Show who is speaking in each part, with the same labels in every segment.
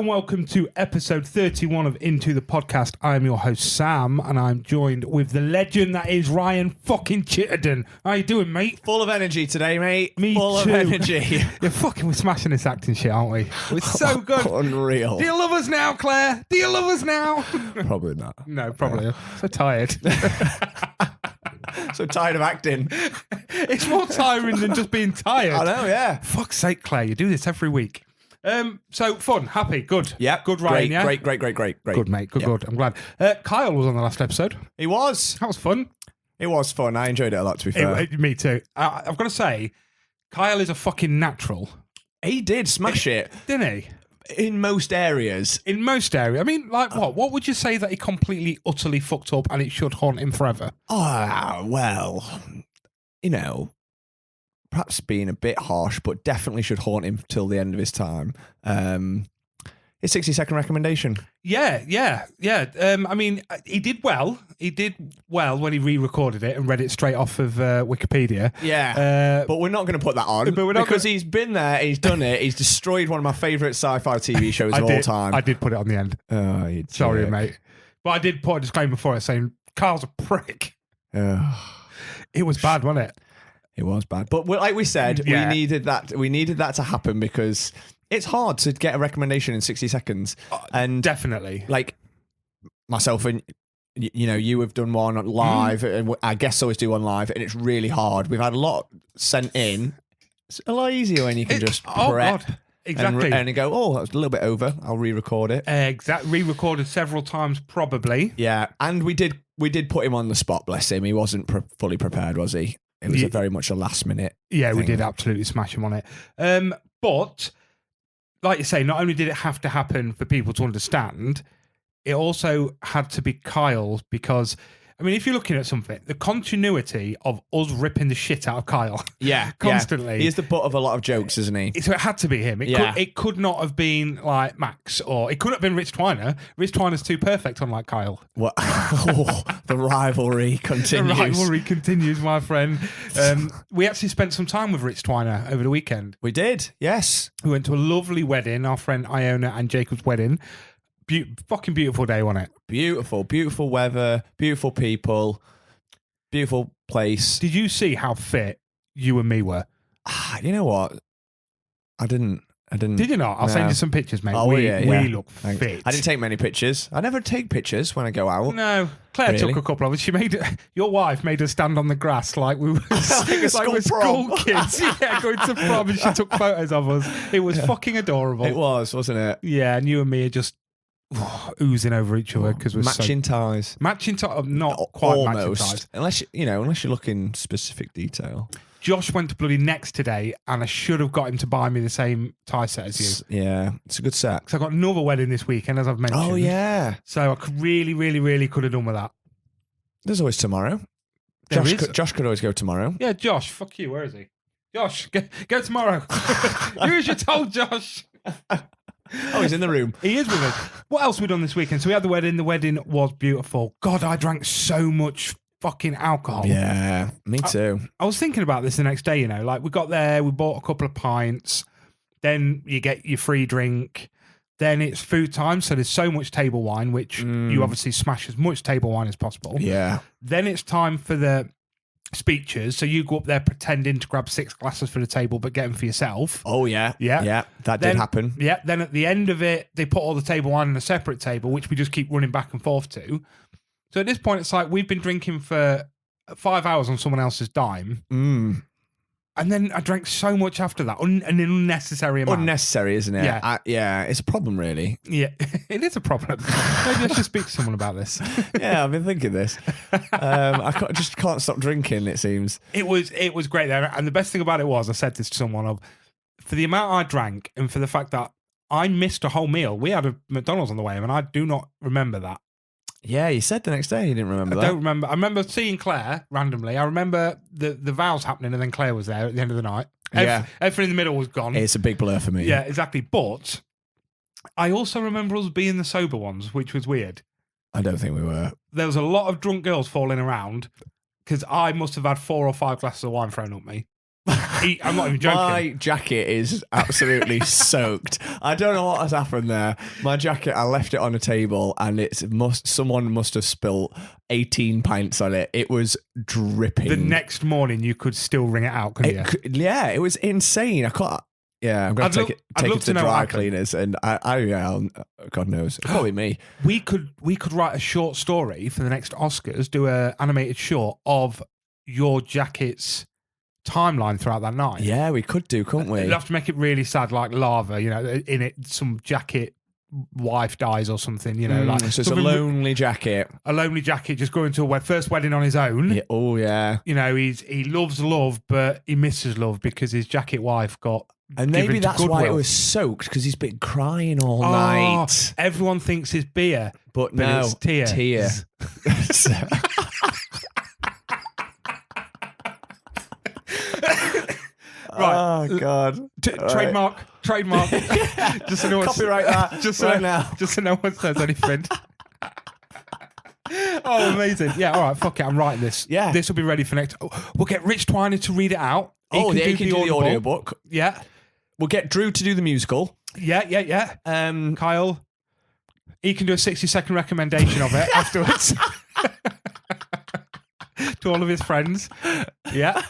Speaker 1: and welcome to episode 31 of Into the Podcast. I am your host, Sam, and I'm joined with the legend that is Ryan fucking Chittenden. How you doing, mate?
Speaker 2: Full of energy today, mate.
Speaker 1: Me
Speaker 2: Full
Speaker 1: too.
Speaker 2: of energy.
Speaker 1: We're smashing this acting shit, aren't we? It's so good.
Speaker 2: Unreal.
Speaker 1: Do you love us now, Claire? Do you love us now?
Speaker 2: Probably not.
Speaker 1: No, probably. So tired.
Speaker 2: So tired of acting.
Speaker 1: It's more tiring than just being tired.
Speaker 2: I know, yeah.
Speaker 1: Fuck's sake, Claire, you do this every week. So fun, happy, good.
Speaker 2: Yeah.
Speaker 1: Good, Ryan, yeah?
Speaker 2: Great.
Speaker 1: Good, mate, good. I'm glad. Kyle was on the last episode.
Speaker 2: He was.
Speaker 1: That was fun.
Speaker 2: It was fun. I enjoyed it a lot, to be fair.
Speaker 1: Me too. I've got to say, Kyle is a fucking natural.
Speaker 2: He did smash it.
Speaker 1: Didn't he?
Speaker 2: In most areas.
Speaker 1: In most areas. I mean, like what? What would you say that he completely, utterly fucked up and it should haunt him forever?
Speaker 2: Oh, well, you know, perhaps being a bit harsh, but definitely should haunt him till the end of his time. His 60-second recommendation.
Speaker 1: Yeah. I mean, he did well. He did well when he re-recorded it and read it straight off of Wikipedia.
Speaker 2: Yeah, but we're not going to put that on because he's been there, he's done it, he's destroyed one of my favourite sci-fi TV shows of all time.
Speaker 1: I did put it on the end.
Speaker 2: Oh, you
Speaker 1: Sorry,
Speaker 2: jerk.
Speaker 1: mate. But I did put a disclaimer for it saying, Kyle's a prick. It was bad, wasn't it?
Speaker 2: It was bad. But like we said,
Speaker 1: Yeah.
Speaker 2: we needed that to happen because it's hard to get a recommendation in 60 seconds. And
Speaker 1: Definitely.
Speaker 2: like myself and you have done one live, and our guests always do one live, and it's really hard. We've had a lot sent in. It's a lot easier when you can just prep.
Speaker 1: God. Exactly.
Speaker 2: And you go, oh, that's a little bit over. I'll re-record it.
Speaker 1: Re-recorded several times, probably.
Speaker 2: Yeah, and we did put him on the spot. Bless him. He wasn't fully prepared, was he? It was very much a last minute.
Speaker 1: Yeah, we
Speaker 2: thing.
Speaker 1: did absolutely smash him on it. But like you say, not only did it have to happen for people to understand, it also had to be Kyle's because, I mean, if you're looking at something, the continuity of us ripping the shit out of Kyle.
Speaker 2: Yeah.
Speaker 1: Constantly.
Speaker 2: He is the butt of a lot of jokes, isn't he?
Speaker 1: So it had to be him. It could not have been like Max, or it could have been Rich Twiner. Rich Twiner's too perfect, unlike Kyle.
Speaker 2: What? Oh, the rivalry continues.
Speaker 1: The rivalry continues, my friend. We actually spent some time with Rich Twiner over the weekend.
Speaker 2: We did, yes.
Speaker 1: We went to a lovely wedding, our friend Iona and Jacob's wedding. Fucking beautiful day, wasn't it?
Speaker 2: Beautiful weather, beautiful people, beautiful place.
Speaker 1: Did you see how fit you and me were?
Speaker 2: You know what? I didn't.
Speaker 1: Did you not? I'll send you some pictures, mate.
Speaker 2: Oh,
Speaker 1: we look
Speaker 2: Thanks.
Speaker 1: fit.
Speaker 2: I didn't take many pictures. I never take pictures when I go out.
Speaker 1: No, Claire
Speaker 2: Really?
Speaker 1: took a couple of us. Your wife made us stand on the grass like we were
Speaker 2: Like
Speaker 1: we're school
Speaker 2: school
Speaker 1: kids. Yeah, going to prom, and she took photos of us. It was fucking adorable.
Speaker 2: It was, wasn't it?
Speaker 1: Yeah, and you and me are just oozing over each other because we're
Speaker 2: Matching ties.
Speaker 1: matching ties. Not quite
Speaker 2: Almost.
Speaker 1: matching ties.
Speaker 2: Unless you look in specific detail.
Speaker 1: Josh went to bloody Next today, and I should have got him to buy me the same tie set as you.
Speaker 2: Yeah, it's a good set.
Speaker 1: Because I got another wedding this weekend, as I've mentioned.
Speaker 2: Oh, yeah.
Speaker 1: So I could really could have done with that.
Speaker 2: There's always tomorrow.
Speaker 1: There is.
Speaker 2: Josh could always go tomorrow.
Speaker 1: Yeah, Josh, fuck you. Where is he? Josh, go tomorrow. Who as you told, Josh?
Speaker 2: Oh, he's in the room.
Speaker 1: He is with us. What else have we done this weekend? So we had the wedding. The wedding was beautiful. God, I drank so much fucking alcohol.
Speaker 2: Yeah, me too.
Speaker 1: I was thinking about this the next day, like we got there, we bought a couple of pints, then you get your free drink, then it's food time, so there's so much table wine, which you obviously smash as much table wine as possible.
Speaker 2: Yeah.
Speaker 1: Then it's time for the speeches, so you go up there pretending to grab 6 glasses for the table, but get them for yourself.
Speaker 2: Oh, yeah.
Speaker 1: Yeah.
Speaker 2: Yeah, that did happen.
Speaker 1: Yeah, then at the end of it, they put all the table wine on a separate table, which we just keep running back and forth to. So at this point, it's like we've been drinking for 5 hours on someone else's dime. And then I drank so much after that, an unnecessary amount.
Speaker 2: Unnecessary, isn't it?
Speaker 1: Yeah.
Speaker 2: It's a problem, really.
Speaker 1: Yeah, it is a problem. Maybe I should speak to someone about this.
Speaker 2: Yeah, I've been thinking this. I just can't stop drinking, it seems.
Speaker 1: It was great there. And the best thing about it was, I said this to someone, for the amount I drank and for the fact that I missed a whole meal. We had a McDonald's on the way, and I do not remember that.
Speaker 2: Yeah, you said the next day you didn't remember that.
Speaker 1: I don't remember. I remember seeing Claire randomly. I remember the vows happening, and then Claire was there at the end of the night. Everything in the middle was gone.
Speaker 2: It's a big blur for me.
Speaker 1: Yeah, exactly. But I also remember us being the sober ones, which was weird.
Speaker 2: I don't think we were.
Speaker 1: There was a lot of drunk girls falling around because I must have had 4 or 5 glasses of wine thrown at me. I'm not even joking.
Speaker 2: My jacket is absolutely soaked. I don't know what has happened there. My jacket, I left it on a table and someone must have spilt 18 pints on it. It was dripping.
Speaker 1: The next morning you could still wring it out, couldn't you?
Speaker 2: Yeah, it was insane. I can't. Yeah, I'm going to take it to the dry cleaners, and God knows, probably me.
Speaker 1: We could write a short story for the next Oscars, do a animated short of your jacket's timeline throughout that night.
Speaker 2: Yeah, we could do, couldn't we?
Speaker 1: We'd have to make it really sad, like lava. In it, some jacket wife dies or something. Like
Speaker 2: so it's a lonely jacket.
Speaker 1: A lonely jacket just going to a first wedding on his own.
Speaker 2: Yeah. Oh yeah.
Speaker 1: He loves love, but he misses love because his jacket wife got.
Speaker 2: And maybe that's why it was soaked, because he's been crying all night.
Speaker 1: Everyone thinks it's beer,
Speaker 2: but no,
Speaker 1: it's tears.
Speaker 2: Right. Oh God.
Speaker 1: Trademark. Just so no one
Speaker 2: copyright that.
Speaker 1: Just so,
Speaker 2: right now.
Speaker 1: Just so no one says anything. Oh, amazing. Yeah, all right, fuck it. I'm writing this.
Speaker 2: Yeah.
Speaker 1: This will be ready for next. We'll get Rich Twiner to read it out.
Speaker 2: He can do the audiobook.
Speaker 1: Yeah.
Speaker 2: We'll get Drew to do the musical.
Speaker 1: Yeah. Kyle, he can do a 60-second recommendation of it afterwards. To all of his friends. Yeah.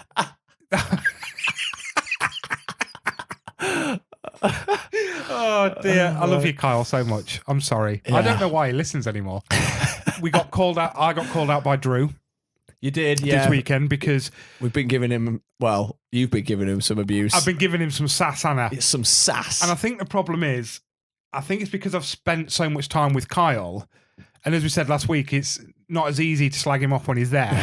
Speaker 1: Oh dear. I love you, Kyle, so much. I'm sorry. Yeah. I don't know why he listens anymore. We got called out. I got called out by Drew.
Speaker 2: You did, yeah.
Speaker 1: This weekend because
Speaker 2: we've been giving him, you've been giving him some abuse.
Speaker 1: I've been giving him some sass, Anna.
Speaker 2: Some sass.
Speaker 1: And I think the problem is, it's because I've spent so much time with Kyle. And as we said last week, it's not as easy to slag him off when he's there.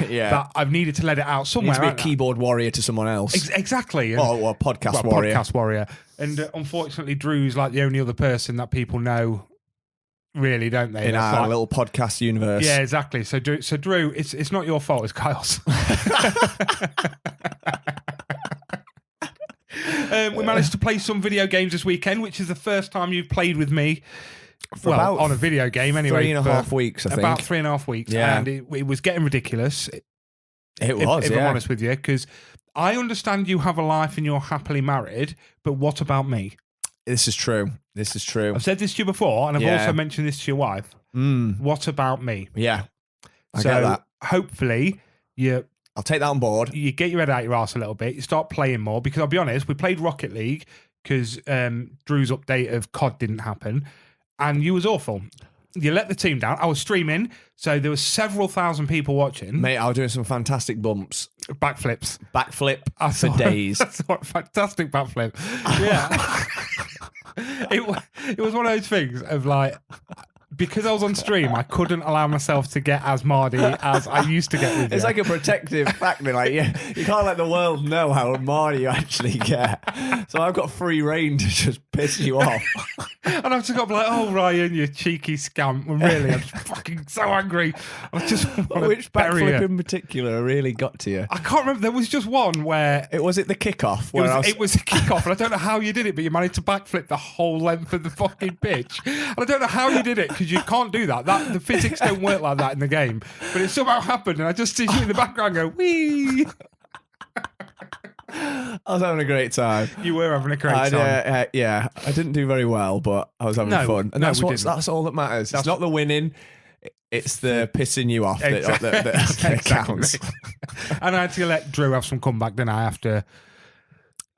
Speaker 2: Yeah.
Speaker 1: But I've needed to let it out somewhere.
Speaker 2: He needs to be a keyboard warrior to someone else.
Speaker 1: Exactly.
Speaker 2: Or podcast warrior.
Speaker 1: Podcast warrior. And unfortunately, Drew's like the only other person that people know, really, don't they?
Speaker 2: In our little podcast universe.
Speaker 1: Yeah, exactly. So Drew, it's not your fault, it's Kyle's. We managed to play some video games this weekend, which is the first time you've played with me. On a video game anyway.
Speaker 2: 3.5 weeks, I think.
Speaker 1: About 3.5 weeks.
Speaker 2: Yeah.
Speaker 1: And it was getting ridiculous.
Speaker 2: It was,
Speaker 1: if I'm honest with you, because I understand you have a life and you're happily married, but what about me?
Speaker 2: This is true.
Speaker 1: I've said this to you before, and I've also mentioned this to your wife. What about me?
Speaker 2: Yeah. I get that.
Speaker 1: Hopefully,
Speaker 2: I'll take that on board.
Speaker 1: You get your head out your arse a little bit. You start playing more, because I'll be honest, we played Rocket League because Drew's update of COD didn't happen, and you was awful. You let the team down. I was streaming, so there was several thousand people watching.
Speaker 2: Mate, I was doing some fantastic bumps.
Speaker 1: Backflips.
Speaker 2: Backflip for days.
Speaker 1: I saw a fantastic backflip. Yeah. It was one of those things of like, because I was on stream, I couldn't allow myself to get as mardy as I used to get with you.
Speaker 2: It's like a protective factor. Like, you can't let the world know how mardy you actually get. So I've got free reign to just piss you off.
Speaker 1: And I've just got to be like, oh, Ryan, you cheeky scamp. And really, I'm just fucking so angry. I just
Speaker 2: Which backflip in particular really got to you?
Speaker 1: I can't remember. There was just one where...
Speaker 2: Was it the kickoff?
Speaker 1: It was a kickoff, and I don't know how you did it, but you managed to backflip the whole length of the fucking pitch. And I don't know how you did it, because you can't do that. The physics don't work like that in the game. But it somehow happened, and I just see you in the background go, wee.
Speaker 2: I was having a great time.
Speaker 1: You were having a great time.
Speaker 2: Yeah, I didn't do very well, but I was having fun. And that's all that matters. It's not the winning. It's the pissing you off that counts.
Speaker 1: And I had to let Drew have some comeback, didn't I,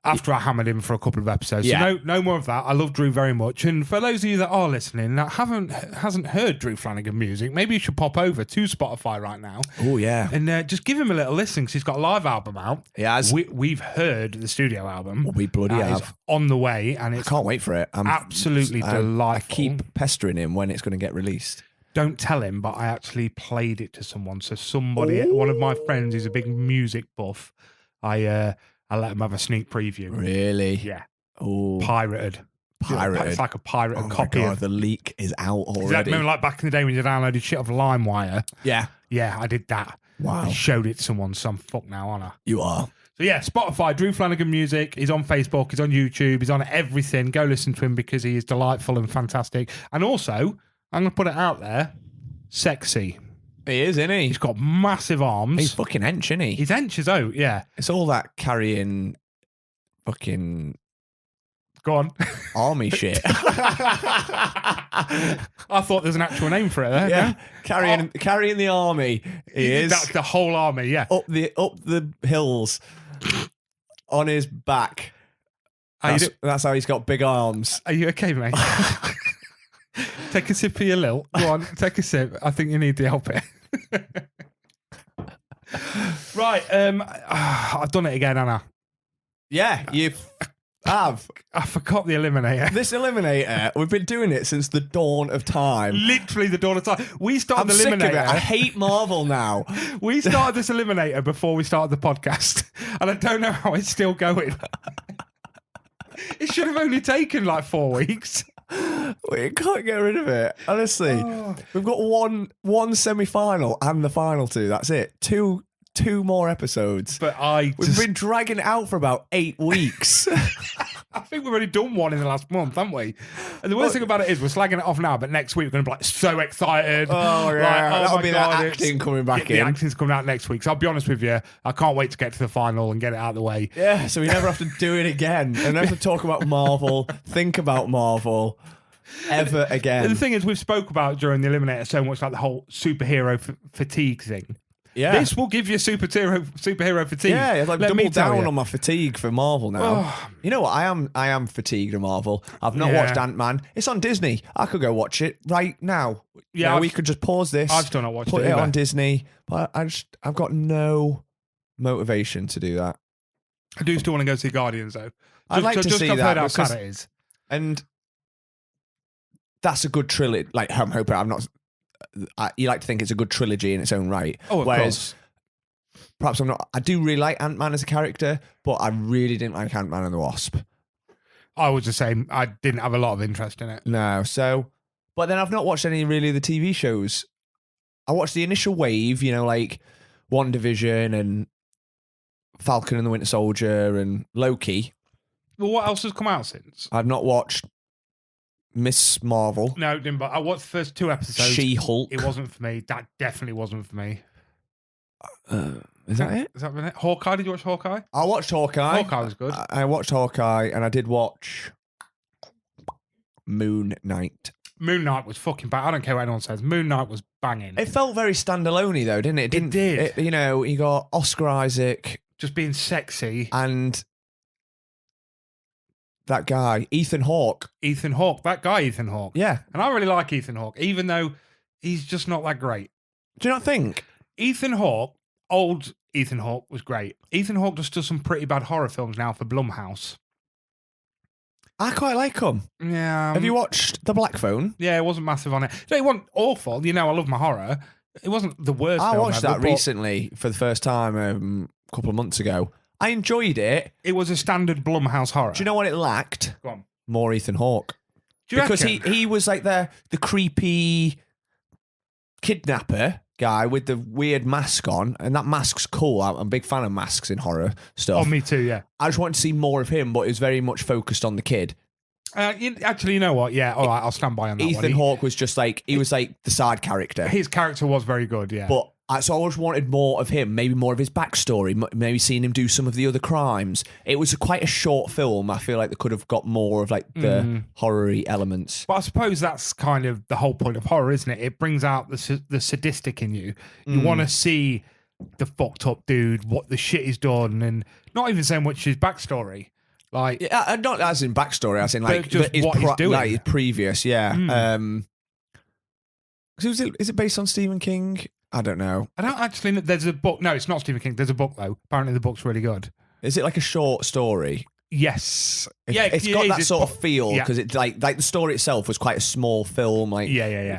Speaker 1: after I hammered him for a couple of episodes.
Speaker 2: Yeah.
Speaker 1: So no more of that. I love Drew very much. And for those of you that are listening that hasn't heard Drew Flanagan music, maybe you should pop over to Spotify right now.
Speaker 2: Oh, yeah.
Speaker 1: And just give him a little listen, because he's got a live album out.
Speaker 2: He has.
Speaker 1: We've heard the studio album.
Speaker 2: We bloody have.
Speaker 1: It's on the way. And it's
Speaker 2: I can't wait for it. I'm
Speaker 1: absolutely delightful.
Speaker 2: I keep pestering him when it's going to get released.
Speaker 1: Don't tell him, but I actually played it to someone. So one of my friends is a big music buff. I let him have a sneak preview.
Speaker 2: Really?
Speaker 1: Yeah.
Speaker 2: Oh.
Speaker 1: Pirated. It's like a pirated copy.
Speaker 2: My God, the leak is out already.
Speaker 1: Remember, like back in the day when you downloaded shit off LimeWire?
Speaker 2: Yeah.
Speaker 1: Yeah, I did that.
Speaker 2: Wow.
Speaker 1: I showed it to someone, so I'm fucked now, aren't I?
Speaker 2: You are.
Speaker 1: So yeah, Spotify, Drew Flanagan Music. He's on Facebook, he's on YouTube, he's on everything. Go listen to him, because he is delightful and fantastic. And also, I'm going to put it out there, sexy.
Speaker 2: He is, isn't he?
Speaker 1: He's got massive arms.
Speaker 2: He's fucking hench, isn't he?
Speaker 1: He's hench as out, yeah.
Speaker 2: It's all that carrying fucking
Speaker 1: Go on.
Speaker 2: army shit.
Speaker 1: I thought there's an actual name for it there.
Speaker 2: Yeah,
Speaker 1: no?
Speaker 2: carrying the army. He is
Speaker 1: That's the whole army, yeah.
Speaker 2: up the hills on his back. That's how he's got big arms.
Speaker 1: Are you okay, mate? Take a sip of your Lil. Go on, take a sip. I think you need to help it. Right, I've done it again, Anna.
Speaker 2: Yeah, you have.
Speaker 1: I forgot the Eliminator.
Speaker 2: This Eliminator, we've been doing it since the dawn of time.
Speaker 1: Literally the dawn of time. We started
Speaker 2: I'm
Speaker 1: the
Speaker 2: sick of
Speaker 1: Eliminator.
Speaker 2: it. I hate Marvel now.
Speaker 1: We started this Eliminator before we started the podcast, and I don't know how it's still going. It should have only taken like 4 weeks.
Speaker 2: We can't get rid of it. Honestly, we've got one semi-final and the final two. That's it. Two more episodes.
Speaker 1: But
Speaker 2: we've been dragging it out for about 8 weeks.
Speaker 1: I think we've already done one in the last month, haven't we? And the worst thing about it is we're slagging it off now, but next week we're going to be like so excited.
Speaker 2: Oh, yeah. That'll be that acting coming back in.
Speaker 1: The acting's coming out next week. So I'll be honest with you, I can't wait to get to the final and get it out of the way.
Speaker 2: Yeah, so we never have to do it again. And never have to talk about Marvel, think about Marvel ever again.
Speaker 1: And the thing is, we've spoke about during the Eliminator so much, like the whole superhero fatigue thing.
Speaker 2: Yeah.
Speaker 1: This will give you superhero fatigue.
Speaker 2: Yeah, like double down
Speaker 1: you.
Speaker 2: on my fatigue for Marvel now.
Speaker 1: Oh.
Speaker 2: You know what? I am fatigued of Marvel. I've not watched Ant-Man. It's on Disney. I could go watch it right now.
Speaker 1: Yeah,
Speaker 2: we could just pause this.
Speaker 1: I've still not watched
Speaker 2: put
Speaker 1: it
Speaker 2: it
Speaker 1: either.
Speaker 2: on Disney. But I've got no motivation to do that.
Speaker 1: I do still want to go see Guardians though.
Speaker 2: I'd like to see
Speaker 1: I've
Speaker 2: that
Speaker 1: heard how
Speaker 2: because-
Speaker 1: sad it is.
Speaker 2: And that's a good trilogy. Like, I'm hoping I'm not. You like to think it's a good trilogy in its own right.
Speaker 1: Oh, of course.
Speaker 2: Perhaps I'm not. I do really like Ant-Man as a character, but I really didn't like Ant-Man and the Wasp.
Speaker 1: I was the same. I didn't have a lot of interest in it.
Speaker 2: No, but then I've not watched any really of the TV shows. I watched the initial wave, like WandaVision and Falcon and the Winter Soldier and Loki.
Speaker 1: Well, what else has come out since?
Speaker 2: I've not watched Miss Marvel.
Speaker 1: No, didn't. But I watched the first 2 episodes.
Speaker 2: She-Hulk.
Speaker 1: It wasn't for me. That definitely wasn't for me.
Speaker 2: Is that it?
Speaker 1: Is that been it? Hawkeye? Did you watch Hawkeye?
Speaker 2: I watched Hawkeye.
Speaker 1: Hawkeye was good.
Speaker 2: I watched Hawkeye and I did watch Moon Knight.
Speaker 1: Moon Knight was fucking bad. I don't care what anyone says. Moon Knight was banging.
Speaker 2: It felt very standalone though, didn't it?
Speaker 1: It did.
Speaker 2: You got Oscar Isaac
Speaker 1: Just being sexy.
Speaker 2: and that guy, Ethan Hawke.
Speaker 1: Ethan Hawke. That guy, Ethan Hawke.
Speaker 2: Yeah.
Speaker 1: And I really like Ethan Hawke, even though he's just not that great.
Speaker 2: Do you not think?
Speaker 1: Ethan Hawke, old Ethan Hawke, was great. Ethan Hawke just does some pretty bad horror films now for Blumhouse.
Speaker 2: I quite like him.
Speaker 1: Yeah.
Speaker 2: Have you watched The Black Phone?
Speaker 1: Yeah, it wasn't massive on it. No, it wasn't awful. I love my horror. It wasn't the worst
Speaker 2: I
Speaker 1: film
Speaker 2: watched
Speaker 1: ever,
Speaker 2: that
Speaker 1: but
Speaker 2: recently for the first time a couple of months ago. I enjoyed it.
Speaker 1: It was a standard Blumhouse horror.
Speaker 2: Do you know what it lacked?
Speaker 1: Go on.
Speaker 2: More Ethan Hawke.
Speaker 1: Do you
Speaker 2: Because
Speaker 1: reckon?
Speaker 2: he was like the creepy kidnapper guy with the weird mask on, and that mask's cool. I'm a big fan of masks in horror stuff.
Speaker 1: Oh, me too, yeah.
Speaker 2: I just wanted to see more of him, but it was very much focused on the kid.
Speaker 1: Actually, you know what? Yeah, all right, I'll stand by on that one.
Speaker 2: Ethan Hawke was just like, he was like the side character.
Speaker 1: His character was very good, yeah.
Speaker 2: But so I always wanted more of him, maybe more of his backstory, maybe seeing him do some of the other crimes. It was quite a short film. I feel like they could have got more of like the horror-y elements.
Speaker 1: But I suppose that's kind of the whole point of horror, isn't it? It brings out the sadistic in you. You want to see the fucked up dude, what the shit he's done, and not even so much his backstory. Like,
Speaker 2: Yeah, not as in backstory, as in like
Speaker 1: just what he's doing.
Speaker 2: like his previous, yeah. Is it based on Stephen King? I don't know.
Speaker 1: I don't actually know. There's a book. No, it's not Stephen King. There's a book, though. Apparently, the book's really good.
Speaker 2: Is it like a short story?
Speaker 1: Yes.
Speaker 2: It's got that sort of feel
Speaker 1: yeah.
Speaker 2: because it's like the story itself was quite a small film, like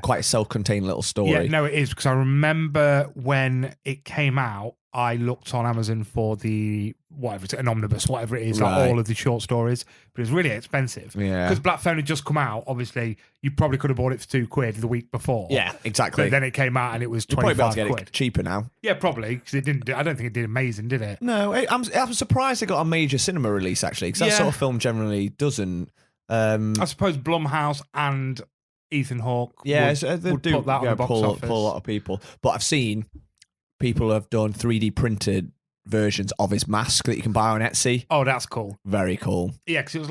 Speaker 2: quite a self-contained little story.
Speaker 1: Yeah, no, it is because I remember when it came out, I looked on Amazon for the whatever it's an omnibus, whatever it is, like
Speaker 2: Right.
Speaker 1: all of the short stories, but it was really expensive.
Speaker 2: Yeah.
Speaker 1: Because Black Phone had just come out. Obviously, you probably could have bought it for £2 the week before.
Speaker 2: Yeah, exactly.
Speaker 1: But then it came out and it was
Speaker 2: You'll probably be able to
Speaker 1: £25.
Speaker 2: get it cheaper now.
Speaker 1: Yeah, probably because it didn't. I don't think it did amazing, did it?
Speaker 2: No, I'm surprised it got a major cinema release actually, because that
Speaker 1: Yeah.
Speaker 2: sort of film generally doesn't.
Speaker 1: I suppose Blumhouse and Ethan Hawke would
Speaker 2: they
Speaker 1: put that on the box
Speaker 2: pull
Speaker 1: office.
Speaker 2: a lot of people. But I've seen people have done 3D printed versions of his mask that you can buy on Etsy.
Speaker 1: Oh, that's cool.
Speaker 2: Very cool.
Speaker 1: Yeah, because it's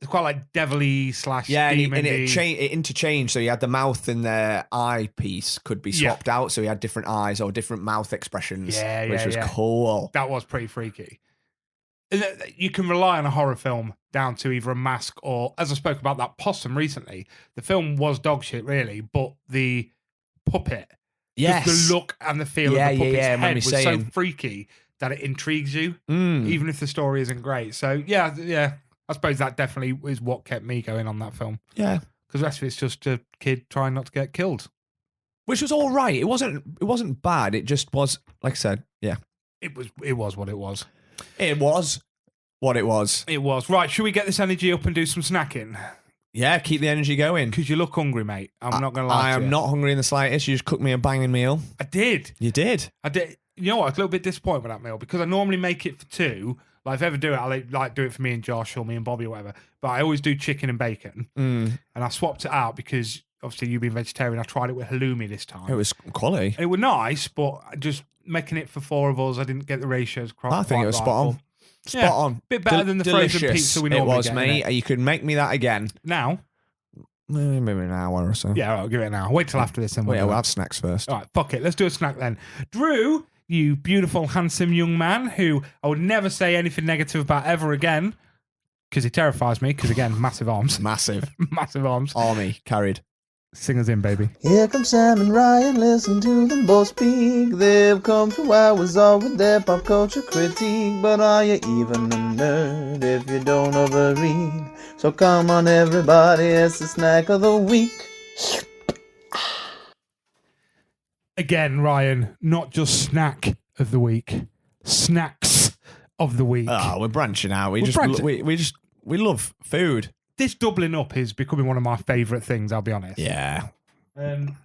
Speaker 1: quite like devil-y /
Speaker 2: Yeah, and
Speaker 1: demon-y.
Speaker 2: it interchanged. So he had the mouth and the eye piece could be swapped out. So he had different eyes or different mouth expressions, which was cool.
Speaker 1: That was pretty freaky. You can rely on a horror film down to either a mask or, as I spoke about that possum recently, the film was dog shit, really, but the puppet, the look and the feel of the puppet's head was so freaky that it intrigues you, even if the story isn't great. So, yeah. I suppose that definitely is what kept me going on that film.
Speaker 2: Yeah.
Speaker 1: Because the rest of it's just a kid trying not to get killed.
Speaker 2: Which was all right. It wasn't bad. It just was, like I said, yeah.
Speaker 1: It was what it was.
Speaker 2: It was what it was.
Speaker 1: It was. Right, should we get this energy up and do some snacking?
Speaker 2: Yeah, keep the energy going.
Speaker 1: Because you look hungry, mate. I'm not going to lie to you.
Speaker 2: I am not hungry in the slightest. You just cooked me a banging meal.
Speaker 1: I did.
Speaker 2: You did?
Speaker 1: I did. You know what? I was a little bit disappointed with that meal because I normally make it for two. Like, if I ever do it, I like do it for me and Josh or me and Bobby or whatever. But I always do chicken and bacon. And I swapped it out because, obviously, you being vegetarian, I tried it with halloumi this time.
Speaker 2: It was quality.
Speaker 1: It was nice, but just making it for four of us, I didn't get the ratios quite right.
Speaker 2: I think it was spot on. Spot on.
Speaker 1: Bit better than the frozen pizza we normally get.
Speaker 2: It was, mate. You could make me that again.
Speaker 1: Now?
Speaker 2: Maybe an hour or so.
Speaker 1: Yeah, I'll give it an hour. Wait till after this. And
Speaker 2: we'll have snacks first.
Speaker 1: All right, fuck it. Let's do a snack then. Drew, you beautiful, handsome young man who I would never say anything negative about ever again because he terrifies me because, again, massive arms.
Speaker 2: Massive.
Speaker 1: Massive arms.
Speaker 2: Army carried.
Speaker 1: Sing us in, baby.
Speaker 3: Here come Sam and Ryan, listen to them both speak. They've come 2 hours on with their pop culture critique. But are you even a nerd if you don't overread? So come on everybody, it's the snack of the week.
Speaker 1: Again, Ryan, not just snack of the week, snacks of the week.
Speaker 2: Oh, we're branching out. We love food.
Speaker 1: This doubling up is becoming one of my favourite things, I'll be honest.
Speaker 2: Yeah.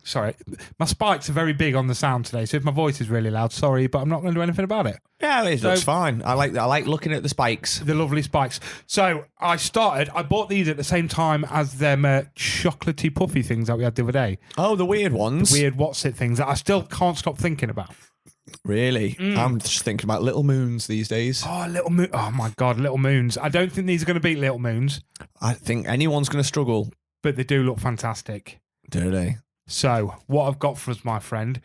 Speaker 1: Sorry, my spikes are very big on the sound today, so if my voice is really loud, sorry, but I'm not going to do anything about it.
Speaker 2: Yeah, it looks fine. I like looking at the spikes.
Speaker 1: The lovely spikes. So I bought these at the same time as them chocolatey puffy things that we had the other day.
Speaker 2: Oh, the weird ones.
Speaker 1: The weird what's it things that I still can't stop thinking about.
Speaker 2: Really? I'm just thinking about Little Moons these days.
Speaker 1: Oh, Little Moon. Oh, my God, Little Moons. I don't think these are going to beat Little Moons.
Speaker 2: I think anyone's going to struggle.
Speaker 1: But they do look fantastic.
Speaker 2: Do they?
Speaker 1: So, what I've got for us, my friend,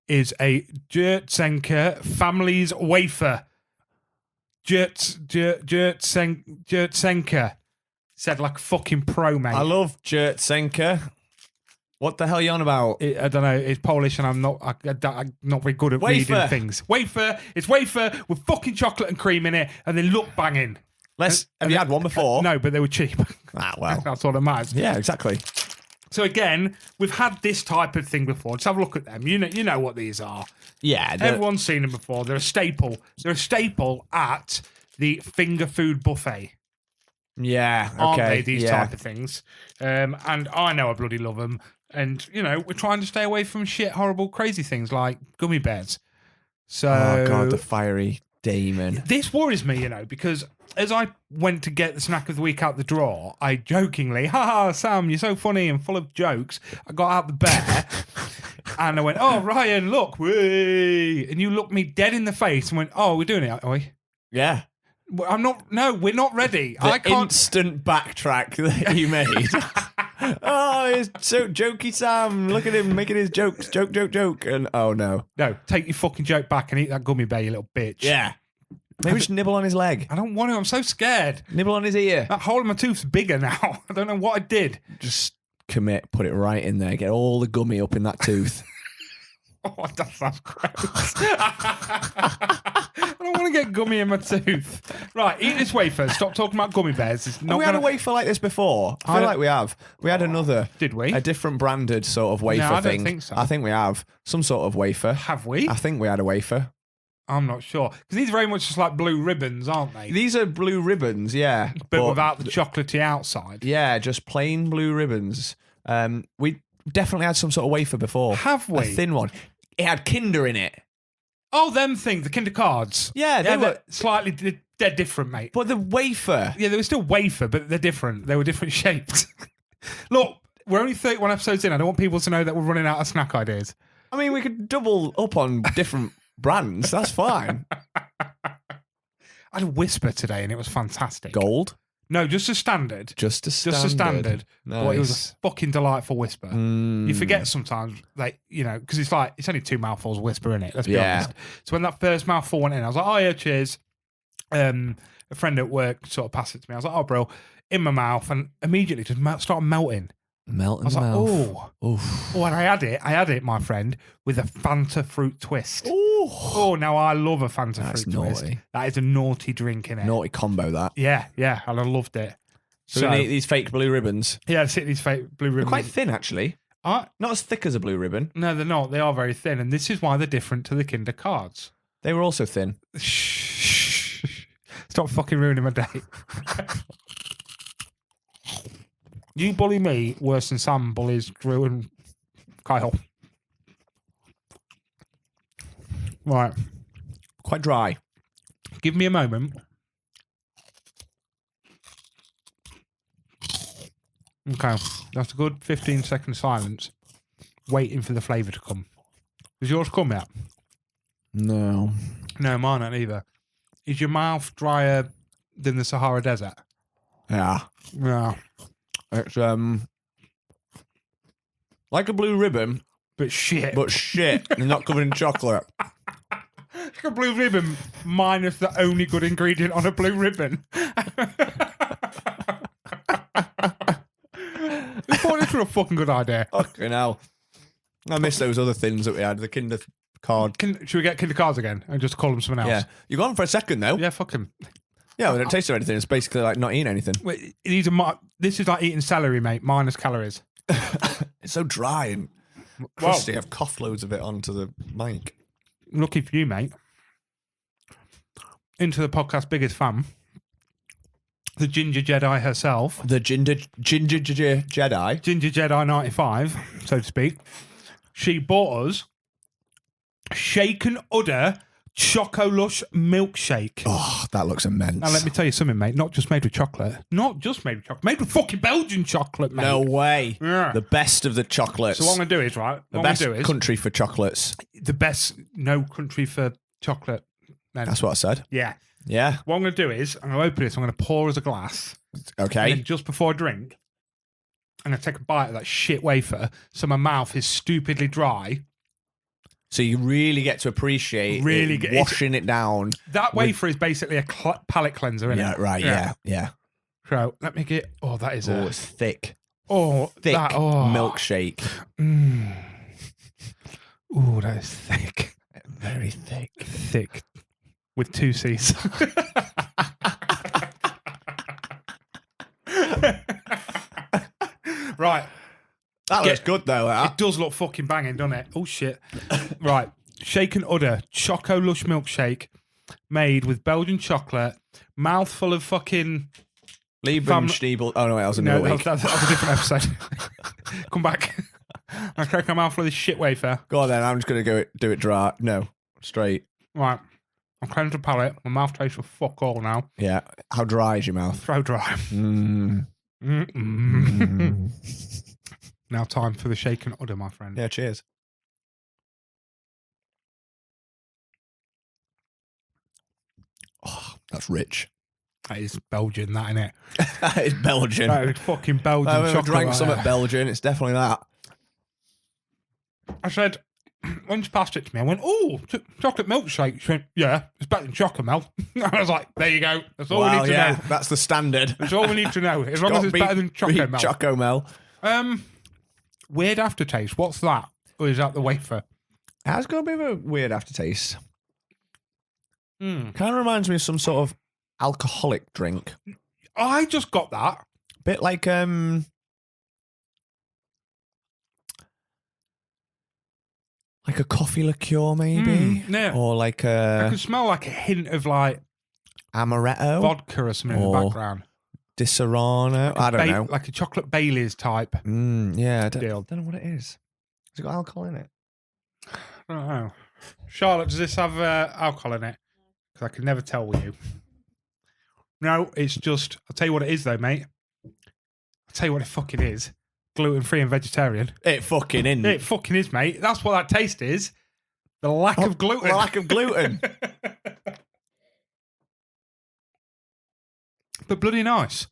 Speaker 1: is a Jertsenker Family's Wafer. Jertsenker. Said like a fucking pro, mate.
Speaker 2: I love Jertsenker. What the hell are you on about?
Speaker 1: I don't know. It's Polish, and I'm not very good at reading things. Wafer. It's wafer with fucking chocolate and cream in it, and they look banging.
Speaker 2: Have you had one before?
Speaker 1: No, but they were cheap.
Speaker 2: Ah, well,
Speaker 1: that's what it matters.
Speaker 2: Yeah, exactly.
Speaker 1: So again, we've had this type of thing before. Just have a look at them. You know what these are.
Speaker 2: Yeah,
Speaker 1: everyone's seen them before. They're a staple. They're a staple at the finger food buffet.
Speaker 2: Yeah, okay.
Speaker 1: Aren't they, these type of things? And I know I bloody love them. And, we're trying to stay away from shit, horrible, crazy things like gummy bears. So,
Speaker 2: oh, God, the fiery demon.
Speaker 1: This worries me, because as I went to get the snack of the week out the drawer, I jokingly, haha, Sam, you're so funny and full of jokes. I got out the bear and I went, oh, Ryan, look, whee. And you looked me dead in the face and went, oh, we're doing it, are we?
Speaker 2: Yeah.
Speaker 1: We're not ready.
Speaker 2: I can't. Instant backtrack that you made. Oh, it's so jokey Sam. Look at him making his jokes. Joke. And oh, no.
Speaker 1: No, take your fucking joke back and eat that gummy bear, you little bitch.
Speaker 2: Yeah. Maybe just nibble on his leg.
Speaker 1: I don't want to. I'm so scared.
Speaker 2: Nibble on his ear.
Speaker 1: That hole in my tooth's bigger now. I don't know what I did.
Speaker 2: Just commit. Put it right in there. Get all the gummy up in that tooth.
Speaker 1: Oh, that sounds gross. I don't want to get gummy in my tooth. Right, eat this wafer. Stop talking about gummy bears. It's not
Speaker 2: have we had a wafer like this before? I feel like we have. We had another.
Speaker 1: Did we?
Speaker 2: A different branded sort of wafer thing.
Speaker 1: I don't think so.
Speaker 2: I think we have. Some sort of wafer.
Speaker 1: Have we?
Speaker 2: I think we had a wafer.
Speaker 1: I'm not sure. Because these are very much just like blue ribbons, aren't they?
Speaker 2: These are blue ribbons, yeah.
Speaker 1: But without the chocolatey outside.
Speaker 2: Yeah, just plain blue ribbons. We definitely had some sort of wafer before.
Speaker 1: Have we?
Speaker 2: A thin one. It had Kinder in it.
Speaker 1: Oh, them things, the Kinder cards.
Speaker 2: Yeah, they were
Speaker 1: slightly, they're different, mate.
Speaker 2: But the wafer.
Speaker 1: Yeah, they were still wafer, but they're different. They were different shapes. Look, we're only 31 episodes in. I don't want people to know that we're running out of snack ideas.
Speaker 2: I mean, we could double up on different brands. That's fine.
Speaker 1: I had a Whisper today and it was fantastic.
Speaker 2: Gold?
Speaker 1: No, just a standard.
Speaker 2: Just a standard.
Speaker 1: Just a standard.
Speaker 2: Nice.
Speaker 1: But it was a fucking delightful Whisper.
Speaker 2: Mm.
Speaker 1: You forget sometimes, like, you know, because it's only 2 mouthfuls of Whisper in it, let's be
Speaker 2: Yeah.
Speaker 1: honest. So when that first mouthful went in, I was like, oh yeah, cheers. A friend at work sort of passed it to me. I was like, oh bro, in my mouth, and immediately just started melting.
Speaker 2: Melt
Speaker 1: I
Speaker 2: in
Speaker 1: was
Speaker 2: the
Speaker 1: like,
Speaker 2: mouth.
Speaker 1: oh, and I had it, my friend, with a Fanta fruit twist.
Speaker 2: Ooh.
Speaker 1: Oh, now I love a Fanta
Speaker 2: That's
Speaker 1: fruit twist.
Speaker 2: naughty.
Speaker 1: That is a naughty drink in it.
Speaker 2: Naughty combo, that.
Speaker 1: Yeah, and I loved it.
Speaker 2: So we need these fake blue ribbons.
Speaker 1: Yeah, I sit these fake blue
Speaker 2: They're
Speaker 1: ribbons.
Speaker 2: quite thin, actually. Not as thick as a blue ribbon.
Speaker 1: No, they're not. They are very thin, and this is why they're different to the Kinder cards.
Speaker 2: They were also thin.
Speaker 1: Stop fucking ruining my day. You bully me worse than Sam bullies Drew and Kyle. Right.
Speaker 2: Quite dry.
Speaker 1: Give me a moment. Okay. That's a good 15-second silence waiting for the flavour to come. Has yours come yet?
Speaker 2: No.
Speaker 1: No, mine not either. Is your mouth drier than the Sahara Desert?
Speaker 2: Yeah.
Speaker 1: Yeah.
Speaker 2: It's like a blue ribbon,
Speaker 1: But shit.
Speaker 2: but shit. They're not covered in chocolate.
Speaker 1: It's like a blue ribbon minus the only good ingredient on a blue ribbon. I thought this was a fucking good idea.
Speaker 2: Fucking hell. I miss those other things that we had. The Kinder card.
Speaker 1: Should we get Kinder Cards again and just call them something else?
Speaker 2: Yeah. You're gone for a second, though.
Speaker 1: Yeah, fuck them.
Speaker 2: Yeah, we don't taste of anything. It's basically like not eating anything.
Speaker 1: Wait, this is like eating celery, mate, minus calories.
Speaker 2: It's so dry and crusty. I've coughed loads of it onto the mic.
Speaker 1: Lucky for you, mate. Into the podcast's biggest fan, the Ginger Jedi herself.
Speaker 2: The Ginger Jedi.
Speaker 1: Ginger Jedi 95, so to speak. She bought us Shaken Udder Choco Lush milkshake.
Speaker 2: Oh, that looks immense.
Speaker 1: Now, let me tell you something, mate. Not just made with chocolate. Not just made with chocolate. Made with fucking Belgian chocolate, mate.
Speaker 2: No way.
Speaker 1: Yeah.
Speaker 2: The best of the chocolates.
Speaker 1: So what I'm going to do is, right?
Speaker 2: The
Speaker 1: What
Speaker 2: best
Speaker 1: I'm gonna do is,
Speaker 2: country for chocolates.
Speaker 1: the best, no country for chocolate. Then.
Speaker 2: That's what I said.
Speaker 1: Yeah.
Speaker 2: Yeah.
Speaker 1: What I'm going to do is, I'm going to open this. I'm going to pour as a glass.
Speaker 2: Okay.
Speaker 1: And then just before I drink, I'm going to take a bite of that shit wafer so my mouth is stupidly dry.
Speaker 2: So you really get to appreciate washing it down.
Speaker 1: That wafer is basically a palate cleanser, isn't
Speaker 2: Yeah,
Speaker 1: it?
Speaker 2: right. Yeah.
Speaker 1: So let me get. Oh, that is
Speaker 2: Oh, it's thick.
Speaker 1: thick
Speaker 2: Milkshake.
Speaker 1: Oh, that is thick.
Speaker 2: Very thick.
Speaker 1: Thick. With 2 C's. Right.
Speaker 2: That looks good though.
Speaker 1: It does look fucking banging, doesn't it? Oh, shit. Right. Shaken Udder Choco Lush milkshake made with Belgian chocolate, mouthful of fucking...
Speaker 2: Liebenstiebel. Oh, no, that was another week.
Speaker 1: That was a different episode. Come back. I crack my mouthful of this shit wafer.
Speaker 2: Go on then. I'm just going to do it dry. No, straight.
Speaker 1: Right. I'm cleansed the palate. My mouth tastes of fuck all now.
Speaker 2: Yeah. How dry is your mouth?
Speaker 1: So dry.
Speaker 2: Mm.
Speaker 1: Now time for the shaken udder, my friend.
Speaker 2: Yeah, cheers. Oh, that's rich.
Speaker 1: That is Belgian, that, innit?
Speaker 2: That is Belgian.
Speaker 1: That is fucking Belgian
Speaker 2: I
Speaker 1: chocolate.
Speaker 2: drank
Speaker 1: right
Speaker 2: some
Speaker 1: there.
Speaker 2: at Belgian. It's definitely that.
Speaker 1: I said, when she passed it to me, I went, oh, chocolate milkshake. She went, yeah, it's better than chocolate milk. I was like, there you go. That's all we need to know.
Speaker 2: That's the standard.
Speaker 1: That's all we need to know. As long as it's better than chocolate milk.
Speaker 2: Choco Mel.
Speaker 1: Weird aftertaste. What's that? Or is that the wafer?
Speaker 2: That's got a bit of a weird aftertaste.
Speaker 1: Mm.
Speaker 2: Kind of reminds me of some sort of alcoholic drink.
Speaker 1: I just got that.
Speaker 2: Bit like a coffee liqueur, maybe.
Speaker 1: Yeah.
Speaker 2: Or like
Speaker 1: I
Speaker 2: a
Speaker 1: can smell like a hint of like
Speaker 2: amaretto,
Speaker 1: vodka or something in the
Speaker 2: Or
Speaker 1: background.
Speaker 2: Di Serrano. I don't know.
Speaker 1: Like a chocolate Bailey's type.
Speaker 2: Yeah, I
Speaker 1: Deal.
Speaker 2: don't know what it is. Has it got alcohol in it?
Speaker 1: I don't know. Charlotte, does this have alcohol in it? Because I can never tell with you. No, it's just, I'll tell you what it is though, mate. I'll tell you what it fucking is. Gluten-free and vegetarian.
Speaker 2: It fucking is.
Speaker 1: It fucking is, mate. That's what that taste is. The lack of gluten.
Speaker 2: The lack of gluten.
Speaker 1: But bloody nice.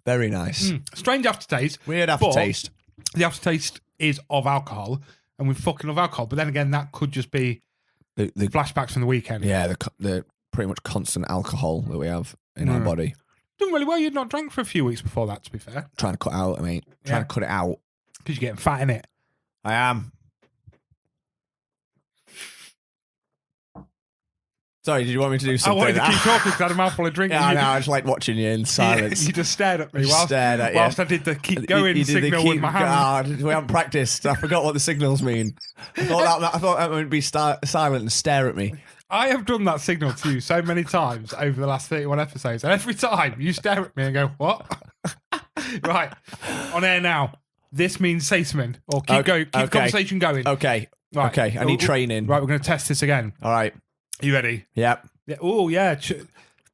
Speaker 2: Very nice.
Speaker 1: Strange aftertaste.
Speaker 2: Weird aftertaste.
Speaker 1: The aftertaste is of alcohol, and we fucking love alcohol. But then again, that could just be
Speaker 2: The
Speaker 1: flashbacks from the weekend.
Speaker 2: Yeah, the pretty much constant alcohol that we have in our body.
Speaker 1: Doing really well. You'd not drank for a few weeks before that, to be fair.
Speaker 2: Trying to cut out, Trying to cut it out.
Speaker 1: Because you're getting fat in it.
Speaker 2: I am. Sorry, did you want me to do something?
Speaker 1: I wanted to keep talking because I had a mouthful of drink.
Speaker 2: Yeah, I know. I just like watching you in silence.
Speaker 1: You just stared at me whilst I did the keep going
Speaker 2: You did the
Speaker 1: signal with my hand.
Speaker 2: God, we haven't practiced. I forgot what the signals mean. I thought that would be silent and stare at me.
Speaker 1: I have done that signal to you so many times over the last 31 episodes, and every time you stare at me and go, "What?" Right, on air now. This means say something or keep going. Keep the conversation going.
Speaker 2: Okay.
Speaker 1: Right.
Speaker 2: Okay. I need training.
Speaker 1: Right, we're going to test this again.
Speaker 2: All right.
Speaker 1: You ready?
Speaker 2: Yep.
Speaker 1: Yeah. Oh yeah,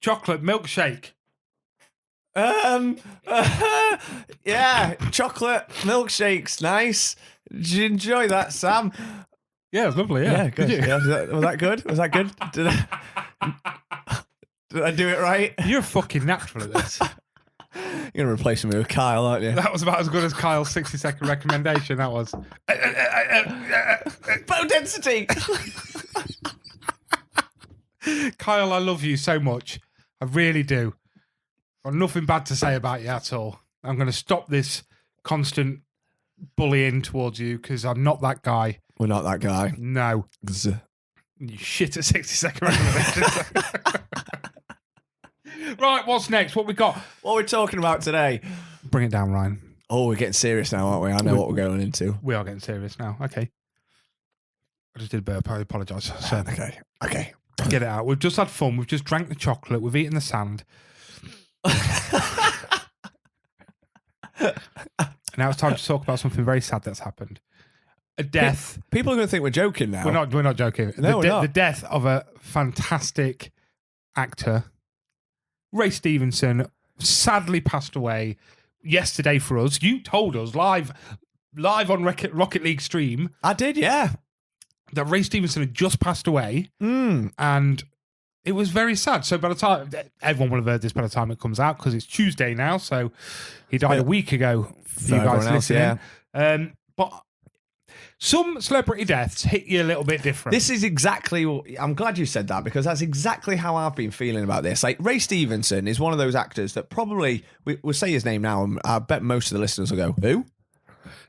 Speaker 1: chocolate milkshake.
Speaker 2: Yeah, chocolate milkshakes, nice. Did you enjoy that, Sam?
Speaker 1: Yeah, it was lovely. Yeah,
Speaker 2: good.
Speaker 1: Did you?
Speaker 2: Yeah, was that good? Was that good? Did I do it right?
Speaker 1: You're a fucking natural at this.
Speaker 2: You're gonna replace me with Kyle, aren't you?
Speaker 1: That was about as good as Kyle's 60-second recommendation. That was.
Speaker 2: Bone density.
Speaker 1: Kyle, I love you so much. I really do. I've got nothing bad to say about you at all. I'm going to stop this constant bullying towards you because I'm not that guy.
Speaker 2: We're not that guy.
Speaker 1: No. You shit at 60-second recommendations. Right, what's next? What we got?
Speaker 2: What are we talking about today?
Speaker 1: Bring it down, Ryan.
Speaker 2: Oh, we're getting serious now, aren't we? I know what we're going into.
Speaker 1: We are getting serious now. Okay. I just did a burp. I apologise. So,
Speaker 2: Okay.
Speaker 1: get it out. We've just had fun. We've just drank the chocolate. We've eaten the sand. Now it's time to talk about something very sad that's happened. A death.
Speaker 2: People are going to think we're joking now.
Speaker 1: We're not joking.
Speaker 2: No, we're not.
Speaker 1: The death of a fantastic actor, Ray Stevenson, sadly passed away yesterday for us. You told us live on Rocket League stream.
Speaker 2: I did, yeah.
Speaker 1: That Ray Stevenson had just passed away, and it was very sad. So by the time everyone will have heard this by the time it comes out, because it's Tuesday now, so he died a week ago. For you guys listening, but some celebrity deaths hit you a little bit different.
Speaker 2: This is exactly. I'm glad you said that because that's exactly how I've been feeling about this. Like Ray Stevenson is one of those actors that probably we'll say his name now, and I bet most of the listeners will go, "Who?"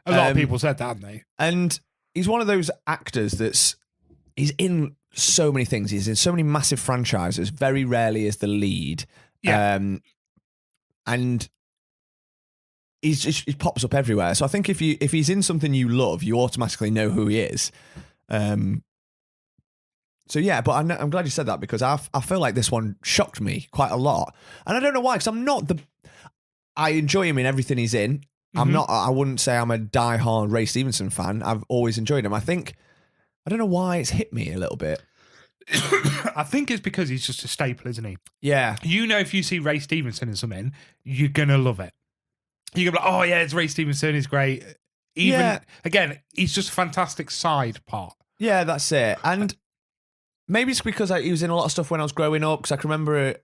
Speaker 1: A lot of people said that, haven't they?
Speaker 2: And he's one of those actors he's in so many things. He's in so many massive franchises. Very rarely is the lead.
Speaker 1: Yeah.
Speaker 2: And he pops up everywhere. So I think if he's in something you love, you automatically know who he is. So yeah, but I'm glad you said that because I feel like this one shocked me quite a lot, and I don't know why. Because I enjoy him in everything he's in. I wouldn't say I'm a diehard Ray Stevenson fan. I've always enjoyed him. I don't know why it's hit me a little bit.
Speaker 1: I think it's because he's just a staple, isn't he?
Speaker 2: Yeah.
Speaker 1: You know, if you see Ray Stevenson in something, you're going to love it. You're going to be like, oh yeah, it's Ray Stevenson, he's great. Again, he's just a fantastic side part.
Speaker 2: Yeah, that's it. And maybe it's because he was in a lot of stuff when I was growing up, because I can remember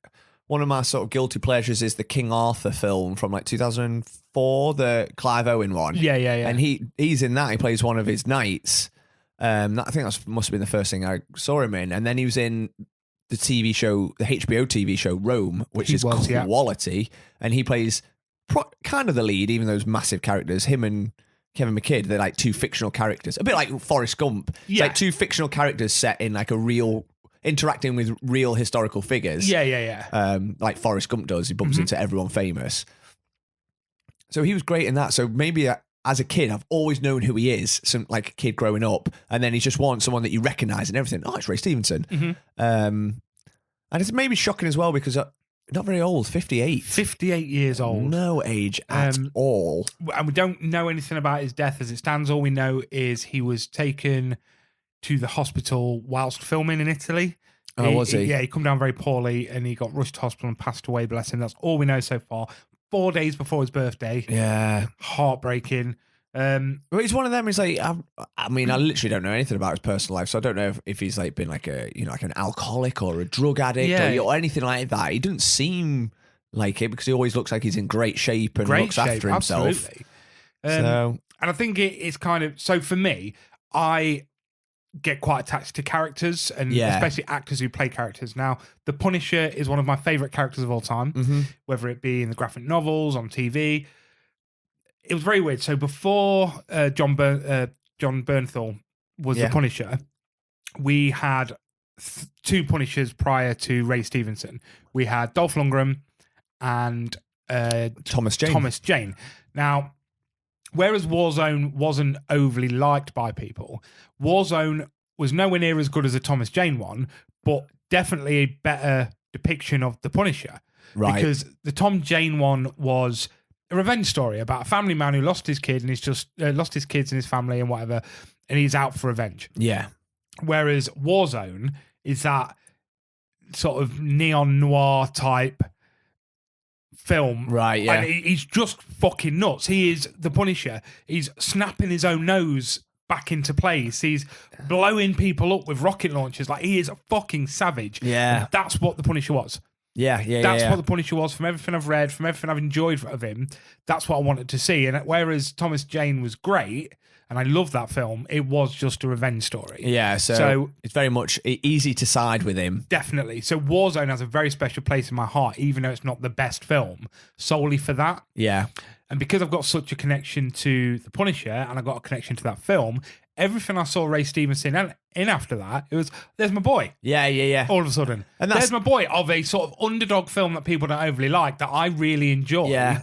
Speaker 2: one of my sort of guilty pleasures is the King Arthur film from like 2004, the Clive Owen one.
Speaker 1: Yeah.
Speaker 2: And he's in that. He plays one of his knights. I think that must have been the first thing I saw him in. And then he was in the TV show, the HBO TV show Rome, which is quality. Yeah. And he plays kind of the lead, even those massive characters. Him and Kevin McKidd, they're like two fictional characters. A bit like Forrest Gump. It's like two fictional characters set in like a real... interacting with real historical figures.
Speaker 1: Yeah.
Speaker 2: Like Forrest Gump does. He bumps into everyone famous. So he was great in that. So maybe as a kid, I've always known who he is, like a kid growing up. And then he's just someone that you recognise and everything. Oh, it's Ray Stevenson. And it's maybe shocking as well because not very old, 58.
Speaker 1: 58 years old.
Speaker 2: No age at all.
Speaker 1: And we don't know anything about his death as it stands. All we know is he was taken to the hospital whilst filming in Italy.
Speaker 2: Was he?
Speaker 1: Yeah, he come down very poorly and he got rushed to hospital and passed away, bless him. That's all we know so far. 4 days before his birthday.
Speaker 2: Yeah.
Speaker 1: Heartbreaking.
Speaker 2: Well, he's one of them. He's like, I mean, I literally don't know anything about his personal life, so I don't know if he's like been like a, like an alcoholic or a drug addict or anything like that. He doesn't seem like it because he always looks like he's in great shape and looks after himself.
Speaker 1: Absolutely. And I think it's kind of, so for me, I get quite attached to characters and especially actors who play characters. Now, The Punisher is one of my favorite characters of all time, whether it be in the graphic novels, on TV. It was very weird. So before John Bernthal was the Punisher, we had two Punishers prior to Ray Stevenson. We had Dolph Lundgren and
Speaker 2: Thomas Jane.
Speaker 1: Now, whereas Warzone wasn't overly liked by people, Warzone was nowhere near as good as the Thomas Jane one, but definitely a better depiction of the Punisher.
Speaker 2: Right.
Speaker 1: Because the Tom Jane one was a revenge story about a family man who lost his kid and he's just lost his kids and his family and whatever, and he's out for revenge.
Speaker 2: Yeah.
Speaker 1: Whereas Warzone is that sort of neon noir type film.
Speaker 2: Right, yeah.
Speaker 1: And he's just fucking nuts. He is the Punisher. He's snapping his own nose back into place. He's blowing people up with rocket launchers. Like, he is a fucking savage.
Speaker 2: Yeah.
Speaker 1: And that's what the Punisher was. That's what the Punisher was. From everything I've read, from everything I've enjoyed of him, that's what I wanted to see. And whereas Thomas Jane was great, and I love that film, it was just a revenge story.
Speaker 2: Yeah, so it's very much easy to side with him.
Speaker 1: Definitely. So Warzone has a very special place in my heart, even though it's not the best film, solely for that.
Speaker 2: Yeah.
Speaker 1: And because I've got such a connection to the Punisher, and I've got a connection to that film, everything I saw Ray Stevenson in after that, it was, there's my boy.
Speaker 2: Yeah.
Speaker 1: All of a sudden. And there's my boy of a sort of underdog film that people don't overly like, that I really enjoy.
Speaker 2: Yeah.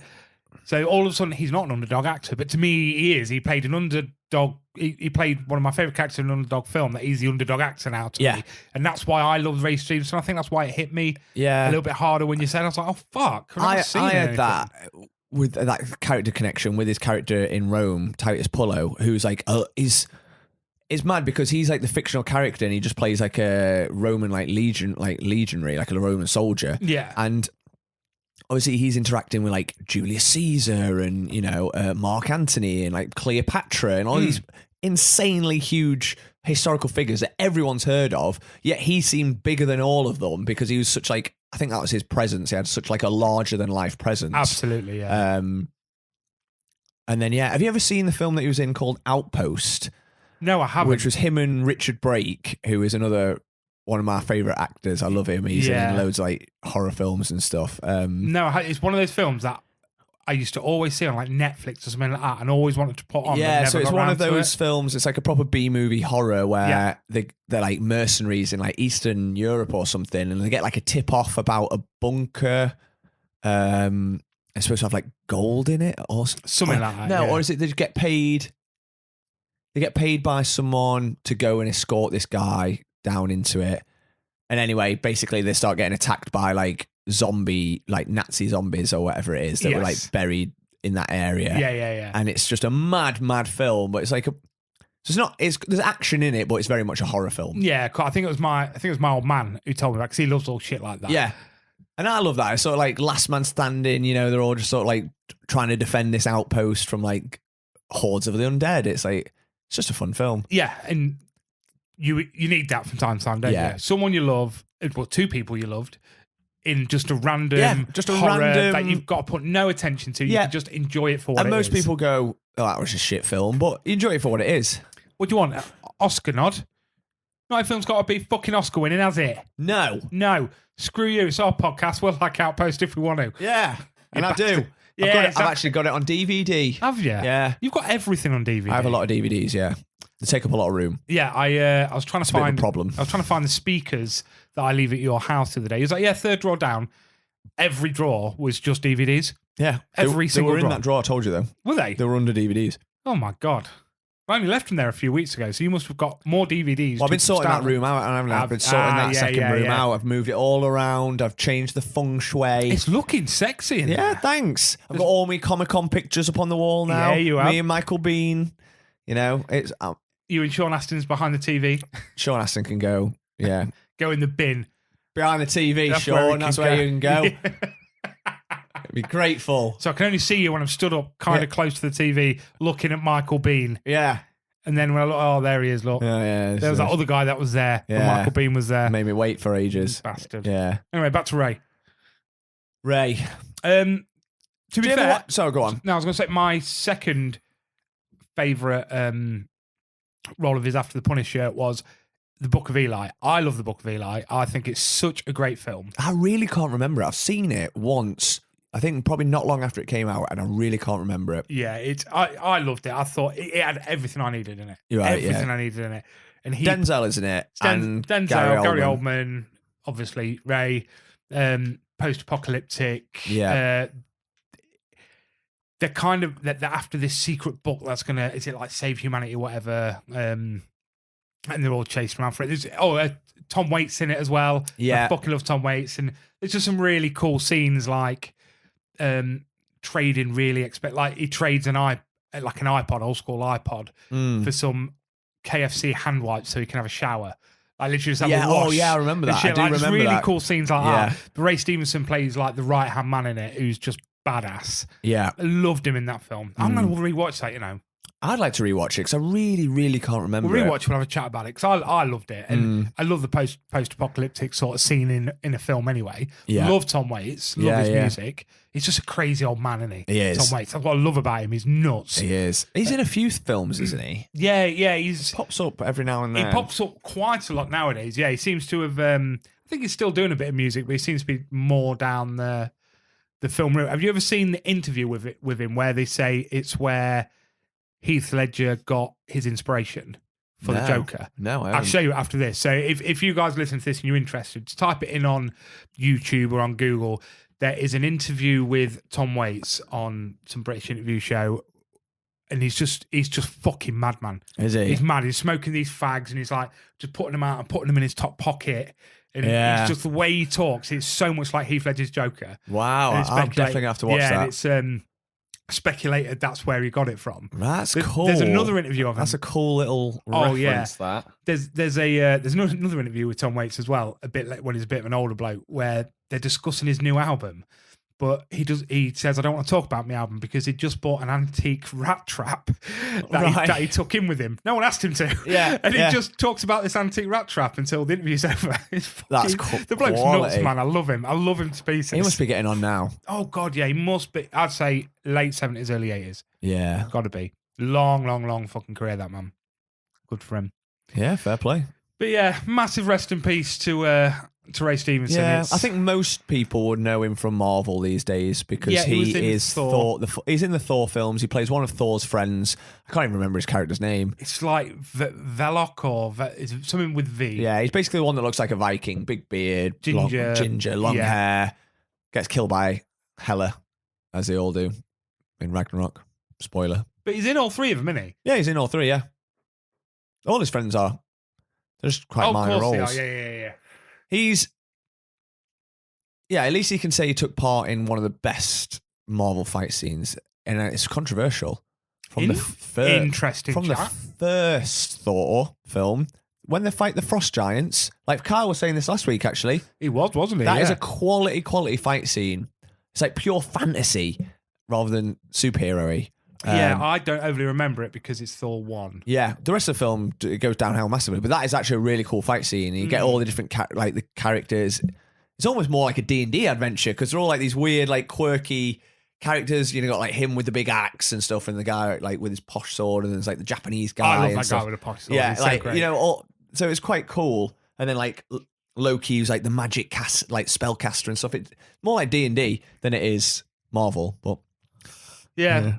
Speaker 1: So all of a sudden, he's not an underdog actor, but to me, he is. He played an underdog. He played one of my favourite characters in an underdog film, that he's the underdog actor now to me. And that's why I love Ray Stevenson. I think that's why it hit me a little bit harder when you said it. I was like, oh, fuck. I
Speaker 2: had that with that character connection with his character in Rome, Titus Pullo, who's like, it's mad because he's like the fictional character and he just plays like a Roman legionary, like a Roman soldier.
Speaker 1: Yeah.
Speaker 2: And obviously he's interacting with like Julius Caesar and, Mark Antony and like Cleopatra and all these insanely huge historical figures that everyone's heard of. Yet he seemed bigger than all of them because he was such like, I think that was his presence. He had such like a larger than life presence.
Speaker 1: Absolutely, yeah.
Speaker 2: And then, have you ever seen the film that he was in called Outpost?
Speaker 1: No, I haven't.
Speaker 2: Which was him and Richard Brake, who is another one of my favourite actors. I love him. He's in loads of like horror films and stuff.
Speaker 1: No, it's one of those films that I used to always see on like Netflix or something like that and always wanted to put on.
Speaker 2: Yeah, so it's one of those films, it's like a proper B-movie horror where they're like mercenaries in like Eastern Europe or something, and they get like a tip-off about a bunker. It's supposed to have like gold in it or
Speaker 1: something like that.
Speaker 2: No, or is it they just get paid? They get paid by someone to go and escort this guy down into it. And anyway, basically they start getting attacked by like Nazi zombies or whatever it is that were like buried in that area.
Speaker 1: Yeah.
Speaker 2: And it's just a mad film, but it's like there's action in it, but it's very much a horror film.
Speaker 1: Yeah, I think it was my old man who told me that, because he loves all shit like that.
Speaker 2: Yeah. And I love that. It's sort of like Last Man Standing, they're all just sort of like trying to defend this outpost from like hordes of the undead. It's like, it's just a fun film.
Speaker 1: Yeah, and you need that from time to time, don't you? Someone you love, well, two people you loved, in just a random horror that you've got to put no attention to. You can just enjoy it for what it is.
Speaker 2: And most people go, oh, that was a shit film, but you enjoy it for what it is.
Speaker 1: What do you want? Oscar nod? Not every film's got to be fucking Oscar winning, has it?
Speaker 2: No.
Speaker 1: Screw you. It's our podcast. We'll like Outpost if we want to.
Speaker 2: Yeah. And I do.
Speaker 1: Yeah,
Speaker 2: I've actually got it on DVD.
Speaker 1: Have you?
Speaker 2: Yeah.
Speaker 1: You've got everything on DVD.
Speaker 2: I have a lot of DVDs, yeah. They take up a lot of room.
Speaker 1: Yeah, I was trying to find
Speaker 2: a problem.
Speaker 1: I was trying to find the speakers that I leave at your house the other day. He was like, third drawer down. Every drawer was just DVDs.
Speaker 2: Yeah.
Speaker 1: Every single
Speaker 2: drawer. They were in
Speaker 1: drawer.
Speaker 2: that drawer, I told you though.
Speaker 1: Were they?
Speaker 2: They were under DVDs.
Speaker 1: Oh my God. I only left them there a few weeks ago, so you must have got more DVDs.
Speaker 2: Well, I've been sorting that room out, and I've been sorting that second room out. I've moved it all around. I've changed the feng shui.
Speaker 1: It's looking sexy in there.
Speaker 2: Thanks. I've got all my Comic-Con pictures up on the wall now.
Speaker 1: Yeah, you have.
Speaker 2: Me and Michael Bean. It's...
Speaker 1: You and Sean Astin's behind the TV.
Speaker 2: Sean Astin can go,
Speaker 1: Go in the bin.
Speaker 2: behind the TV, Sean. That's where you can go. Be grateful.
Speaker 1: So I can only see you when I'm stood up kind of close to the TV looking at Michael Bean.
Speaker 2: Yeah.
Speaker 1: And then when I look, oh, there he is, look.
Speaker 2: Yeah.
Speaker 1: There was that other guy that was there. Yeah. Michael Bean was there.
Speaker 2: Made me wait for ages.
Speaker 1: Bastard.
Speaker 2: Yeah.
Speaker 1: Anyway, back to Ray. To be fair.
Speaker 2: So go on.
Speaker 1: No, I was going to say my second favourite role of his after the Punisher was The Book of Eli. I love The Book of Eli. I think it's such a great film.
Speaker 2: I really can't remember it. I've seen it once. I think probably not long after it came out, and I really can't remember it.
Speaker 1: Yeah, I loved it. I thought it had everything I needed in it.
Speaker 2: You're right,
Speaker 1: everything I needed in it. And
Speaker 2: Denzel is in it. And
Speaker 1: Denzel, Gary Oldman, obviously Ray, post-apocalyptic.
Speaker 2: Yeah.
Speaker 1: They're kind of that after this secret book that's gonna, is it like save humanity or whatever? And they're all chasing around for it. Tom Waits in it as well.
Speaker 2: Yeah,
Speaker 1: I fucking love Tom Waits, and there's just some really cool scenes like trading. Like he trades an iPod, old school iPod, for some KFC hand wipes so he can have a shower. I literally just have a wash.
Speaker 2: Oh yeah, I remember that. I do remember
Speaker 1: really
Speaker 2: that.
Speaker 1: Cool scenes like that. But Ray Stevenson plays like the right hand man in it, who's just badass.
Speaker 2: Yeah,
Speaker 1: I loved him in that film. I'm going to rewatch that.
Speaker 2: I'd like to rewatch it because I really, really can't remember.
Speaker 1: We'll rewatch it. We'll have a chat about it because I loved it, and I love the post-apocalyptic sort of scene in a film anyway.
Speaker 2: Yeah.
Speaker 1: Love Tom Waits. Love his music. He's just a crazy old man, isn't he?
Speaker 2: He is.
Speaker 1: Tom Waits. That's what I love about him. He's nuts.
Speaker 2: He is. He's in a few films, isn't he?
Speaker 1: Yeah. He
Speaker 2: pops up every now and then.
Speaker 1: He pops up quite a lot nowadays. Yeah, he seems to have. I think he's still doing a bit of music, but he seems to be more down the film route. Have you ever seen the interview with him where they say it's where Heath Ledger got his inspiration for the Joker?
Speaker 2: No,
Speaker 1: I'll show you after this. So if you guys listen to this and you're interested, just type it in on YouTube or on Google. There is an interview with Tom Waits on some British interview show, and he's just fucking mad, man.
Speaker 2: Is he?
Speaker 1: He's mad. He's smoking these fags, and he's like just putting them out and putting them in his top pocket. And it's just the way he talks. It's so much like Heath Ledger's Joker.
Speaker 2: Wow, I'm definitely going to have to watch that.
Speaker 1: Yeah, it's speculated that's where he got it from.
Speaker 2: That's cool.
Speaker 1: There's another interview of him.
Speaker 2: That's a cool little reference. That
Speaker 1: there's another interview with Tom Waits as well, a bit like when he's a bit of an older bloke, where they're discussing his new album. But he says, I don't want to talk about my album because he just bought an antique rat trap that he took in with him. No one asked him to.
Speaker 2: Yeah.
Speaker 1: And he just talks about this antique rat trap until the interview's over.
Speaker 2: That's cool.
Speaker 1: The bloke's nuts, man. I love him. I love him to pieces.
Speaker 2: He must be getting on now.
Speaker 1: Oh, God, yeah. He must be. I'd say late 70s, early 80s.
Speaker 2: Yeah.
Speaker 1: Got to be. Long fucking career, that man. Good for him.
Speaker 2: Yeah, fair play.
Speaker 1: But yeah, massive rest in peace to Ray Stevenson.
Speaker 2: Yeah, I think most people would know him from Marvel these days because he is Thor. He's in the Thor films. He plays one of Thor's friends. I can't even remember his character's name.
Speaker 1: It's like Velok or is it something with V.
Speaker 2: Yeah, he's basically the one that looks like a Viking, big beard,
Speaker 1: ginger,
Speaker 2: long hair. Gets killed by Hela, as they all do in Ragnarok. Spoiler.
Speaker 1: But he's in all three of them, isn't he?
Speaker 2: Yeah, he's in all three. Yeah, all his friends are. They're just quite minor roles.
Speaker 1: Yeah.
Speaker 2: At least he can say he took part in one of the best Marvel fight scenes, and it's controversial.
Speaker 1: Interesting.
Speaker 2: From the first Thor film, when they fight the Frost Giants, like Kyle was saying this last week, actually.
Speaker 1: He wasn't he?
Speaker 2: That is a quality fight scene. It's like pure fantasy rather than superhero-y.
Speaker 1: I don't overly remember it because it's Thor 1.
Speaker 2: Yeah, the rest of the film it goes downhill massively, but that is actually a really cool fight scene. You get all the different the characters. It's almost more like a D&D adventure because they're all like these weird, like quirky characters. You know, got like him with the big axe and stuff, and the guy like with his posh sword, and there's like the Japanese guy.
Speaker 1: I love that guy with a posh sword.
Speaker 2: Yeah,
Speaker 1: he's
Speaker 2: like
Speaker 1: so great.
Speaker 2: you know, so it's quite cool. And then like Loki, who's like the magic spellcaster and stuff. It's more like D&D than it is Marvel, but
Speaker 1: yeah.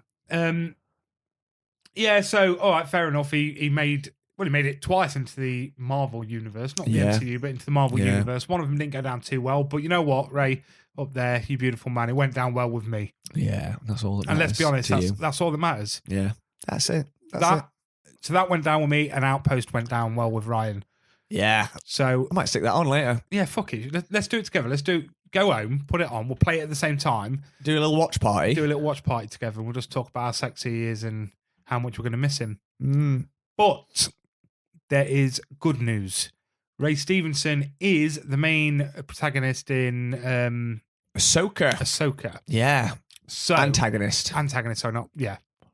Speaker 1: So all right, fair enough. He made it twice into the Marvel universe, not the MCU, but into the Marvel universe. One of them didn't go down too well, but you know what, Ray, up there, you beautiful man, it went down well with me.
Speaker 2: Yeah, that's all that matters.
Speaker 1: And let's be honest, that's all that matters.
Speaker 2: Yeah, that's it.
Speaker 1: So that went down with me, and Outpost went down well with Ryan.
Speaker 2: Yeah.
Speaker 1: So
Speaker 2: I might stick that on later.
Speaker 1: Yeah, fuck it. Let's do it together. Go home, put it on. We'll play it at the same time.
Speaker 2: Do a little watch party.
Speaker 1: Together. We'll just talk about how sexy he is and how much we're going to miss him. But there is good news. Ray Stevenson is the main protagonist in Ahsoka.
Speaker 2: Yeah.
Speaker 1: So
Speaker 2: Antagonist.
Speaker 1: So not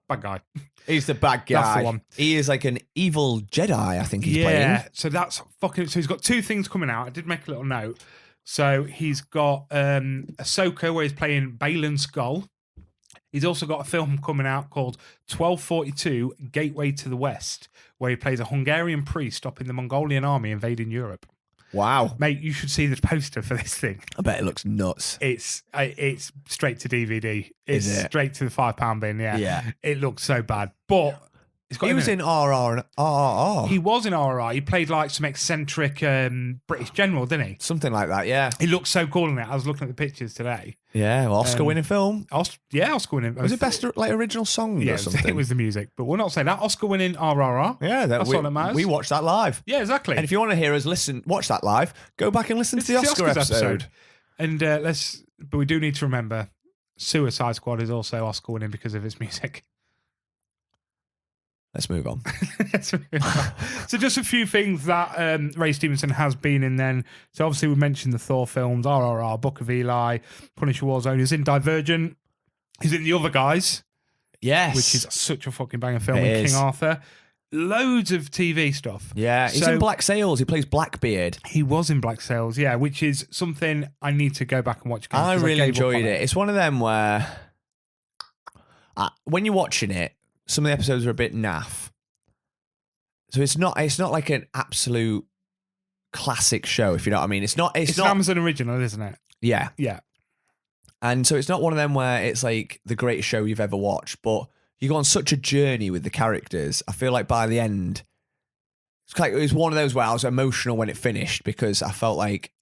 Speaker 1: bad guy.
Speaker 2: He's the bad guy.
Speaker 1: That's the one.
Speaker 2: He is like an evil Jedi, I think he's
Speaker 1: Yeah.
Speaker 2: playing.
Speaker 1: So that's fucking. So he's got 2 things coming out. I did make a little note. So he's got Ahsoka, where he's playing Baylan Skoll. He's also got a film coming out called 1242 Gateway to the West, where he plays a Hungarian priest stopping the Mongolian army invading Europe.
Speaker 2: Wow.
Speaker 1: Mate, you should see the poster for this thing.
Speaker 2: I bet it looks nuts.
Speaker 1: It's straight to DVD. It's
Speaker 2: Is it?
Speaker 1: straight to the £5 bin, yeah.
Speaker 2: Yeah.
Speaker 1: It looks so bad. But
Speaker 2: He was in RR and RRR.
Speaker 1: He was in RRR. He played like some eccentric British general, didn't he?
Speaker 2: Something like that, yeah.
Speaker 1: He looked so cool in it. I was looking at the pictures today.
Speaker 2: Yeah, well, Oscar-winning film.
Speaker 1: Oscar winning.
Speaker 2: Was it best like original song
Speaker 1: Yeah,
Speaker 2: or something?
Speaker 1: it was the music. But we'll not say that. Oscar winning RRR.
Speaker 2: Yeah,
Speaker 1: that's all that matters.
Speaker 2: We watched that live.
Speaker 1: Yeah, exactly.
Speaker 2: And if you want to hear us watch that live, go back and listen to the Oscars episode.
Speaker 1: And but we do need to remember, Suicide Squad is also Oscar winning because of its music.
Speaker 2: Let's move on.
Speaker 1: So just a few things that Ray Stevenson has been in then. So obviously we mentioned the Thor films, RRR, Book of Eli, Punisher Warzone. He's in Divergent. He's in The Other Guys.
Speaker 2: Yes.
Speaker 1: Which is such a fucking banger film.
Speaker 2: It
Speaker 1: And
Speaker 2: is.
Speaker 1: King Arthur. Loads of TV stuff.
Speaker 2: Yeah, he's in Black Sails. He plays Blackbeard.
Speaker 1: He was in Black Sails, yeah, which is something I need to go back and watch again.
Speaker 2: I
Speaker 1: 'cause
Speaker 2: really
Speaker 1: gave up
Speaker 2: enjoyed
Speaker 1: on
Speaker 2: it. It's one of them where when you're watching it, some of the episodes are a bit naff. So it's not like an absolute classic show, if you know what I mean. It's not
Speaker 1: an Amazon original, isn't it?
Speaker 2: Yeah.
Speaker 1: Yeah.
Speaker 2: And so it's not one of them where it's like the greatest show you've ever watched, but you go on such a journey with the characters. I feel like by the end, it was one of those where I was emotional when it finished because I felt like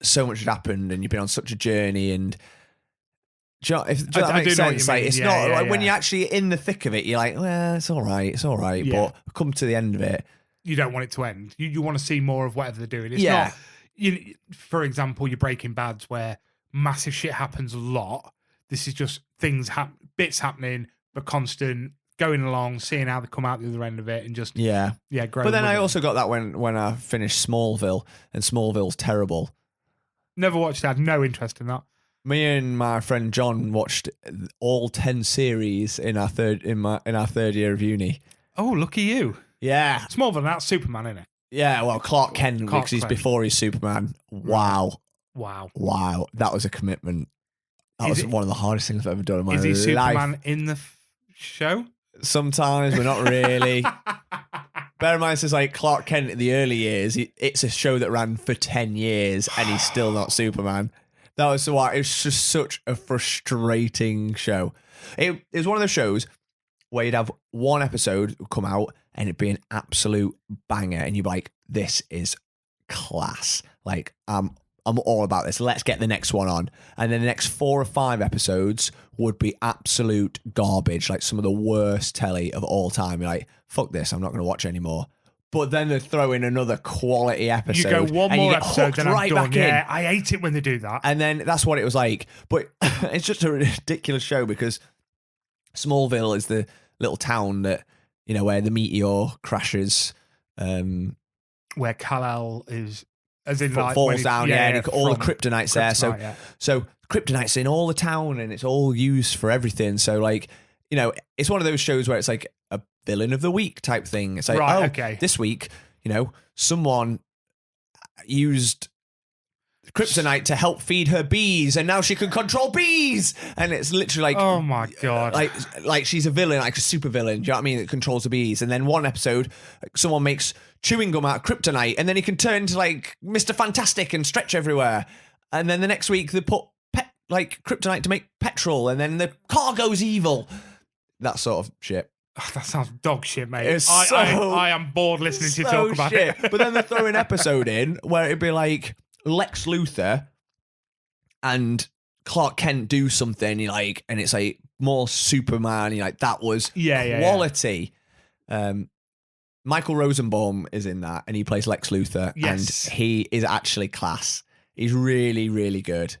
Speaker 2: so much had happened and you've been on such a journey. And do you know, if that makes sense? Like, it's not like when you're actually in the thick of it, you're like, well, it's all right.
Speaker 1: Yeah.
Speaker 2: But come to the end of it,
Speaker 1: You don't want it to end. You want to see more of whatever they're doing. It's
Speaker 2: Yeah.
Speaker 1: not, for example, your Breaking Bad's where massive shit happens a lot. This is just bits happening, but constant, going along, seeing how they come out the other end of it, and just
Speaker 2: growing. But then I
Speaker 1: with it.
Speaker 2: also got that when I finished Smallville, and Smallville's terrible.
Speaker 1: Never watched it. I had no interest in that.
Speaker 2: Me and my friend John watched all 10 series in our third year of uni.
Speaker 1: Oh, lucky you.
Speaker 2: Yeah.
Speaker 1: Smallville, that's Superman, isn't it?
Speaker 2: Yeah, well, Clark Kent, because he's before he's Superman. Wow. That was a commitment. That was one of the hardest things I've ever done in my life.
Speaker 1: Is he Superman in the show?
Speaker 2: Sometimes, but not really. Bear in mind, this is like Clark Kent in the early years. It's a show that ran for 10 years and he's still not Superman. That was why it was just such a frustrating show. It was one of those shows where you'd have one episode come out and it'd be an absolute banger, and you'd be like, "This is class! Like, I'm all about this. Let's get the next one on." And then the next 4 or 5 episodes would be absolute garbage, like some of the worst telly of all time. You're like, "Fuck this! I'm not going to watch anymore." But then they throw in another quality episode.
Speaker 1: You go one
Speaker 2: and
Speaker 1: more
Speaker 2: you get
Speaker 1: episode,
Speaker 2: hooked
Speaker 1: then I'm
Speaker 2: right
Speaker 1: done.
Speaker 2: back in.
Speaker 1: Yeah, I hate it when they do that.
Speaker 2: And then that's what it was like. But it's just a ridiculous show because Smallville is the little town that, where the meteor crashes.
Speaker 1: Where Kal-El is, as in like
Speaker 2: falls down, and all the kryptonite's there. So kryptonite's in all the town and it's all used for everything. So like, it's one of those shows where it's like a villain of the week type thing. It's like, this week, someone used kryptonite to help feed her bees and now she can control bees. And it's literally like,
Speaker 1: oh my God.
Speaker 2: Like she's a villain, like a super villain. Do you know what I mean? That controls the bees. And then one episode, someone makes chewing gum out of kryptonite and then he can turn into like Mr. Fantastic and stretch everywhere. And then the next week they put kryptonite to make petrol and then the car goes evil. That sort of shit.
Speaker 1: Oh, that sounds dog shit, mate.
Speaker 2: I
Speaker 1: am bored listening to you talk about it.
Speaker 2: But then they throw an episode in where it'd be like Lex Luthor and Clark Kent do something, and it's like more Superman. That was quality. Michael Rosenbaum is in that, and he plays Lex Luthor, and he is actually class. He's really, really good.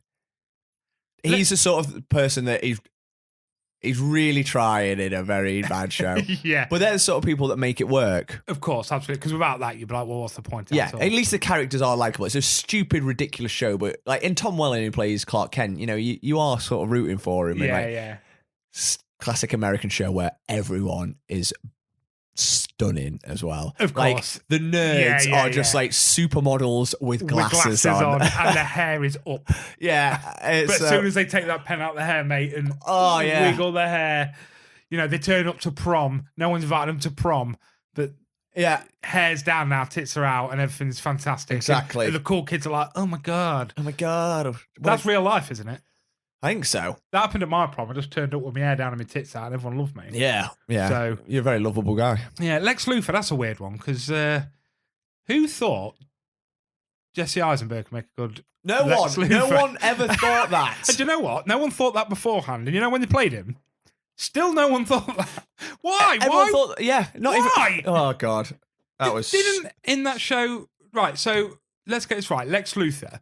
Speaker 2: He's the sort of person that he's He's really trying in a very bad show.
Speaker 1: Yeah.
Speaker 2: But they're the sort of people that make it work.
Speaker 1: Of course, absolutely. Because without that, you'd be like, well, what's the point?
Speaker 2: Yeah, at least the characters are likable. It's a stupid, ridiculous show, but like in Tom Welling, who plays Clark Kent, you know, you are sort of rooting for him.
Speaker 1: Yeah,
Speaker 2: and, like,
Speaker 1: yeah.
Speaker 2: Classic American show where everyone is stunning as well.
Speaker 1: Of
Speaker 2: like,
Speaker 1: course.
Speaker 2: the nerds
Speaker 1: Yeah,
Speaker 2: are just like supermodels with glasses,
Speaker 1: on. And the hair is up.
Speaker 2: Yeah,
Speaker 1: But as soon as they take that pen out of the hair, mate, and wiggle the hair, you know, they turn up to prom. No one's invited them to prom, but
Speaker 2: yeah,
Speaker 1: hair's down now, tits are out, and everything's fantastic.
Speaker 2: Exactly.
Speaker 1: And the cool kids are like, oh my God. That's real life, isn't it?
Speaker 2: I think so.
Speaker 1: That happened at my prom. I just turned up with my hair down and my tits out, and everyone loved me.
Speaker 2: Yeah.
Speaker 1: So
Speaker 2: you're a very lovable guy.
Speaker 1: Yeah, Lex Luthor, that's a weird one, because who thought Jesse Eisenberg could make a good
Speaker 2: No
Speaker 1: Lex
Speaker 2: one.
Speaker 1: Luthor?
Speaker 2: No one ever thought that.
Speaker 1: And do you know what? No one thought that beforehand. And you know when they played him? Still no one thought that. Why?
Speaker 2: Everyone
Speaker 1: Why?
Speaker 2: thought, yeah, not
Speaker 1: Why?
Speaker 2: even. Oh God, that was.
Speaker 1: Didn't in that show? Right. So let's get this right. Lex Luthor.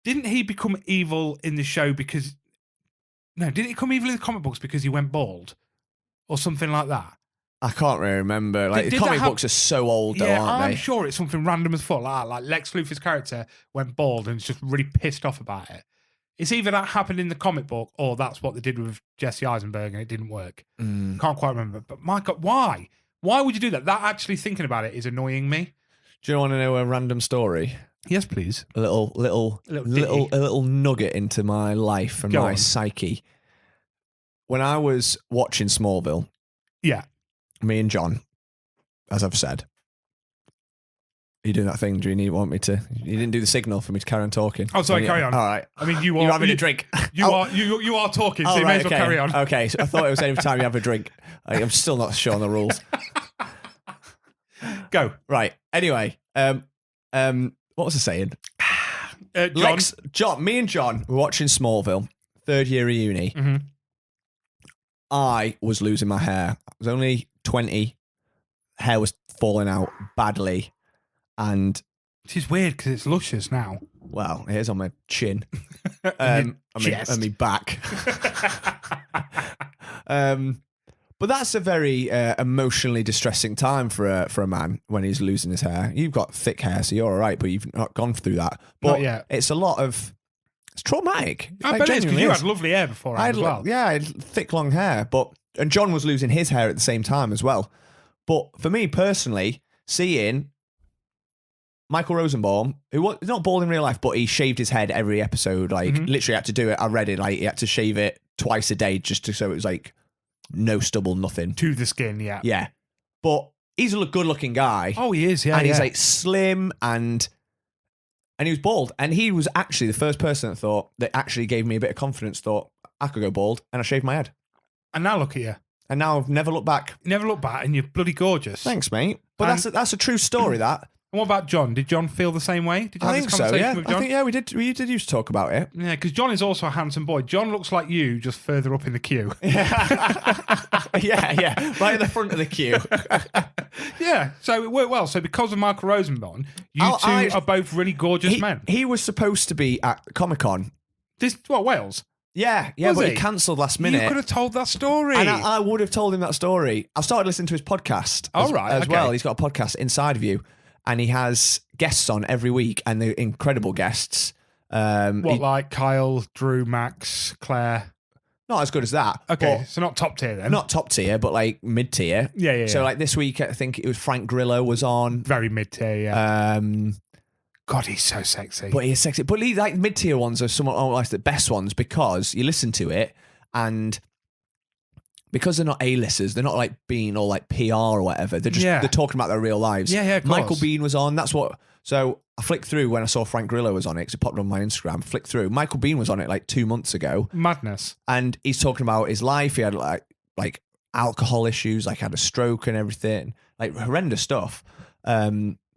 Speaker 1: Didn't he become evil in the show because? No, didn't he become evil in the comic books because he went bald, or something like that?
Speaker 2: I can't really remember. Like
Speaker 1: Did
Speaker 2: the
Speaker 1: that
Speaker 2: comic books are so old, though,
Speaker 1: Yeah,
Speaker 2: aren't
Speaker 1: I'm
Speaker 2: they?
Speaker 1: sure it's something random as fuck like that. Like Lex Luthor's character went bald and is just really pissed off about it. It's either that happened in the comic book or that's what they did with Jesse Eisenberg and it didn't work. Can't quite remember. But my God, why? Why would you do that? That actually thinking about it is annoying me.
Speaker 2: Do you want to know a random story?
Speaker 1: Yes, please.
Speaker 2: A little nugget into my life and
Speaker 1: Go
Speaker 2: my
Speaker 1: on.
Speaker 2: psyche. When I was watching Smallville,
Speaker 1: Yeah.
Speaker 2: me and John, as I've said, are you doing that thing? Do you want me to? You didn't do the signal for me to carry on talking.
Speaker 1: Oh, sorry, carry on.
Speaker 2: All right.
Speaker 1: I mean, you are
Speaker 2: You're having a drink.
Speaker 1: You are talking, so you may as well carry on.
Speaker 2: Okay, so I thought it was any time you have a drink. I'm still not sure on the rules.
Speaker 1: Go.
Speaker 2: Right. Anyway, what was I saying?
Speaker 1: John.
Speaker 2: Me and John were watching Smallville, third year of uni.
Speaker 1: Mm-hmm.
Speaker 2: I was losing my hair. I was only 20. Hair was falling out badly. And
Speaker 1: Which is weird because it's luscious now.
Speaker 2: well, here's on my chin.
Speaker 1: And
Speaker 2: and my back. But that's a very emotionally distressing time for a man when he's losing his hair. You've got thick hair, so you're all right, but you've not gone through that. But
Speaker 1: Not yet.
Speaker 2: it's a lot of... It's traumatic.
Speaker 1: I bet it is because you had lovely hair before as well.
Speaker 2: Yeah, I had thick, long hair. And John was losing his hair at the same time as well. But for me personally, seeing Michael Rosenbaum, who was not bald in real life, but he shaved his head every episode, like literally had to do it. I read it, like he had to shave it twice a day just so it was like no stubble, nothing.
Speaker 1: To the skin, yeah.
Speaker 2: Yeah. But he's a good looking guy.
Speaker 1: Oh, he is, yeah.
Speaker 2: And he's
Speaker 1: yeah.
Speaker 2: like slim and he was bald. And he was actually the first person that actually gave me a bit of confidence, thought I could go bald, and I shaved my head.
Speaker 1: And now look at you.
Speaker 2: And now I've never looked back.
Speaker 1: You never look back and you're bloody gorgeous.
Speaker 2: Thanks, mate. But that's a true story, that.
Speaker 1: And what about John? Did John feel the same way? Did you have
Speaker 2: I
Speaker 1: this
Speaker 2: think so,
Speaker 1: conversation
Speaker 2: yeah.
Speaker 1: with John?
Speaker 2: I think, yeah, we did used to talk about it.
Speaker 1: Yeah, because John is also a handsome boy. John looks like you, just further up in the queue.
Speaker 2: yeah. Right at the front of the queue.
Speaker 1: Yeah, so it worked well. So because of Michael Rosenbaum, you two are both really gorgeous men.
Speaker 2: He was supposed to be at Comic-Con.
Speaker 1: Wales?
Speaker 2: Yeah,
Speaker 1: Was
Speaker 2: but
Speaker 1: he?
Speaker 2: he cancelled last minute.
Speaker 1: You could have told that story.
Speaker 2: And I would have told him that story. I've started listening to his podcast as well. He's got a podcast, Inside of You, and he has guests on every week, and they're incredible guests.
Speaker 1: Like Kyle, Drew, Max, Claire?
Speaker 2: Not as good as that.
Speaker 1: Okay, so not top tier then.
Speaker 2: Not top tier, but like mid tier.
Speaker 1: Yeah.
Speaker 2: So like this week, I think it was Frank Grillo was on.
Speaker 1: Very mid tier, yeah. God, he's so sexy.
Speaker 2: But he's sexy. But like mid tier ones are somewhat like the best ones because you listen to it and because they're not A-listers, they're not like being all like PR or whatever. They're just they're talking about their real lives.
Speaker 1: Yeah, of course.
Speaker 2: Michael Biehn was on. That's what. So I flicked through when I saw Frank Grillo was on it because it popped on my Instagram. Flicked through. Michael Biehn was on it like 2 months ago.
Speaker 1: Madness.
Speaker 2: And he's talking about his life. He had like alcohol issues, like had a stroke and everything, like horrendous stuff.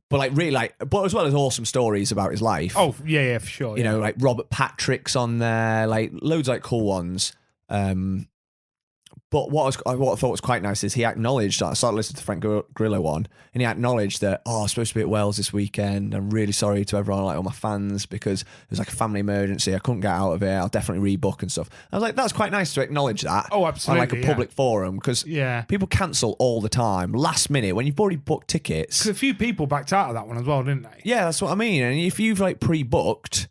Speaker 2: But like really but as well as awesome stories about his life.
Speaker 1: Oh yeah, for sure.
Speaker 2: You know, like Robert Patrick's on there, like loads of like cool ones. But But what I thought was quite nice is he acknowledged that I started listening to the Frank Grillo one, and he acknowledged that, I was supposed to be at Wales this weekend. I'm really sorry to everyone, like all my fans, because it was like a family emergency. I couldn't get out of it. I'll definitely rebook and stuff. I was like, that's quite nice to acknowledge that.
Speaker 1: Oh, absolutely.
Speaker 2: On like a public forum, because people cancel all the time, last minute, when you've already booked tickets.
Speaker 1: Because a few people backed out of that one as well, didn't they?
Speaker 2: Yeah, that's what I mean. And if you've like pre-booked,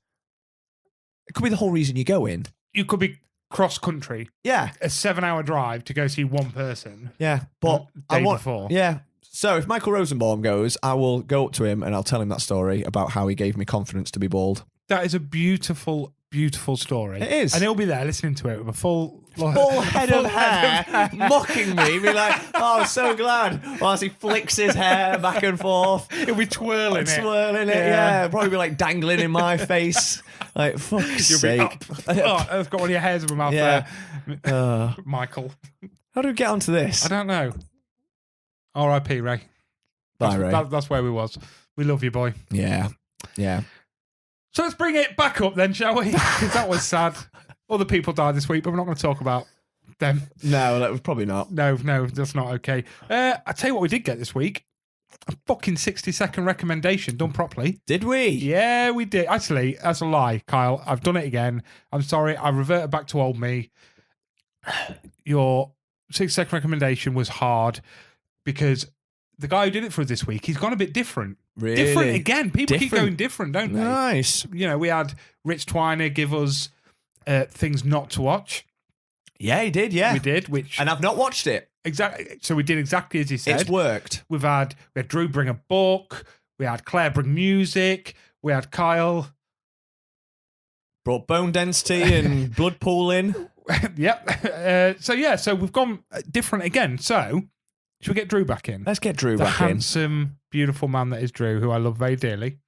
Speaker 2: it could be the whole reason you go in.
Speaker 1: You could be cross country.
Speaker 2: Yeah.
Speaker 1: A 7-hour drive to go see one person.
Speaker 2: Yeah. But
Speaker 1: before.
Speaker 2: Yeah. So if Michael Rosenbaum goes, I will go up to him and I'll tell him that story about how he gave me confidence to be bald.
Speaker 1: That is a beautiful, beautiful story.
Speaker 2: It is.
Speaker 1: And he'll be there listening to it with a full
Speaker 2: head of hair, mocking me, be like, oh, I'm so glad. Whilst he flicks his hair back and forth.
Speaker 1: He'll be twirling
Speaker 2: it. Yeah. Probably be like dangling in my face. Like, fuck's sake.
Speaker 1: I've got one of your hairs in my mouth there. Michael.
Speaker 2: How do we get onto this?
Speaker 1: I don't know. R.I.P. Ray.
Speaker 2: Bye, Ray.
Speaker 1: That's where we was. We love you, boy.
Speaker 2: Yeah. Yeah.
Speaker 1: So let's bring it back up then, shall we? Because that was sad. Other people died this week, but we're not going to talk about them.
Speaker 2: No, that was probably not.
Speaker 1: No, that's not okay. I tell you what we did get this week. A fucking 60-second recommendation done properly.
Speaker 2: Did we?
Speaker 1: Yeah, we did. Actually, that's a lie, Kyle. I've done it again. I'm sorry. I reverted back to old me. Your 60-second recommendation was hard because the guy who did it for us this week, he's gone a bit different.
Speaker 2: Really?
Speaker 1: Different again. People keep going different, don't they?
Speaker 2: Nice.
Speaker 1: You know, we had Rich Twiner give us things not to watch.
Speaker 2: Yeah, he did, yeah.
Speaker 1: We did,
Speaker 2: and I've not watched it.
Speaker 1: Exactly. So we did exactly as he said.
Speaker 2: It's worked.
Speaker 1: We had Drew bring a book. We had Claire bring music. We had Kyle.
Speaker 2: Brought bone density and blood pooling.
Speaker 1: Yep. So we've gone different again. So should we get Drew back in?
Speaker 2: Let's get Drew
Speaker 1: the
Speaker 2: back in.
Speaker 1: Handsome, beautiful man that is Drew, who I love very dearly.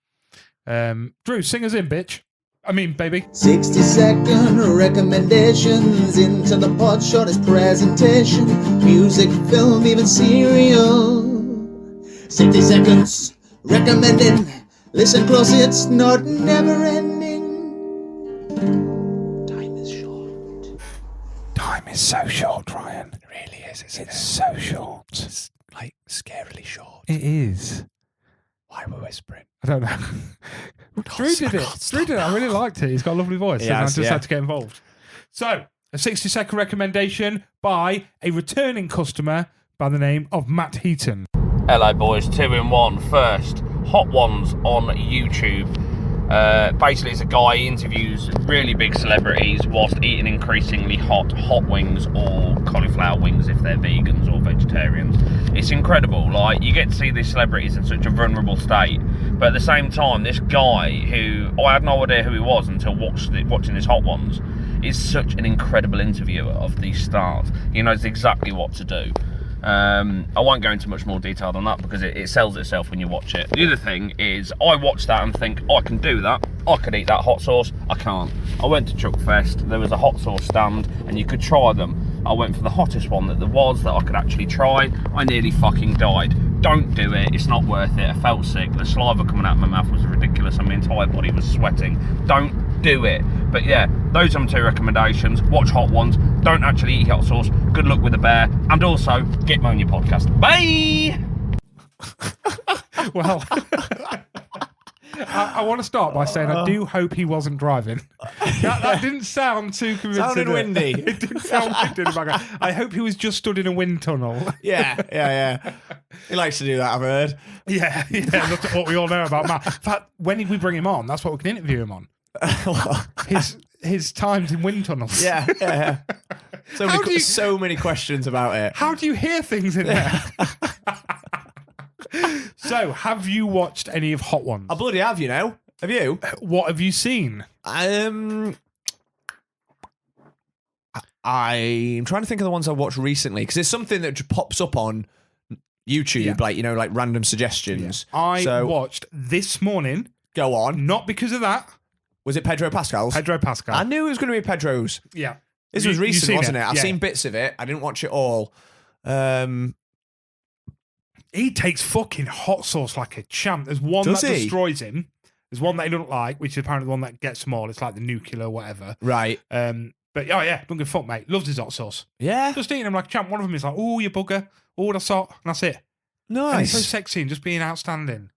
Speaker 1: Drew, sing us in, bitch. I mean, baby.
Speaker 3: 60-second recommendations into the pod shortest presentation. Music, film, even cereal. 60 seconds recommending. Listen close, it's not never ending. Time is short.
Speaker 1: Time is so short, Ryan.
Speaker 2: It really is, isn't it?
Speaker 1: It's so short.
Speaker 2: It's like scarily short.
Speaker 1: It is.
Speaker 2: Why we're whispering?
Speaker 1: I don't know. Drew did it. I really liked it. He's got a lovely voice. And I just had to get involved. So, a 60-second recommendation by a returning customer by the name of Matt Heaton.
Speaker 4: Hello boys, 2 in 1. First, Hot Ones on YouTube. Basically it's a guy who interviews really big celebrities whilst eating increasingly hot wings or cauliflower wings if they're vegans or vegetarians. It's incredible, like you get to see these celebrities in such a vulnerable state, but at the same time this guy who I had no idea who he was until watching his Hot Ones is such an incredible interviewer of these stars. He knows exactly what to do. I won't go into much more detail than that because it sells itself when you watch it. The other thing is I watch that and think, I can do that. I could eat that hot sauce. I can't. I went to Chuckfest. There was a hot sauce stand and you could try them. I went for the hottest one that there was that I could actually try. I nearly fucking died. Don't do it. It's not worth it. I felt sick. The saliva coming out of my mouth was ridiculous and my entire body was sweating. Don't do it. But yeah, those are my 2 recommendations. Watch Hot Ones. Don't actually eat hot sauce. Good luck with the bear. And also, get me on your podcast. Bye!
Speaker 1: Well, I want to start by saying I do hope he wasn't driving. That didn't sound too convincing.
Speaker 2: Sounded windy.
Speaker 1: It didn't sound windy in the background. I hope he was just stood in a wind tunnel.
Speaker 2: Yeah. He likes to do that, I've heard.
Speaker 1: Yeah. Look at what we all know about Matt. In fact, when we bring him on, that's what we can interview him on. His times in wind tunnels.
Speaker 2: Yeah. So many questions about it.
Speaker 1: How do you hear things in there? So, have you watched any of Hot Ones?
Speaker 2: I bloody have, you know. Have you?
Speaker 1: What have you seen?
Speaker 2: I'm trying to think of the ones I watched recently because it's something that just pops up on YouTube, like random suggestions.
Speaker 1: Yeah. I watched this morning.
Speaker 2: Go on.
Speaker 1: Not because of that.
Speaker 2: Was it Pedro Pascal's?
Speaker 1: Pedro Pascal.
Speaker 2: I knew it was going to be Pedro's.
Speaker 1: Yeah.
Speaker 2: This was recent, wasn't it? I've
Speaker 1: Yeah.
Speaker 2: seen bits of it. I didn't watch it all.
Speaker 1: He takes fucking hot sauce like a champ. There's one that destroys him. There's one that he doesn't like, which is apparently the one that gets small. It's like the nuclear whatever.
Speaker 2: Right.
Speaker 1: But But yeah, don't give a fuck, mate. Loves his hot sauce.
Speaker 2: Yeah.
Speaker 1: Just eating them like a champ. One of them is like, oh, you bugger. Oh, that's hot. And that's it. And it's so
Speaker 2: Nice.
Speaker 1: sexy and just being outstanding.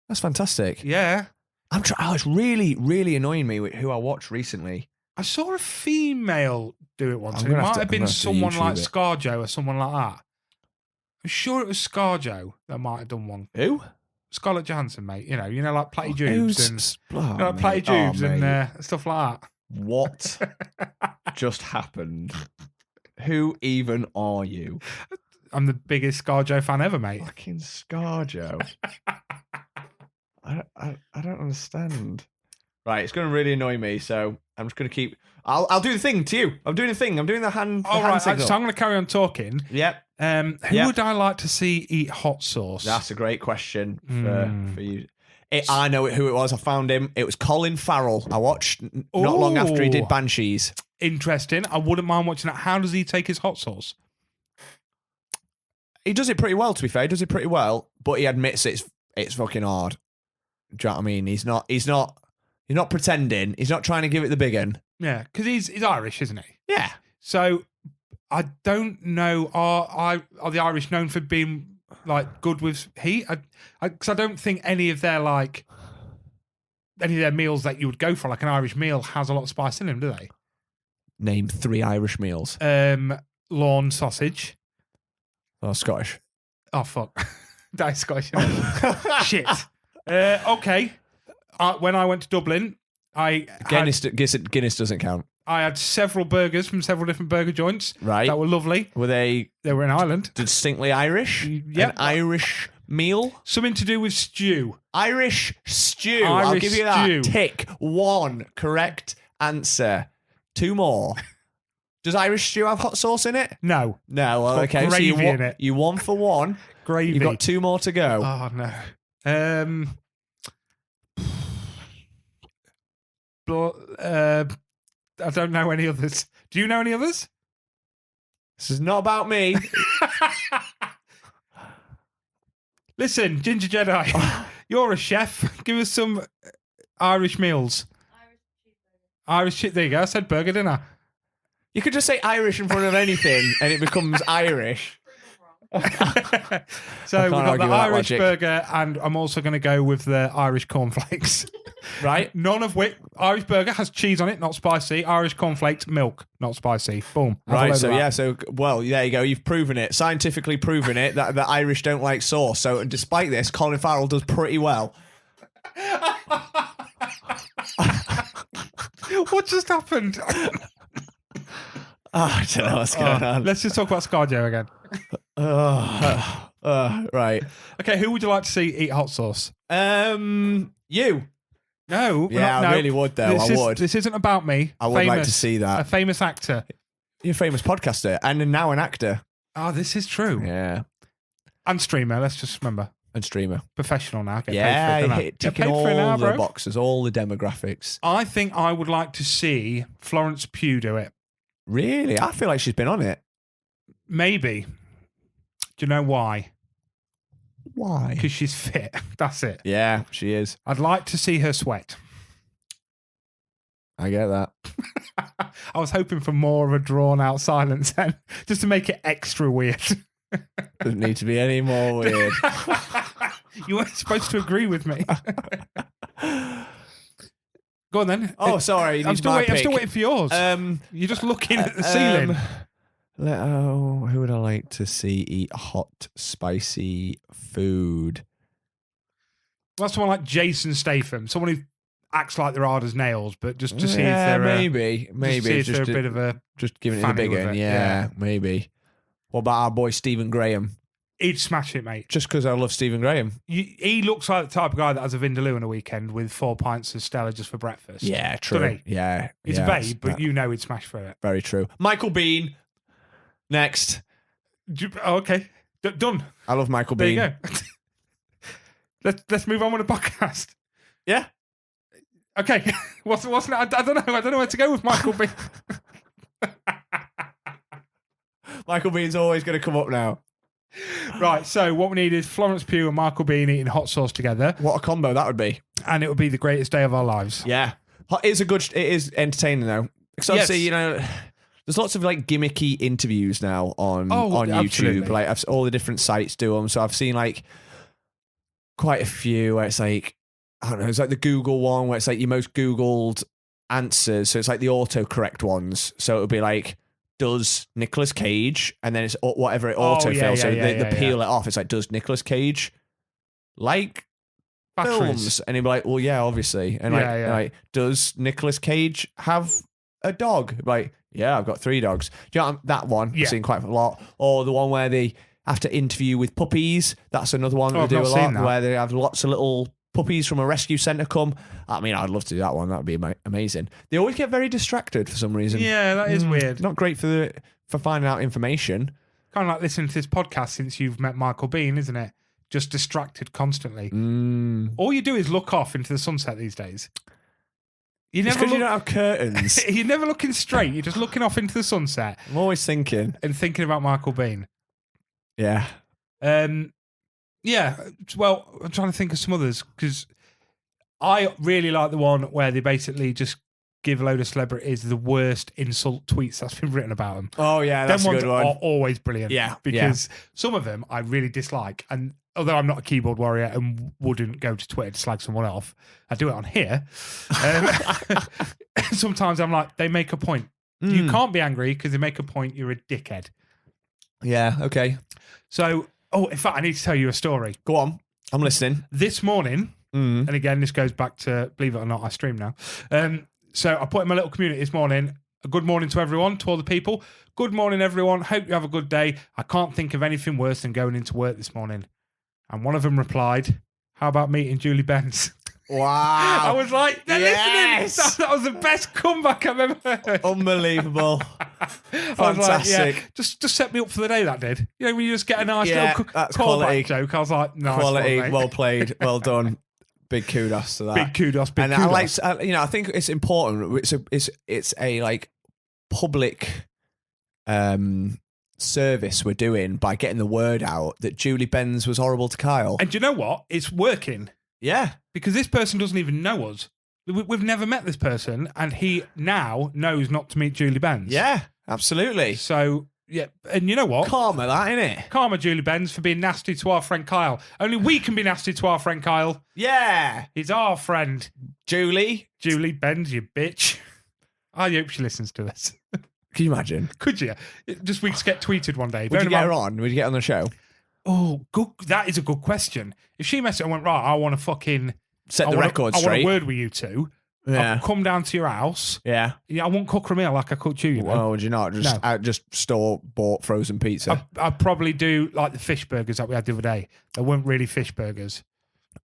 Speaker 2: That's fantastic.
Speaker 1: Yeah.
Speaker 2: It's really, really annoying me with who I watched recently.
Speaker 1: I saw a female do it once.
Speaker 2: I'm
Speaker 1: And it
Speaker 2: gonna have
Speaker 1: might
Speaker 2: to-
Speaker 1: have
Speaker 2: I'm
Speaker 1: been
Speaker 2: gonna have to
Speaker 1: someone like
Speaker 2: YouTube it.
Speaker 1: ScarJo or someone like that. I'm sure it was ScarJo that might have done one.
Speaker 2: Who?
Speaker 1: Scarlett Johansson, mate. You know, like Platty Jubes and Platty
Speaker 2: mate.
Speaker 1: Jubes
Speaker 2: Oh,
Speaker 1: and
Speaker 2: mate.
Speaker 1: stuff like
Speaker 2: What just happened? Who even are you?
Speaker 1: that. I'm the biggest ScarJo fan ever, mate.
Speaker 2: Fucking ScarJo. I don't understand. Right, it's going to really annoy me, so I'm just going to keep. I'll do the thing to you. I'm doing the thing. I'm doing the hand.
Speaker 1: All
Speaker 2: the hand
Speaker 1: right, so I'm
Speaker 2: signal.
Speaker 1: going to carry on talking.
Speaker 2: Yep,
Speaker 1: Who
Speaker 2: Yeah.
Speaker 1: would I like to see eat hot sauce?
Speaker 2: that's a great question
Speaker 1: Hmm.
Speaker 2: for you. I know who it was. I found him. It was Colin Farrell. I watched not long after he did
Speaker 1: Ooh.
Speaker 2: Banshees.
Speaker 1: Interesting. I wouldn't mind watching that. How does he take his hot sauce?
Speaker 2: He does it pretty well, to be fair. He does it pretty well, but he admits it's fucking hard. Do you know what I mean? He's not pretending. He's not trying to give it the big one.
Speaker 1: Yeah, because he's Irish, isn't he?
Speaker 2: Yeah.
Speaker 1: So I don't know. Are the Irish known for being like good with heat? Because I don't think any of their meals that you would go for, like an Irish meal, has a lot of spice in them, do they?
Speaker 2: Name 3 Irish meals.
Speaker 1: Lawn sausage.
Speaker 2: Oh, Scottish.
Speaker 1: Oh fuck, that is Scottish. Shit. Okay. When I went to Dublin,
Speaker 2: Guinness doesn't count.
Speaker 1: I had several burgers from several different burger joints
Speaker 2: Right.
Speaker 1: that were lovely.
Speaker 2: Were they
Speaker 1: They were in Ireland.
Speaker 2: distinctly Irish?
Speaker 1: Yep.
Speaker 2: An Irish meal?
Speaker 1: Something to do with stew.
Speaker 2: Irish stew. I'll
Speaker 1: Irish
Speaker 2: give you that.
Speaker 1: stew.
Speaker 2: Tick. 1 correct answer. 2 more. Does Irish stew have hot sauce in it?
Speaker 1: No.
Speaker 2: No. Well,
Speaker 1: It's got
Speaker 2: okay. So
Speaker 1: gravy in it.
Speaker 2: you 1 for 1.
Speaker 1: Gravy.
Speaker 2: You've got 2 more to go.
Speaker 1: Oh no. I don't know any others. Do you know any others?
Speaker 2: This is not about me.
Speaker 1: Listen, Ginger Jedi, you're a chef. Give us some Irish meals. There you go. I said burger, didn't I?
Speaker 2: You could just say Irish in front of anything and it becomes Irish.
Speaker 1: So we've
Speaker 2: can't
Speaker 1: got
Speaker 2: argue
Speaker 1: the
Speaker 2: with that
Speaker 1: Irish
Speaker 2: logic.
Speaker 1: burger, and I'm also going to go with the Irish cornflakes.
Speaker 2: Right?
Speaker 1: None of which Irish burger has cheese on it, not spicy. Irish cornflakes, milk, not spicy. Boom. Have a
Speaker 2: Right,
Speaker 1: load
Speaker 2: so
Speaker 1: of that.
Speaker 2: yeah, so well, there you go. You've proven it, scientifically proven it that the Irish don't like sauce. So despite this, Colin Farrell does pretty well.
Speaker 1: What just happened?
Speaker 2: I don't know what's going on.
Speaker 1: Let's just talk about ScarJo again.
Speaker 2: Right.
Speaker 1: Okay, who would you like to see eat hot sauce?
Speaker 2: You.
Speaker 1: No.
Speaker 2: Yeah,
Speaker 1: no.
Speaker 2: I really would though. I would.
Speaker 1: This isn't about me.
Speaker 2: I would like to see
Speaker 1: A
Speaker 2: that.
Speaker 1: famous actor.
Speaker 2: You're a famous podcaster and now an actor.
Speaker 1: Oh, this is true.
Speaker 2: Yeah.
Speaker 1: And streamer. Let's just remember.
Speaker 2: And streamer.
Speaker 1: Professional now. Get
Speaker 2: Yeah,
Speaker 1: paid for it, don't I?
Speaker 2: hit
Speaker 1: Get
Speaker 2: ticking
Speaker 1: paid for it now,
Speaker 2: all the
Speaker 1: bro.
Speaker 2: boxes, all the demographics.
Speaker 1: I think I would like to see Florence Pugh do it.
Speaker 2: Really? I feel like she's been on it.
Speaker 1: Maybe. Do you know why?
Speaker 2: Why?
Speaker 1: Because she's fit. That's it.
Speaker 2: Yeah, she is.
Speaker 1: I'd like to see her sweat.
Speaker 2: I get that.
Speaker 1: I was hoping for more of a drawn out silence then, just to make it extra weird.
Speaker 2: Doesn't need to be any more weird.
Speaker 1: You weren't supposed to agree with me. Go on then.
Speaker 2: Oh, sorry.
Speaker 1: I'm still waiting for yours. You're just looking at the ceiling.
Speaker 2: Who would I like to see eat hot, spicy food?
Speaker 1: Well, someone like Jason Statham, someone who acts like they're hard as nails, but just to see if
Speaker 2: Yeah,
Speaker 1: they're
Speaker 2: maybe
Speaker 1: just see if they're a bit of a.
Speaker 2: just giving it a
Speaker 1: fanny
Speaker 2: big
Speaker 1: with
Speaker 2: one.
Speaker 1: it,
Speaker 2: Yeah,
Speaker 1: yeah.
Speaker 2: maybe. What about our boy Stephen Graham?
Speaker 1: He'd smash it, mate.
Speaker 2: Just because I love Stephen Graham.
Speaker 1: He looks like the type of guy that has a Vindaloo on a weekend with 4 pints of Stella just for breakfast.
Speaker 2: Yeah, true.
Speaker 1: Doesn't he?
Speaker 2: Yeah,
Speaker 1: He's
Speaker 2: yeah,
Speaker 1: a babe, but you know he'd smash for it.
Speaker 2: very true. Michael Bean. Next.
Speaker 1: Oh, okay, done.
Speaker 2: I love Michael
Speaker 1: There
Speaker 2: Bean.
Speaker 1: you go. Let's move on with the podcast.
Speaker 2: Yeah.
Speaker 1: Okay, what's I don't know. I don't know where to go with Michael Bean.
Speaker 2: Michael Bean's always going to come up now.
Speaker 1: Right, so what we need is Florence Pugh and Michael Bean eating hot sauce together,
Speaker 2: What a combo that would be.
Speaker 1: and it would be the greatest day of our lives.
Speaker 2: Yeah. It is entertaining though. Because obviously,
Speaker 1: Yes.
Speaker 2: you know, There's lots of like gimmicky interviews now on YouTube.
Speaker 1: absolutely.
Speaker 2: Like all the different sites do them. So I've seen like quite a few where it's like, I don't know, it's like the Google one where it's like your most Googled answers. So it's like the autocorrect ones. So it'll be like, does Nicolas Cage, and then it's whatever it autofills. So they peel it off. It's like, does Nicolas Cage like
Speaker 1: Batteries.
Speaker 2: films? And he'd be like, well, yeah, obviously. And like, does Nicolas Cage have a dog? Like, yeah, I've got 3 dogs. Do you know that one?
Speaker 1: Yeah.
Speaker 2: I've seen quite a lot. Or the one where they have to interview with puppies. That's another one they do a lot, where they have lots of little puppies from a rescue centre come. I mean, I'd love to do that one. That would be amazing. They always get very distracted for some reason.
Speaker 1: Yeah, that is weird.
Speaker 2: Not great for finding out information.
Speaker 1: Kind of like listening to this podcast since you've met Michael Bean, isn't it? Just distracted constantly. All you do is look off into the sunset these days. You never
Speaker 2: you don't have curtains.
Speaker 1: You're never looking straight. You're just looking off into the sunset
Speaker 2: I'm always thinking.
Speaker 1: and thinking about Michael Bean.
Speaker 2: Yeah.
Speaker 1: Yeah. Well, I'm trying to think of some others because I really like the one where they basically just give a load of celebrities the worst insult tweets that's been written about them.
Speaker 2: Oh, yeah, that's
Speaker 1: them
Speaker 2: a good
Speaker 1: ones
Speaker 2: one.
Speaker 1: are always brilliant.
Speaker 2: Yeah,
Speaker 1: Because some of them I really dislike. And although I'm not a keyboard warrior and wouldn't go to Twitter to slag someone off, I do it on here. Sometimes I'm like, they make a point. You can't be angry because they make a point. You're a dickhead.
Speaker 2: Yeah, okay.
Speaker 1: So, in fact, I need to tell you a story.
Speaker 2: Go on. I'm listening.
Speaker 1: This morning, and again, this goes back to, believe it or not, I stream now. So I put in my little community this morning, a good morning to everyone, to all the people. Good morning, everyone. Hope you have a good day. I can't think of anything worse than going into work this morning. And one of them replied, how about meeting Julie Benz?
Speaker 2: Wow.
Speaker 1: I was like, they're listening. That was the best comeback I've ever heard.
Speaker 2: Unbelievable.
Speaker 1: I was
Speaker 2: Fantastic.
Speaker 1: like, yeah, just set me up for the day, that did. You know, when you just get a nice little
Speaker 2: that's
Speaker 1: callback
Speaker 2: quality.
Speaker 1: joke, I was like, nice
Speaker 2: Quality,
Speaker 1: one, mate.
Speaker 2: well played, well done. Big kudos to that.
Speaker 1: Big kudos, big
Speaker 2: and
Speaker 1: kudos.
Speaker 2: I like, I think it's important. It's a like public service we're doing by getting the word out that Julie Benz was horrible to Kyle.
Speaker 1: And do you know what? It's working.
Speaker 2: Yeah.
Speaker 1: Because this person doesn't even know us. We've never met this person, and he now knows not to meet Julie Benz.
Speaker 2: Yeah, absolutely.
Speaker 1: So, yeah, and you know what?
Speaker 2: Karma, that, innit?
Speaker 1: Karma, Julie Benz, for being nasty to our friend Kyle. Only we can be nasty to our friend Kyle.
Speaker 2: Yeah.
Speaker 1: He's our friend.
Speaker 2: Julie
Speaker 1: Benz, you bitch. I hope she listens to this.
Speaker 2: Can you imagine?
Speaker 1: Could you? Just we get tweeted one day.
Speaker 2: Would you get her on? Would you get on the show?
Speaker 1: Oh, good. That is a good question. If she messaged and went, right, I want to fucking...
Speaker 2: Set the record straight.
Speaker 1: I want a word with you two.
Speaker 2: Yeah.
Speaker 1: I'll come down to your house.
Speaker 2: Yeah.
Speaker 1: Yeah, I won't cook her a meal like I cooked you, you know?
Speaker 2: Well, would you not? Just store-bought frozen pizza.
Speaker 1: I'd probably do like the fish burgers that we had the other day. They weren't really fish burgers.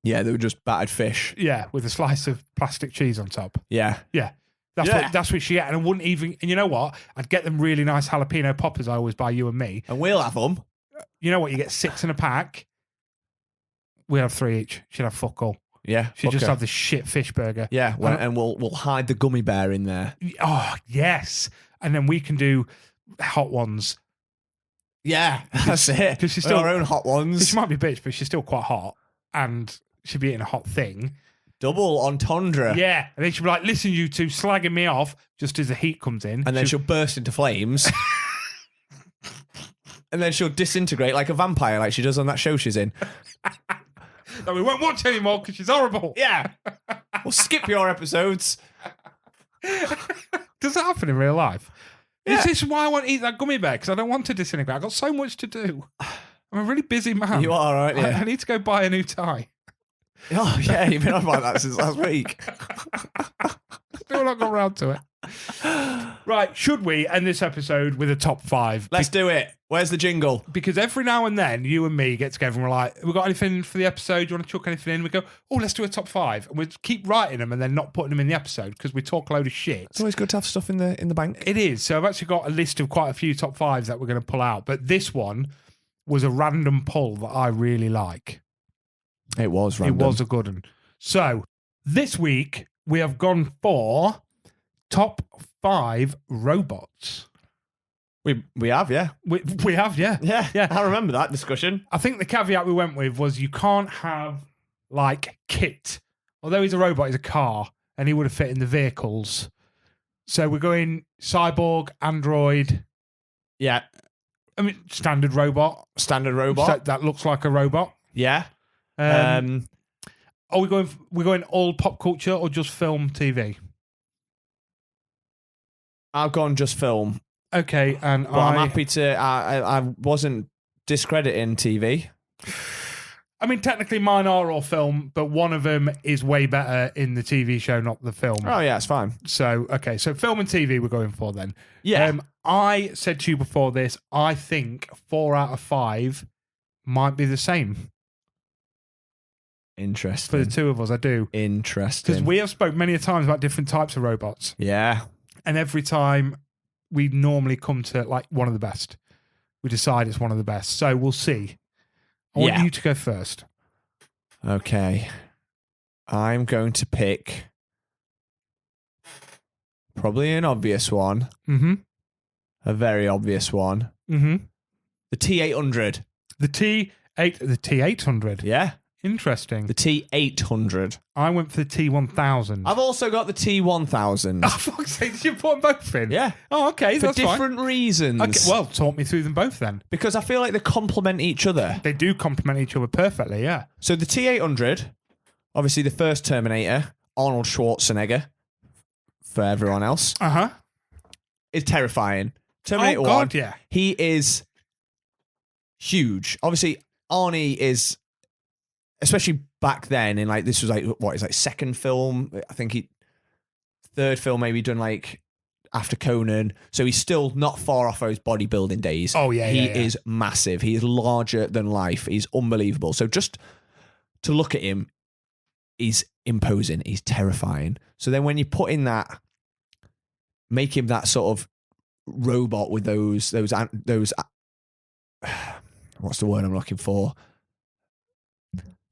Speaker 2: Yeah, they were just battered fish.
Speaker 1: Yeah, with a slice of plastic cheese on top.
Speaker 2: Yeah.
Speaker 1: Yeah. That's what she get. And I wouldn't even... And you know what? I'd get them really nice jalapeno poppers I always buy you and me.
Speaker 2: And we'll have them.
Speaker 1: You know what? You get 6 in a pack. We'll have 3 each. She'd have fuck all.
Speaker 2: Yeah.
Speaker 1: She'd just have the shit fish burger.
Speaker 2: Yeah, and we'll hide the gummy bear in there.
Speaker 1: Oh, yes. And then we can do hot ones.
Speaker 2: Yeah, that's it.
Speaker 1: Because she's still...
Speaker 2: our own hot ones.
Speaker 1: She might be a bitch, but she's still quite hot. And she'd be eating a hot thing.
Speaker 2: Double entendre.
Speaker 1: Yeah. And then she'll be like, listen, you two, slagging me off just as the heat comes in.
Speaker 2: And then she'll burst into flames. And then she'll disintegrate like a vampire, like she does on that show she's in.
Speaker 1: No, we won't watch anymore because she's horrible.
Speaker 2: Yeah. We'll skip your episodes.
Speaker 1: Does that happen in real life?
Speaker 2: Yeah.
Speaker 1: This is why I want to eat that gummy bear, because I don't want to disintegrate. I've got so much to do. I'm a really busy man.
Speaker 2: You are, aren't you?
Speaker 1: I need to go buy a new tie.
Speaker 2: Oh, yeah, you've been on about that since last week.
Speaker 1: Still not got around to it. Right, should we end this episode with a top 5?
Speaker 2: Let's do it. Where's the jingle?
Speaker 1: Because every now and then, you and me get together and we're like, we got anything for the episode? Do you want to chuck anything in? We go, oh, let's do a top 5. And we keep writing them and then not putting them in the episode because we talk a load of shit.
Speaker 2: It's always good to have stuff in the bank.
Speaker 1: It is. So I've actually got a list of quite a few top 5s that we're going to pull out. But this one was a random pull that I really like.
Speaker 2: It was random.
Speaker 1: It was a good one. So this week, we have gone for top 5 robots.
Speaker 2: We have, yeah.
Speaker 1: We have, yeah.
Speaker 2: Yeah. I remember that discussion.
Speaker 1: I think the caveat we went with was you can't have, like, Kit. Although he's a robot, he's a car, and he would have fit in the vehicles. So we're going cyborg, android.
Speaker 2: Yeah.
Speaker 1: I mean, standard robot.
Speaker 2: Standard robot.
Speaker 1: So that looks like a robot.
Speaker 2: Yeah.
Speaker 1: Are we going? We're going all pop culture or just film, TV?
Speaker 2: I've gone just film.
Speaker 1: Okay, and
Speaker 2: But I'm happy to. I wasn't discrediting TV.
Speaker 1: I mean, technically mine are all film, but one of them is way better in the TV show, not the film.
Speaker 2: Oh yeah, it's fine.
Speaker 1: So, okay, so film and TV we're going for then.
Speaker 2: Yeah.
Speaker 1: I said to you before this, I think 4 out of 5 might be the same
Speaker 2: Interesting.
Speaker 1: for the two of us. I do.
Speaker 2: Interesting.
Speaker 1: Because we have spoke many a times about different types of robots.
Speaker 2: Yeah.
Speaker 1: And every time we normally come to like one of the best. We decide it's one of the best. So we'll see. I want you to go first.
Speaker 2: Okay. I'm going to pick probably an obvious one.
Speaker 1: Mm-hmm.
Speaker 2: A very obvious one.
Speaker 1: Mm-hmm.
Speaker 2: The T800.
Speaker 1: The T800.
Speaker 2: Yeah.
Speaker 1: Interesting.
Speaker 2: The T800.
Speaker 1: I went for the T1000.
Speaker 2: I've also got the T1000.
Speaker 1: Oh, fuck's sake, did you put them both in?
Speaker 2: Yeah.
Speaker 1: Oh, okay,
Speaker 2: For
Speaker 1: that's
Speaker 2: different reasons.
Speaker 1: fine. Okay, well, talk me through them both then.
Speaker 2: Because I feel like they complement each other.
Speaker 1: They do complement each other perfectly, yeah.
Speaker 2: So the T800, obviously the first Terminator, Arnold Schwarzenegger, for everyone else, is terrifying. Terminator 1,
Speaker 1: God, yeah.
Speaker 2: he is huge. Obviously, Arnie is, especially back then, in like, this was like, what is like second film? I think third film maybe done like after Conan. So he's still not far off those bodybuilding days.
Speaker 1: Oh, yeah,
Speaker 2: He
Speaker 1: yeah.
Speaker 2: is massive. He is larger than life. He's unbelievable. So just to look at him, he's imposing. He's terrifying. So then when you put in that, make him that sort of robot with those what's the word I'm looking for?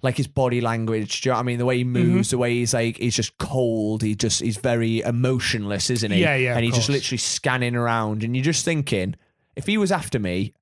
Speaker 2: Like his body language, do you know what I mean? The way he moves, the way he's like, he's just cold. He's very emotionless, isn't he?
Speaker 1: Yeah,
Speaker 2: And he's just
Speaker 1: course.
Speaker 2: literally scanning around, and you're just thinking, if he was after me,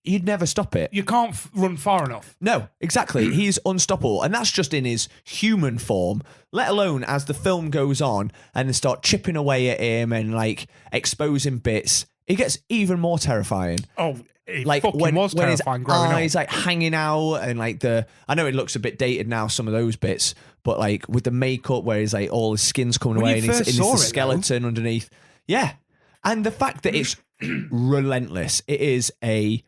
Speaker 2: you'd never stop it.
Speaker 1: You can't run far enough.
Speaker 2: No, exactly. He's unstoppable. And that's just in his human form, let alone as the film goes on and they start chipping away at him and like exposing bits. It gets even more terrifying.
Speaker 1: Oh, it
Speaker 2: Like
Speaker 1: fucking
Speaker 2: when
Speaker 1: was
Speaker 2: his
Speaker 1: terrifying growing
Speaker 2: eyes
Speaker 1: up.
Speaker 2: like hanging out and like I know it looks a bit dated now, some of those bits, but like with the makeup where he's like all his skin's coming
Speaker 1: When
Speaker 2: away
Speaker 1: you
Speaker 2: and
Speaker 1: first
Speaker 2: it's
Speaker 1: saw
Speaker 2: the
Speaker 1: it,
Speaker 2: skeleton underneath. Yeah. And the fact that it's relentless. He's a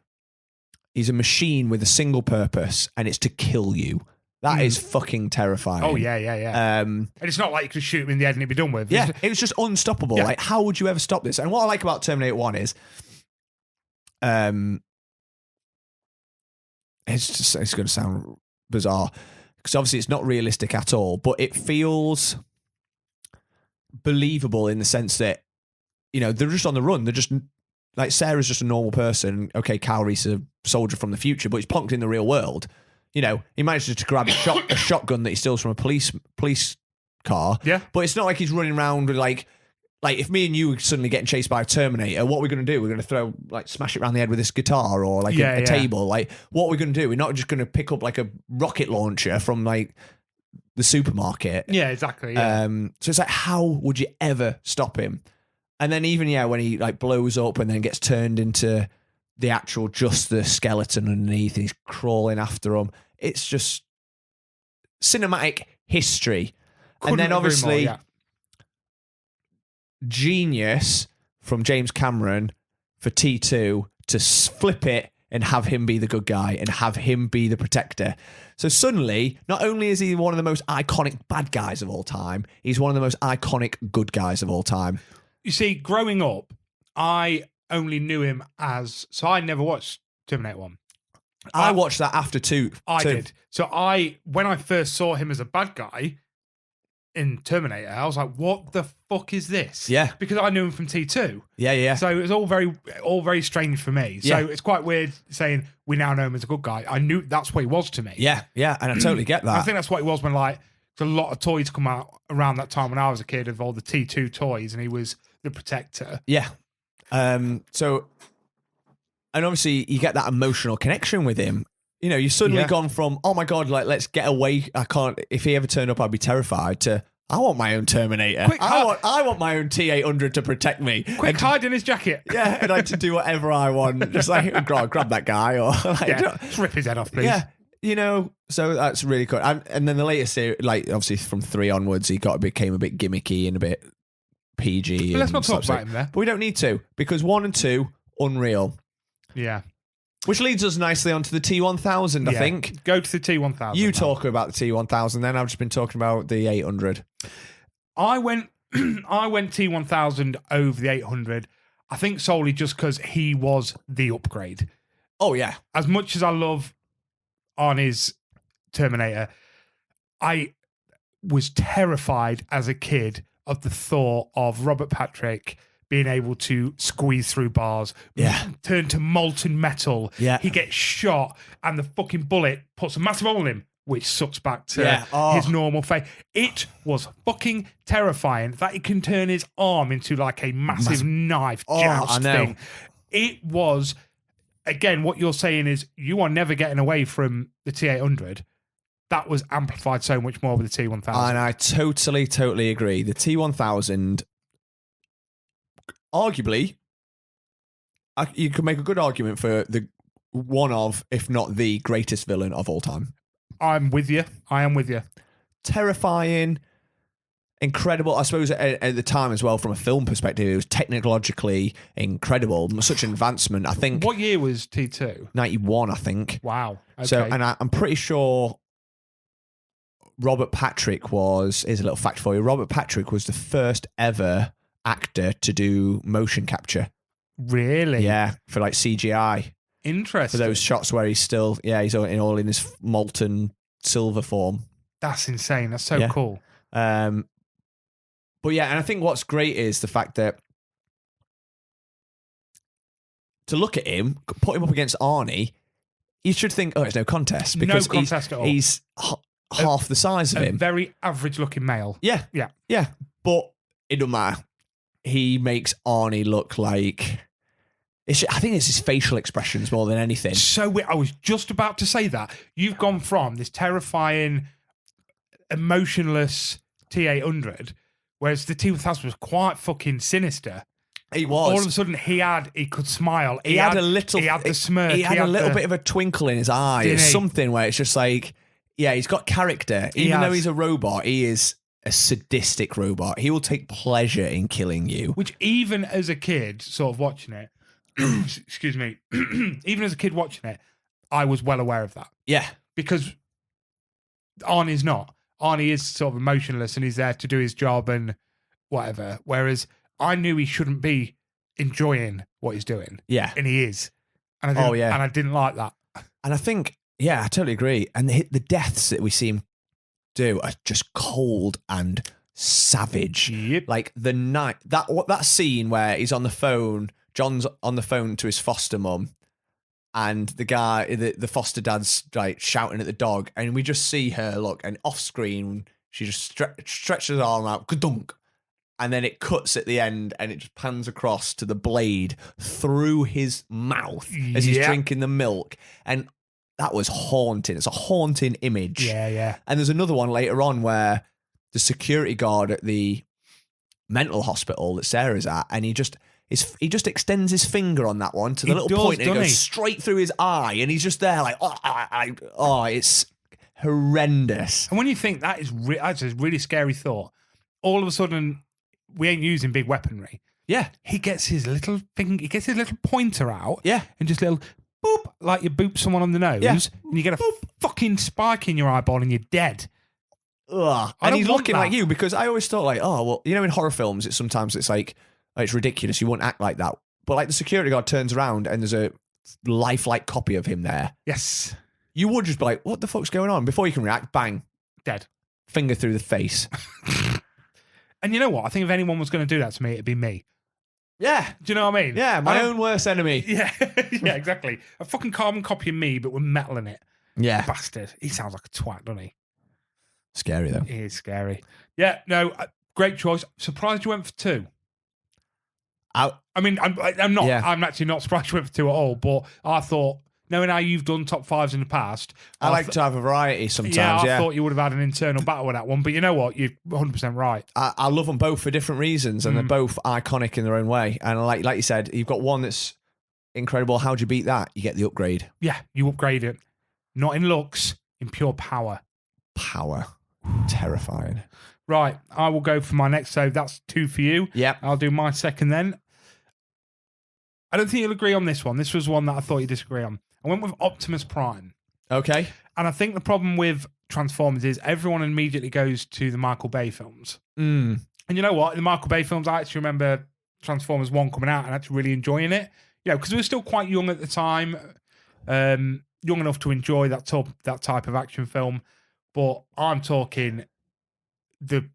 Speaker 2: machine with a single purpose, and it's to kill you. That is fucking terrifying.
Speaker 1: Oh, yeah. And it's not like you could shoot him in the head and it'd be done with.
Speaker 2: Yeah, it was just unstoppable.
Speaker 1: Yeah.
Speaker 2: Like, how would you ever stop this? And what I like about Terminator 1 is, it's going to sound bizarre because obviously it's not realistic at all, but it feels believable in the sense that, you know, they're just on the run. They're just like, Sarah's just a normal person. Okay, Kyle Reese is a soldier from the future, but he's plonked in the real world. You know, he manages to grab a shotgun that he steals from a police car.
Speaker 1: Yeah.
Speaker 2: But it's not like he's running around with like if me and you were suddenly getting chased by a Terminator, what are we going to do? We're going to smash it around the head with this guitar or like a table. Like, what are we going to do? We're not just going to pick up like a rocket launcher from like the supermarket.
Speaker 1: Yeah, exactly. Yeah.
Speaker 2: So it's like, how would you ever stop him? And then even, when he like blows up and then gets turned into the actual, just the skeleton underneath and he's crawling after him. It's just cinematic history.
Speaker 1: Couldn't
Speaker 2: and then
Speaker 1: agree
Speaker 2: obviously
Speaker 1: more,
Speaker 2: genius from James Cameron for T2 to flip it and have him be the good guy and have him be the protector. So suddenly, not only is he one of the most iconic bad guys of all time, he's one of the most iconic good guys of all time.
Speaker 1: You see, growing up, I only knew him as... So I never watched Terminator 1.
Speaker 2: I watched that after 2.
Speaker 1: I did. So when I first saw him as a bad guy in Terminator, I was like, what the fuck is this?
Speaker 2: Yeah.
Speaker 1: Because I knew him from T2.
Speaker 2: Yeah.
Speaker 1: So it was all very strange for me. So it's quite weird saying we now know him as a good guy. I knew that's what he was to me.
Speaker 2: Yeah, and I totally get that.
Speaker 1: I think that's what he was when like a lot of toys come out around that time when I was a kid of all the T2 toys and he was the protector.
Speaker 2: Yeah. So, and obviously you get that emotional connection with him. You know, you've suddenly gone from, oh my God, like, let's get away. If he ever turned up, I'd be terrified, to, I want my own Terminator. I want my own T-800 to protect me.
Speaker 1: Quick, hide in his jacket.
Speaker 2: Yeah, and I to do whatever I want. Just like, grab that guy or like,
Speaker 1: Just rip his head off, please.
Speaker 2: Yeah, so that's really cool. And then the latest series, like obviously from 3 onwards, he became a bit gimmicky and a bit PG.
Speaker 1: But let's not talk about him there.
Speaker 2: But we don't need to, because 1 and 2, unreal.
Speaker 1: Yeah.
Speaker 2: Which leads us nicely onto the T1000, I think.
Speaker 1: Go to the T1000.
Speaker 2: You talk about the T1000, then I've just been talking about the 800.
Speaker 1: I went T1000 over the 800, I think solely just because he was the upgrade.
Speaker 2: Oh, yeah.
Speaker 1: As much as I love Arnie's Terminator, I was terrified as a kid of the thought of Robert Patrick being able to squeeze through bars, turn to molten metal.
Speaker 2: Yeah.
Speaker 1: He gets shot and the fucking bullet puts a massive hole in him, which sucks back to his normal face. It was fucking terrifying that he can turn his arm into like a massive knife joust thing. It was, again, what you're saying is you are never getting away from the T800. That was amplified so much more with the T1000.
Speaker 2: And I totally agree. The T1000, arguably, you could make a good argument for the one of, if not the greatest villain of all time.
Speaker 1: I'm with you. I am with you.
Speaker 2: Terrifying, incredible. I suppose at the time as well, from a film perspective, it was technologically incredible. Such an advancement. I think.
Speaker 1: What year was T2?
Speaker 2: 91, I think.
Speaker 1: Wow. Okay.
Speaker 2: So, and I'm pretty sure Robert Patrick was, here's a little fact for you, Robert Patrick was the first ever actor to do motion capture.
Speaker 1: Really?
Speaker 2: Yeah, for like CGI.
Speaker 1: Interesting.
Speaker 2: For those shots where he's still, he's all in his molten silver form.
Speaker 1: That's insane. That's so cool.
Speaker 2: But yeah, and I think what's great is the fact that to look at him, put him up against Arnie, you should think, it's no contest. Because
Speaker 1: no contest at all.
Speaker 2: He's half the size of him.
Speaker 1: Very average looking male.
Speaker 2: Yeah.
Speaker 1: Yeah.
Speaker 2: Yeah. But it doesn't matter. He makes Arnie look like... I think it's his facial expressions more than anything.
Speaker 1: So I was just about to say that. You've gone from this terrifying, emotionless T800, whereas the T1000 was quite fucking sinister.
Speaker 2: He was.
Speaker 1: All of a sudden, he could smile.
Speaker 2: He had the smirk. He had a little bit of a twinkle in his eye. It's something where it's just like, he's got character. Even though he's a robot, he is a sadistic robot. He will take pleasure in killing you.
Speaker 1: Which even as a kid, sort of watching it, excuse me, even as a kid watching it, I was well aware of that.
Speaker 2: Yeah.
Speaker 1: Because Arnie's not. Arnie is sort of emotionless and he's there to do his job and whatever. Whereas I knew he shouldn't be enjoying what he's doing.
Speaker 2: Yeah.
Speaker 1: And he is. And I didn't like that. And
Speaker 2: I think, I totally agree. And the deaths that we see him do are just cold and savage.
Speaker 1: Yep.
Speaker 2: Like the night, that scene where he's on the phone, John's on the phone to his foster mum, and the guy, the foster dad's like shouting at the dog, and we just see her look, and off screen she just stretches her arm out, ka-dunk, and then it cuts at the end, and it just pans across to the blade through his mouth as he's drinking the milk, and that was haunting. It's a haunting image.
Speaker 1: Yeah.
Speaker 2: And there's another one later on where the security guard at the mental hospital that Sarah's at, and he just extends his finger on that one to the little point, and it goes straight through his eye, and he's just there like, it's horrendous.
Speaker 1: And when you think that's a really scary thought, all of a sudden we ain't using big weaponry.
Speaker 2: Yeah,
Speaker 1: he gets his little pointer out.
Speaker 2: Yeah,
Speaker 1: and just little boop, like you boop someone on the nose, and you get a fucking spike in your eyeball, and you're dead.
Speaker 2: Ugh. And he's looking like you, because I always thought like, in horror films, it's like, it's ridiculous. You wouldn't act like that. But like the security guard turns around and there's a lifelike copy of him there.
Speaker 1: Yes.
Speaker 2: You would just be like, what the fuck's going on? Before you can react, bang.
Speaker 1: Dead.
Speaker 2: Finger through the face.
Speaker 1: And you know what? I think if anyone was going to do that to me, it'd be me.
Speaker 2: Yeah.
Speaker 1: Do you know what I mean?
Speaker 2: Yeah, my own worst enemy.
Speaker 1: Yeah. Yeah, exactly. A fucking carbon copy of me, but with metal in it.
Speaker 2: Yeah.
Speaker 1: Bastard. He sounds like a twat, doesn't he?
Speaker 2: Scary, though.
Speaker 1: He is scary. Yeah, no, great choice. Surprised you went for 2. I'm actually not surprised you went for 2 at all, but I thought knowing how you've done top fives in the past,
Speaker 2: I like to have a variety sometimes.
Speaker 1: I thought you would have had an internal battle with that one, but you know what? You're 100% right.
Speaker 2: I love them both for different reasons, and they're both iconic in their own way. And like you said, you've got one that's incredible. How'd you beat that? You get the upgrade.
Speaker 1: Yeah, you upgrade it. Not in looks, in pure power.
Speaker 2: Power. Terrifying.
Speaker 1: Right, I will go for my next. So that's 2 for you.
Speaker 2: Yep.
Speaker 1: I'll do my second then. I don't think you'll agree on this one. This was one that I thought you disagree on. I went with Optimus Prime.
Speaker 2: Okay.
Speaker 1: And I think the problem with Transformers is everyone immediately goes to the Michael Bay films.
Speaker 2: Mm.
Speaker 1: And you know what? In the Michael Bay films, I actually remember Transformers 1 coming out and actually really enjoying it. Yeah, because we were still quite young at the time. Young enough to enjoy that type of action film. But I'm talking the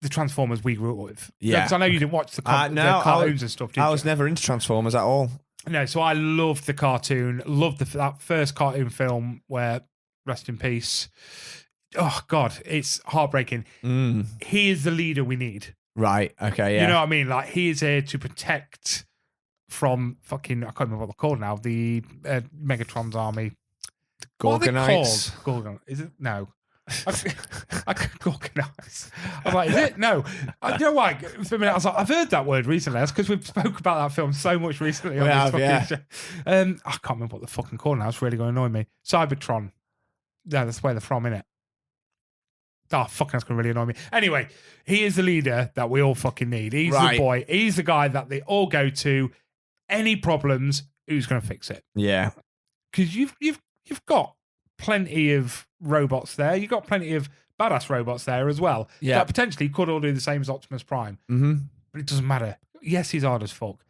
Speaker 1: Transformers we grew up with.
Speaker 2: Yeah.
Speaker 1: Because I know you didn't watch the
Speaker 2: no,
Speaker 1: cartoons and stuff, did
Speaker 2: I
Speaker 1: you?
Speaker 2: was never into Transformers at all.
Speaker 1: No, so I loved the cartoon. Loved that first cartoon film where, rest in peace. Oh, God, it's heartbreaking. He is the leader we need.
Speaker 2: Right, okay, yeah.
Speaker 1: You know what I mean? Like, he is here to protect from fucking, I can't remember what they're called now, the Megatron's army.
Speaker 2: Gorgonites.
Speaker 1: Gorgon. Is it? No. Gorgonites. I'm like, is it? No. You know why? For a minute, I was like, I've heard that word recently. That's because we've spoke about that film so much recently. On this fucking show. I can't remember what the fucking called now. It's really going to annoy me. Cybertron. Yeah, that's where they're from, innit? Oh, fucking, that's going to really annoy me. Anyway, he is the leader that we all fucking need. He's the boy. He's the guy that they all go to. Any problems, who's going to fix it?
Speaker 2: Yeah.
Speaker 1: Because you've got plenty of robots there. You've got plenty of badass robots there as well.
Speaker 2: Yeah.
Speaker 1: That potentially could all do the same as Optimus Prime.
Speaker 2: Mm-hmm.
Speaker 1: But it doesn't matter. Yes, he's hard as fuck.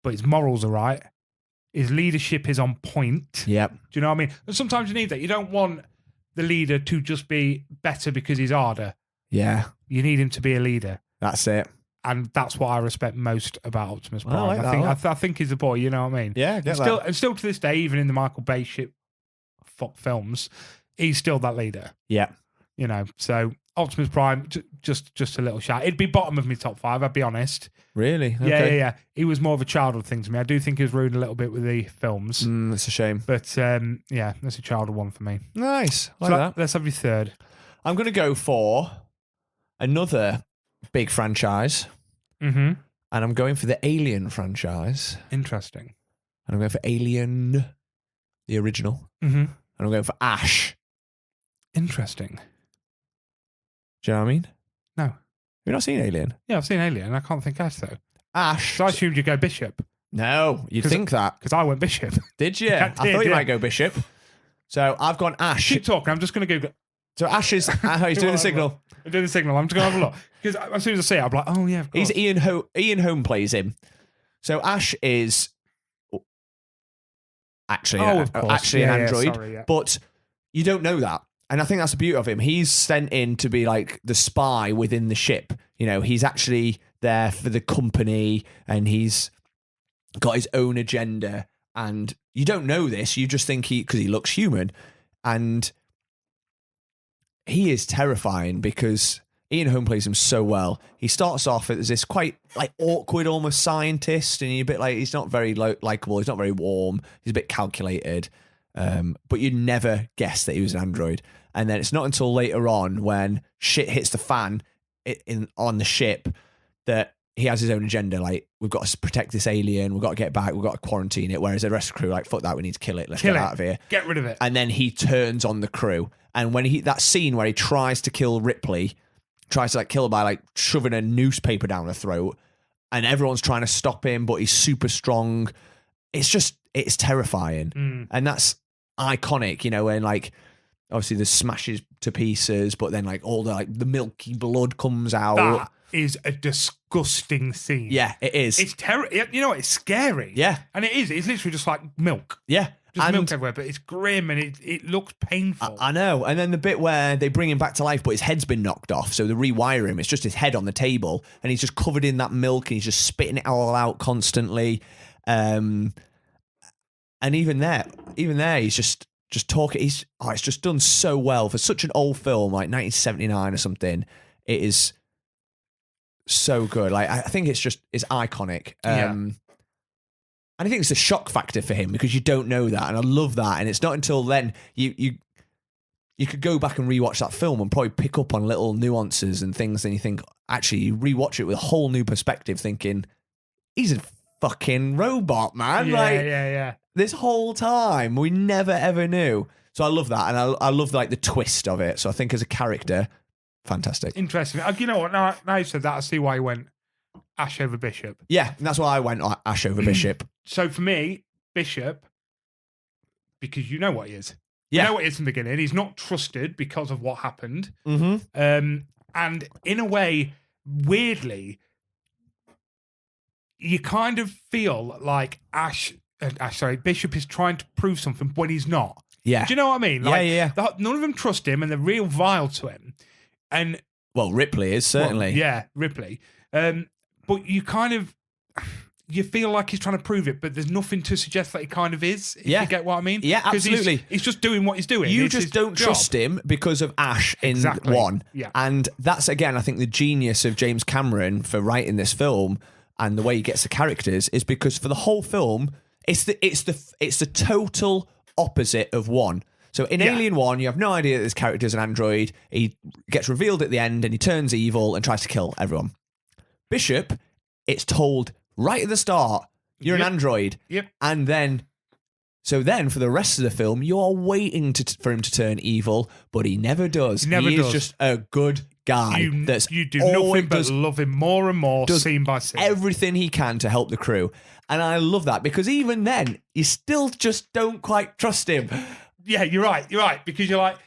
Speaker 1: But his morals are right. His leadership is on point.
Speaker 2: Yep.
Speaker 1: Do you know what I mean? And sometimes you need that. You don't want the leader to just be better because he's harder.
Speaker 2: Yeah.
Speaker 1: You need him to be a leader.
Speaker 2: That's it.
Speaker 1: And that's what I respect most about Optimus Prime.
Speaker 2: I like that
Speaker 1: I think he's a boy, you know what I mean?
Speaker 2: Yeah, I get
Speaker 1: and
Speaker 2: that.
Speaker 1: still to this day, even in the Michael Bay fuck films, he's still that leader.
Speaker 2: Yeah.
Speaker 1: You know, so Optimus Prime, just a little shout. It'd be bottom of my top 5, I'll be honest.
Speaker 2: Really? Okay.
Speaker 1: Yeah. He was more of a childhood thing to me. I do think he was ruined a little bit with the films.
Speaker 2: That's a shame.
Speaker 1: But yeah, that's a childhood one for me.
Speaker 2: Nice. Like
Speaker 1: So
Speaker 2: that.
Speaker 1: let's have your third.
Speaker 2: I'm going to go for another big franchise.
Speaker 1: Mm-hmm.
Speaker 2: And I'm going for the Alien franchise.
Speaker 1: Interesting.
Speaker 2: And I'm going for Alien, the original.
Speaker 1: Mm-hmm.
Speaker 2: And I'm going for Ash.
Speaker 1: Interesting.
Speaker 2: Do you know what I mean?
Speaker 1: No.
Speaker 2: Have you not seen Alien?
Speaker 1: Yeah, I've seen Alien. I can't think Ash, though.
Speaker 2: Ash.
Speaker 1: So I assumed you'd go Bishop.
Speaker 2: No, you'd
Speaker 1: 'Cause-
Speaker 2: think that.
Speaker 1: Because I went Bishop.
Speaker 2: Did you?
Speaker 1: I
Speaker 2: I thought
Speaker 1: did,
Speaker 2: you
Speaker 1: yeah.
Speaker 2: might go Bishop. So I've gone Ash.
Speaker 1: Keep talking. I'm just going to Google.
Speaker 2: So Ash is... he's doing the signal.
Speaker 1: I'm doing the signal. I'm just going to have a look. Because as soon as I see it, I'm like, oh, yeah, of course.
Speaker 2: He's Ian Holm plays him. So Ash is actually
Speaker 1: of course.
Speaker 2: actually an android,
Speaker 1: sorry, yeah.
Speaker 2: but you don't know that. And I think that's the beauty of him. He's sent in to be like the spy within the ship. You know, he's actually there for the company and he's got his own agenda. And you don't know this. You just think because he looks human. And he is terrifying because Ian Holm plays him so well. He starts off as this quite like awkward, almost scientist, and you're a bit like he's not very likable. He's not very warm. He's a bit calculated, but you'd never guess that he was an android. And then it's not until later on when shit hits the fan on the ship that he has his own agenda. Like, we've got to protect this alien. We've got to get back. We've got to quarantine it. Whereas the rest of the crew are like, fuck that. We need to kill it. Let's get out of here.
Speaker 1: Get rid of it.
Speaker 2: And then he turns on the crew. And when that scene where he tries to kill Ripley, tries to like kill her by like shoving a newspaper down her throat, and everyone's trying to stop him, but he's super strong. It's terrifying. And that's iconic, you know, when like obviously the smashes to pieces, but then like all the milky blood comes out.
Speaker 1: That is a disgusting scene.
Speaker 2: Yeah, it is.
Speaker 1: It's terrible. You know what? It's scary.
Speaker 2: Yeah.
Speaker 1: And it is. It's literally just like milk.
Speaker 2: Yeah.
Speaker 1: Just milk everywhere, but it's grim and it looks painful.
Speaker 2: I know. And then the bit where they bring him back to life, but his head's been knocked off, so they rewire him. It's just his head on the table, and he's just covered in that milk, and he's just spitting it all out constantly. And even there, he's just talking. It's just done so well for such an old film, like 1979 or something. It is so good. Like, I think it's iconic.
Speaker 1: Yeah.
Speaker 2: And I think it's a shock factor for him because you don't know that, and I love that. And it's not until then you could go back and rewatch that film and probably pick up on little nuances and things, and you think, actually, you rewatch it with a whole new perspective, thinking, he's a fucking robot, man.
Speaker 1: Yeah.
Speaker 2: This whole time, we never ever knew. So I love that, and I love like the twist of it. So I think as a character, fantastic.
Speaker 1: Interesting. You know what? Now you said that, I see why you went Ash over Bishop.
Speaker 2: Yeah, and that's why I went Ash over Bishop.
Speaker 1: So for me, Bishop, because you know what he is.
Speaker 2: Yeah.
Speaker 1: You know what he is from the beginning. He's not trusted because of what happened.
Speaker 2: Mm-hmm.
Speaker 1: And in a way, weirdly, you kind of feel like Bishop is trying to prove something when he's not.
Speaker 2: Yeah.
Speaker 1: Do you know what I mean?
Speaker 2: Yeah.
Speaker 1: None of them trust him, and they're real vile to him. And
Speaker 2: well, Ripley is certainly.
Speaker 1: Well, yeah, Ripley. But you kind of, you feel like he's trying to prove it, but there's nothing to suggest that he kind of is. If you get what I mean?
Speaker 2: Yeah, absolutely.
Speaker 1: He's just doing what he's doing.
Speaker 2: You
Speaker 1: It's
Speaker 2: just
Speaker 1: his
Speaker 2: don't
Speaker 1: job.
Speaker 2: trust him because of Ash in
Speaker 1: Exactly.
Speaker 2: one.
Speaker 1: Yeah.
Speaker 2: And that's, again, I think the genius of James Cameron for writing this film and the way he gets the characters is because for the whole film, it's the total opposite of one. So in Alien 1, you have no idea that this character's an android. He gets revealed at the end and he turns evil and tries to kill everyone. Bishop, it's told right at the start, you're an android.
Speaker 1: Yep.
Speaker 2: And then for the rest of the film, you're waiting for him to turn evil, but he never does.
Speaker 1: He never
Speaker 2: is
Speaker 1: does.
Speaker 2: just a good guy.
Speaker 1: You do nothing but love him more and more, scene by scene.
Speaker 2: Everything he can to help the crew. And I love that because even then, you still just don't quite trust him.
Speaker 1: Yeah, you're right. Because you're like,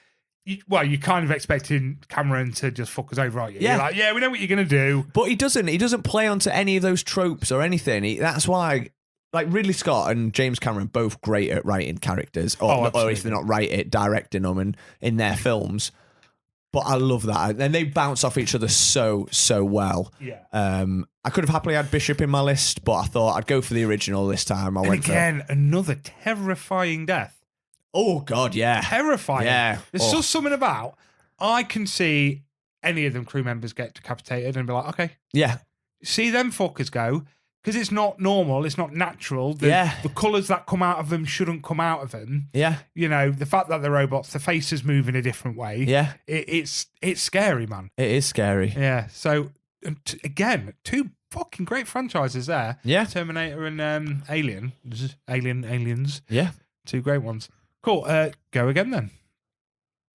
Speaker 1: you're kind of expecting Cameron to just fuck us over, aren't you?
Speaker 2: Yeah.
Speaker 1: You're like, yeah, we know what you're going to do.
Speaker 2: But he doesn't. He doesn't play onto any of those tropes or anything. That's why, like, Ridley Scott and James Cameron both great at writing characters, or if they're not right at directing them and in their films. But I love that, and they bounce off each other so well.
Speaker 1: Yeah.
Speaker 2: I could have happily had Bishop in my list, but I thought I'd go for the original this time.
Speaker 1: Another terrifying death.
Speaker 2: Oh God, yeah,
Speaker 1: Terrifying.
Speaker 2: Yeah.
Speaker 1: There's just something about, I can see any of them crew members get decapitated and be like, okay,
Speaker 2: yeah,
Speaker 1: see them fuckers go, because it's not normal, it's not natural. The colours that come out of them shouldn't come out of them.
Speaker 2: Yeah.
Speaker 1: You know, the fact that they're robots, the faces move in a different way.
Speaker 2: Yeah.
Speaker 1: It's scary, man.
Speaker 2: It is scary.
Speaker 1: Yeah. So, again, two fucking great franchises there.
Speaker 2: Yeah.
Speaker 1: Terminator and Aliens.
Speaker 2: Yeah.
Speaker 1: Two great ones. Cool. Go again then.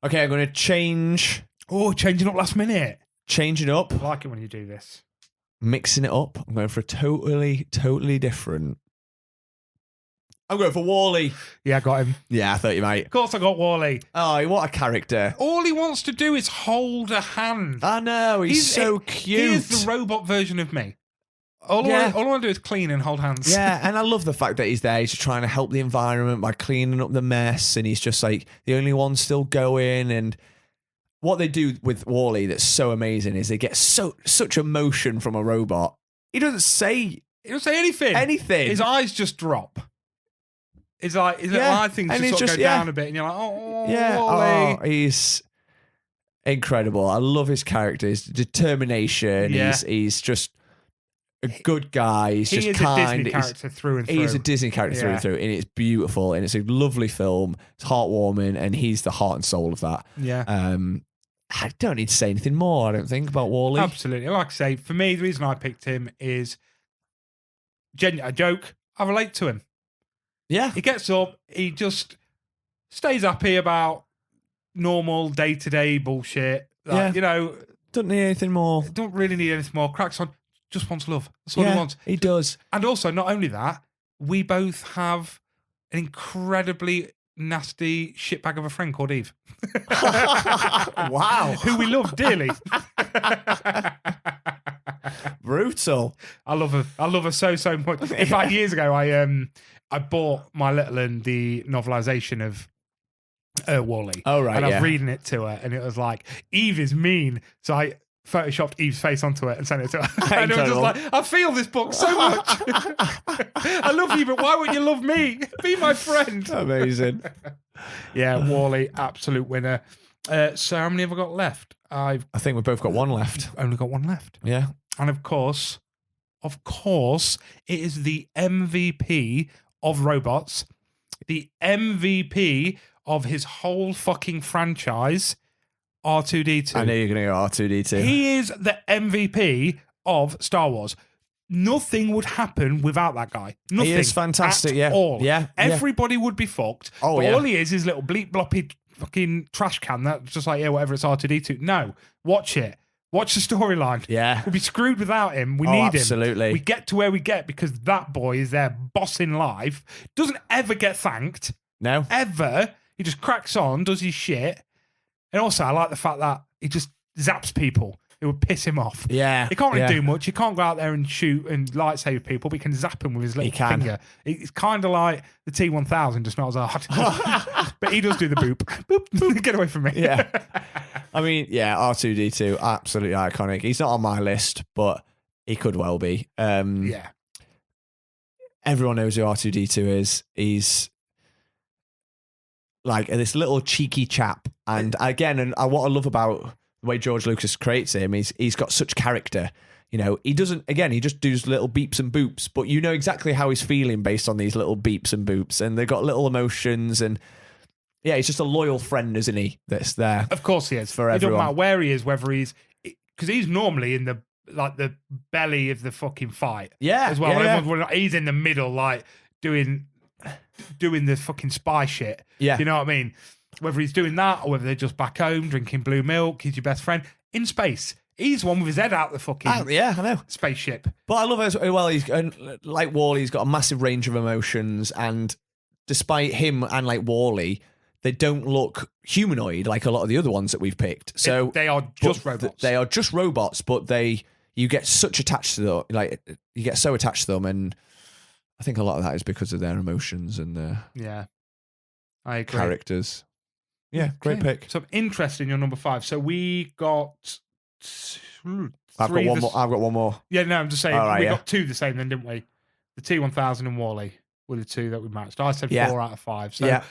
Speaker 2: Okay, I'm going to change.
Speaker 1: Oh, changing up last minute.
Speaker 2: Change it up.
Speaker 1: I like it when you do this.
Speaker 2: Mixing it up. I'm going for a totally different. I'm going for Wall-E.
Speaker 1: Yeah, I got him.
Speaker 2: Yeah, I thought you might.
Speaker 1: Of course I got Wall-E.
Speaker 2: Oh, what a character.
Speaker 1: All he wants to do is hold a hand.
Speaker 2: I know, he's so cute.
Speaker 1: He is the robot version of me. All I want to do is clean and hold hands.
Speaker 2: Yeah, and I love the fact that he's there. He's just trying to help the environment by cleaning up the mess, and he's just like the only one still going. And what they do with Wall-E that's so amazing is they get such emotion from a robot. He doesn't say anything. His
Speaker 1: eyes just drop. His eye things just sort of go down a bit, and you're like, Wall-E.
Speaker 2: Oh, he's incredible. I love his character, his determination.
Speaker 1: Yeah.
Speaker 2: He's just a good guy. He's just kind.
Speaker 1: He is a Disney character through and through.
Speaker 2: He's a Disney character through and through, and it's beautiful, and it's a lovely film. It's heartwarming, and he's the heart and soul of that.
Speaker 1: Yeah.
Speaker 2: I don't need to say anything more, I don't think, about Wall-E.
Speaker 1: Absolutely. Like I say, for me, the reason I picked him is a joke. I relate to him.
Speaker 2: Yeah.
Speaker 1: He gets up, he just stays happy about normal day-to-day bullshit. Like, you know,
Speaker 2: don't need anything more.
Speaker 1: Don't really need anything more. Cracks on. Just wants love. That's all he wants.
Speaker 2: He does.
Speaker 1: And also, not only that, we both have an incredibly nasty shitbag of a friend called Eve.
Speaker 2: Wow.
Speaker 1: Who we love dearly.
Speaker 2: Brutal.
Speaker 1: I love her so much. In fact, years ago, I bought my little and the novelisation of Wall-E.
Speaker 2: Oh, right,
Speaker 1: and I was reading it to her, and it was like, Eve is mean. So I photoshopped Eve's face onto it and sent it to her. And it was just like, I feel this book so much. I love you, but why wouldn't you love me? Be my friend.
Speaker 2: Amazing.
Speaker 1: Yeah, Wall-E, absolute winner. So how many have I got left?
Speaker 2: I think we've both got one left.
Speaker 1: Only got one left.
Speaker 2: Yeah.
Speaker 1: And of course, Of course, it is the MVP of robots, the MVP of his whole fucking franchise, R2-D2.
Speaker 2: I knew you were going to go R2-D2.
Speaker 1: He is the MVP of Star Wars. Nothing would happen without that guy. Nothing.
Speaker 2: He is fantastic,
Speaker 1: at
Speaker 2: yeah.
Speaker 1: all.
Speaker 2: Yeah.
Speaker 1: Everybody would be fucked.
Speaker 2: Oh,
Speaker 1: but
Speaker 2: yeah.
Speaker 1: all he is little bleep bloppy fucking trash can that's just like, yeah, whatever, it's R2-D2. No, watch it. Watch the storyline.
Speaker 2: Yeah.
Speaker 1: We'll be screwed without him. We
Speaker 2: Oh,
Speaker 1: need
Speaker 2: absolutely.
Speaker 1: him. We get to where we get because that boy is there bossing life. Doesn't ever get thanked.
Speaker 2: No?
Speaker 1: Ever. He just cracks on, does his shit. And also, I like the fact that he just zaps people. It would piss him off.
Speaker 2: Yeah.
Speaker 1: He can't really
Speaker 2: yeah.
Speaker 1: do much. He can't go out there and shoot and lightsaber people, but he can zap them with his little
Speaker 2: can.
Speaker 1: finger. It's kind of like the T-1000, just not as hard. But he does do the boop. Boop, boop. Get away from me.
Speaker 2: Yeah. I mean, yeah, R2-D2, absolutely iconic. He's not on my list, but he could well be.
Speaker 1: Yeah.
Speaker 2: Everyone knows who R2-D2 is. He's like this little cheeky chap. And again, and what I love about the way George Lucas creates him is he's got such character. You know, he doesn't, again, he just does little beeps and boops, but you know exactly how he's feeling based on these little beeps and boops. And they've got little emotions. And yeah, he's just a loyal friend, isn't he? That's there.
Speaker 1: Of course he is.
Speaker 2: For
Speaker 1: It doesn't
Speaker 2: everyone.
Speaker 1: matter where he is, whether he's... Because he's normally in the belly of the fucking fight.
Speaker 2: Yeah.
Speaker 1: As well.
Speaker 2: Yeah,
Speaker 1: When
Speaker 2: yeah.
Speaker 1: everyone's- he's in the middle, like, doing the fucking spy shit.
Speaker 2: Yeah.
Speaker 1: You know what I mean? Whether he's doing that or whether they're just back home drinking blue milk, he's your best friend. In space. He's the one with his head out the fucking
Speaker 2: Yeah, I know.
Speaker 1: spaceship.
Speaker 2: But I love it as well. He's like Wall-E, he's got a massive range of emotions, and despite him and like Wall-E, they don't look humanoid like a lot of the other ones that we've picked. So
Speaker 1: They are just robots.
Speaker 2: They are just robots, but you get such attached to them, like you get so attached to them, and I think a lot of that is because of their emotions and their
Speaker 1: Yeah. I agree.
Speaker 2: characters. Yeah, great
Speaker 1: Okay.
Speaker 2: pick.
Speaker 1: So I'm interested in your number 5. So we got
Speaker 2: I've got one more. I've got one more.
Speaker 1: Yeah, no, I'm just saying
Speaker 2: All right,
Speaker 1: we
Speaker 2: yeah.
Speaker 1: got 2 the same then, didn't we? The T-1000 and Wall-E were the 2 that we matched. I said
Speaker 2: Yeah.
Speaker 1: 4 out of 5. So
Speaker 2: Yeah.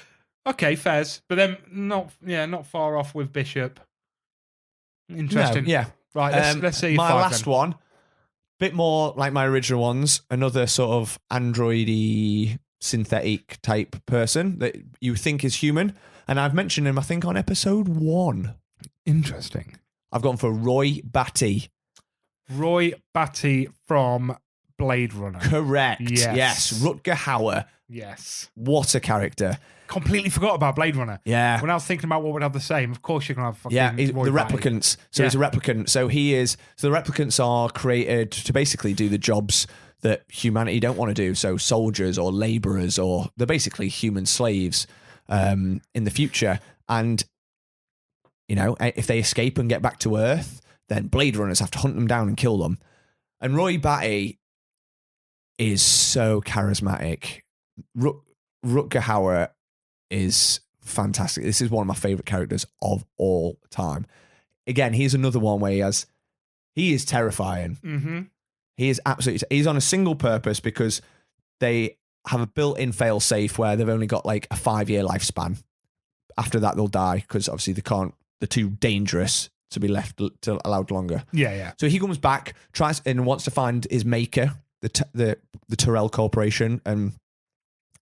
Speaker 1: okay, Fez. But then not far off with Bishop. Interesting.
Speaker 2: No, yeah.
Speaker 1: Right, let's see.
Speaker 2: My
Speaker 1: 5
Speaker 2: last
Speaker 1: then.
Speaker 2: one, bit more like my original ones. Another sort of androidy, synthetic type person that you think is human, and I've mentioned him, I think, on episode 1.
Speaker 1: Interesting.
Speaker 2: I've gone for Roy Batty.
Speaker 1: Roy Batty from Blade Runner.
Speaker 2: Correct.
Speaker 1: Yes.
Speaker 2: Yes. Rutger Hauer.
Speaker 1: Yes.
Speaker 2: What a character.
Speaker 1: Completely forgot about Blade Runner.
Speaker 2: Yeah.
Speaker 1: When I was thinking about what would have the same, of course you're gonna have fucking
Speaker 2: Yeah, the
Speaker 1: Roy Batty.
Speaker 2: replicants. So he's a replicant. So the replicants are created to basically do the jobs that humanity don't want to do. So soldiers or laborers, or they're basically human slaves in the future. And, you know, if they escape and get back to Earth, then Blade Runners have to hunt them down and kill them. And Roy Batty is so charismatic. Rutger Hauer is fantastic. This is one of my favorite characters of all time. Again, he's another one where he is terrifying.
Speaker 1: Mm-hmm.
Speaker 2: He is absolutely, he's on a single purpose because they have a built-in fail-safe where they've only got like a 5-year lifespan. After that, they'll die because obviously they're too dangerous to be allowed longer.
Speaker 1: Yeah.
Speaker 2: So he comes back, tries and wants to find his maker, the Tyrell Corporation, and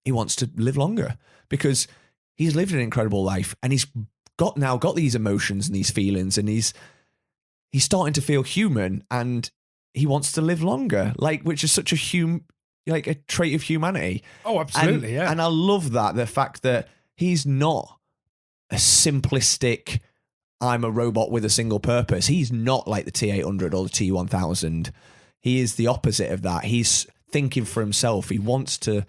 Speaker 2: he wants to live longer because he's lived an incredible life, and he's now got these emotions and these feelings, and he's starting to feel human, and he wants to live longer, which is such a trait of humanity.
Speaker 1: Oh, absolutely, yeah.
Speaker 2: And I love the fact that he's not a simplistic, I'm a robot with a single purpose. He's not like the T-800 or the T-1000. He is the opposite of that. He's thinking for himself. He wants to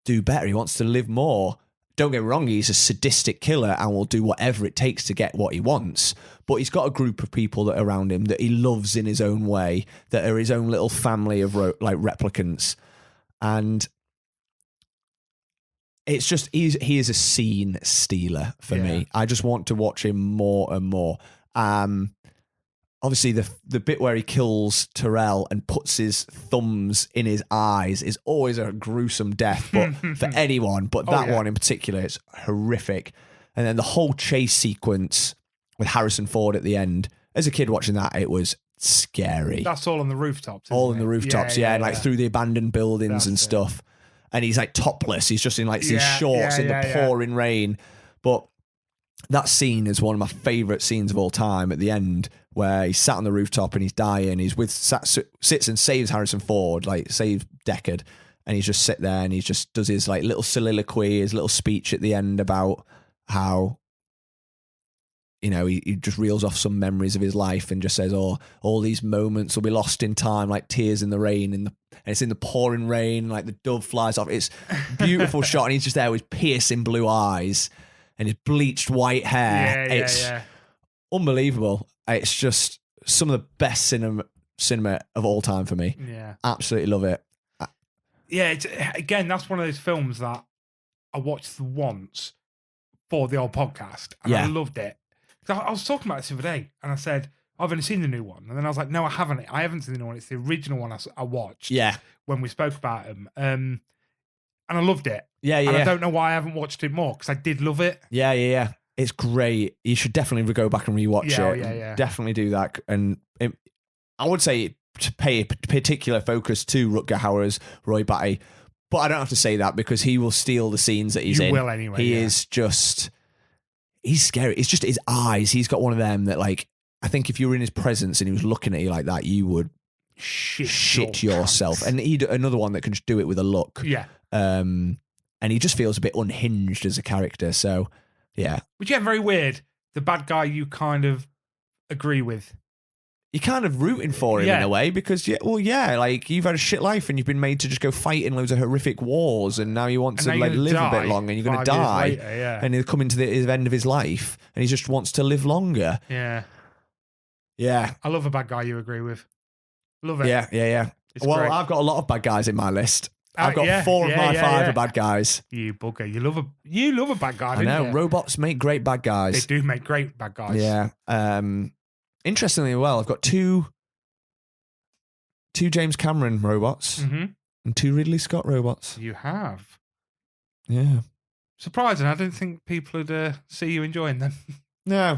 Speaker 2: do better. He wants to live more. Don't get me wrong, he's a sadistic killer and will do whatever it takes to get what he wants. But he's got a group of people that are around him that he loves in his own way, that are his own little family of replicants. And it's just, he is a scene stealer for me. I just want to watch him more and more. Obviously, the bit where he kills Tyrell and puts his thumbs in his eyes is always a gruesome death, but for anyone. But that one in particular, it's horrific. And then the whole chase sequence with Harrison Ford at the end. As a kid watching that, it was scary.
Speaker 1: That's all on the rooftops.
Speaker 2: All in the rooftops, yeah, and like through the abandoned buildings and stuff. And he's like topless. He's just in like these shorts in the pouring rain. But that scene is one of my favourite scenes of all time at the end, where he's sat on the rooftop and he's dying. He's sits and saves Harrison Ford, like saves Deckard. And he's just sit there and he just does his like little soliloquy, his little speech at the end about how, you know, he just reels off some memories of his life and just says, oh, all these moments will be lost in time, like tears in the rain. And it's in the pouring rain, like the dove flies off. It's a beautiful shot. And he's just there with piercing blue eyes and his bleached white hair. It's unbelievable. It's just some of the best cinema of all time for me.
Speaker 1: Yeah.
Speaker 2: Absolutely love it.
Speaker 1: Yeah, again, that's one of those films that I watched once for the old podcast, and I loved it. I was talking about this the other day, and I said, I've only seen the new one. And then I was like, no, I haven't. I haven't seen the new one. It's the original one I watched when we spoke about him. And I loved it. And I don't know why I haven't watched it more, because I did love it.
Speaker 2: Yeah. It's great. You should definitely go back and rewatch it.
Speaker 1: Yeah.
Speaker 2: Definitely do that. And I would say to pay a particular focus to Rutger Hauer's Roy Batty, but I don't have to say that because he will steal the scenes that he's in.
Speaker 1: You will anyway.
Speaker 2: He is just, he's scary. It's just his eyes. He's got one of them that, like, I think if you were in his presence and he was looking at you like that, you would shit yourself.
Speaker 1: Pants.
Speaker 2: And he's another one that can just do it with a look.
Speaker 1: Yeah.
Speaker 2: And he just feels a bit unhinged as a character. So, yeah.
Speaker 1: Which, yeah, very weird. The bad guy you kind of agree with.
Speaker 2: You're kind of rooting for him in a way because, like you've had a shit life and you've been made to just go fight in loads of horrific wars and now you want to like live a bit long and you're going to die
Speaker 1: later,
Speaker 2: and he'll come into the end of his life and he just wants to live longer.
Speaker 1: Yeah.
Speaker 2: Yeah.
Speaker 1: I love a bad guy you agree with. Love it.
Speaker 2: Yeah. Well,
Speaker 1: great.
Speaker 2: I've got a lot of bad guys in my list. I've got 4 of my 5 are bad guys.
Speaker 1: You bugger. You love a bad guy,
Speaker 2: I know. Robots make great bad guys.
Speaker 1: They do make great bad guys.
Speaker 2: Yeah. Interestingly, I've got 2 James Cameron robots and 2 Ridley Scott robots.
Speaker 1: You have.
Speaker 2: Yeah.
Speaker 1: Surprising. I didn't think people would see you enjoying them.
Speaker 2: No.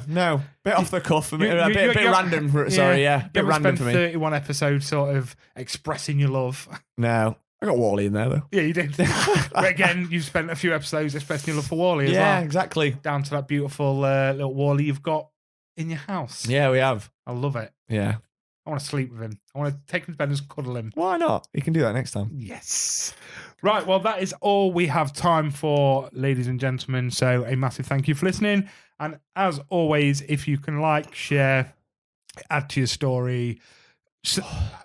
Speaker 2: Bit off the cuff. A bit random. Sorry, bit random for me.
Speaker 1: 31 episodes sort of expressing your love.
Speaker 2: No. I got Wally in there, though.
Speaker 1: Yeah, you did. But again, you've spent a few episodes expressing your love for Wally as well.
Speaker 2: Yeah, exactly.
Speaker 1: Down to that beautiful little Wally you've got in your house.
Speaker 2: Yeah, we have.
Speaker 1: I love it.
Speaker 2: Yeah.
Speaker 1: I want to sleep with him. I want to take him to bed and just cuddle him.
Speaker 2: Why not? You can do that next time.
Speaker 1: Yes. Right, well, that is all we have time for, ladies and gentlemen. So a massive thank you for listening. And as always, if you can like, share, add to your story,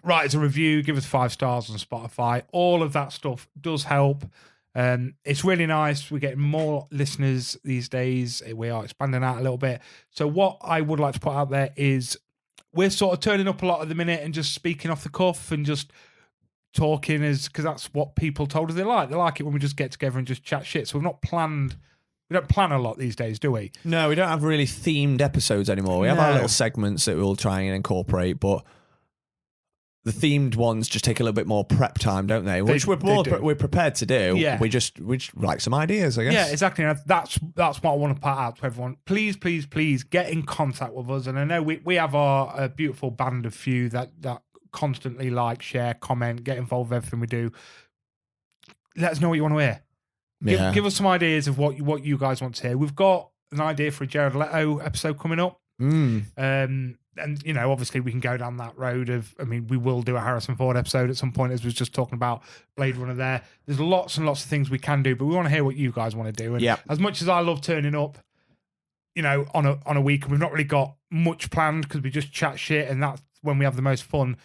Speaker 1: write us a review, give us 5 stars on Spotify. All of that stuff does help. It's really nice. We're getting more listeners these days. We are expanding out a little bit. So what I would like to put out there is we're sort of turning up a lot at the minute and just speaking off the cuff and just talking because that's what people told us they like. They like it when we just get together and just chat shit. So we don't plan a lot these days, do we?
Speaker 2: No, we don't have really themed episodes anymore. We have our little segments that we'll try and incorporate, but the themed ones just take a little bit more prep time, don't they? Which we're prepared to do.
Speaker 1: Yeah.
Speaker 2: We just like some ideas, I guess.
Speaker 1: Yeah, exactly. And that's what I want to put out to everyone. Please get in contact with us. And I know we have our beautiful band of few that constantly like, share, comment, get involved with everything we do. Let us know what you want to hear.
Speaker 2: Yeah.
Speaker 1: Give us some ideas of what you guys want to hear. We've got an idea for a Jared Leto episode coming up. And, you know, obviously we can go down that road of, I mean, we will do a Harrison Ford episode at some point, as we was just talking about Blade Runner there. There's lots and lots of things we can do, but we want to hear what you guys want to do. And as much as I love turning up, you know, on a week, and we've not really got much planned because we just chat shit and that's when we have the most fun.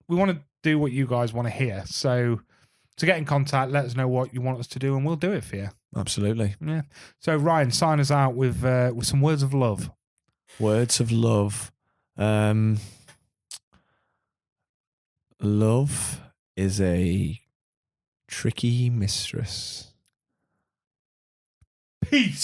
Speaker 1: We want to do what you guys want to hear. So to get in contact, let us know what you want us to do and we'll do it for you.
Speaker 2: Absolutely.
Speaker 1: Yeah. So Ryan, sign us out with some words of love.
Speaker 2: Words of love. Love is a tricky mistress.
Speaker 1: Peace.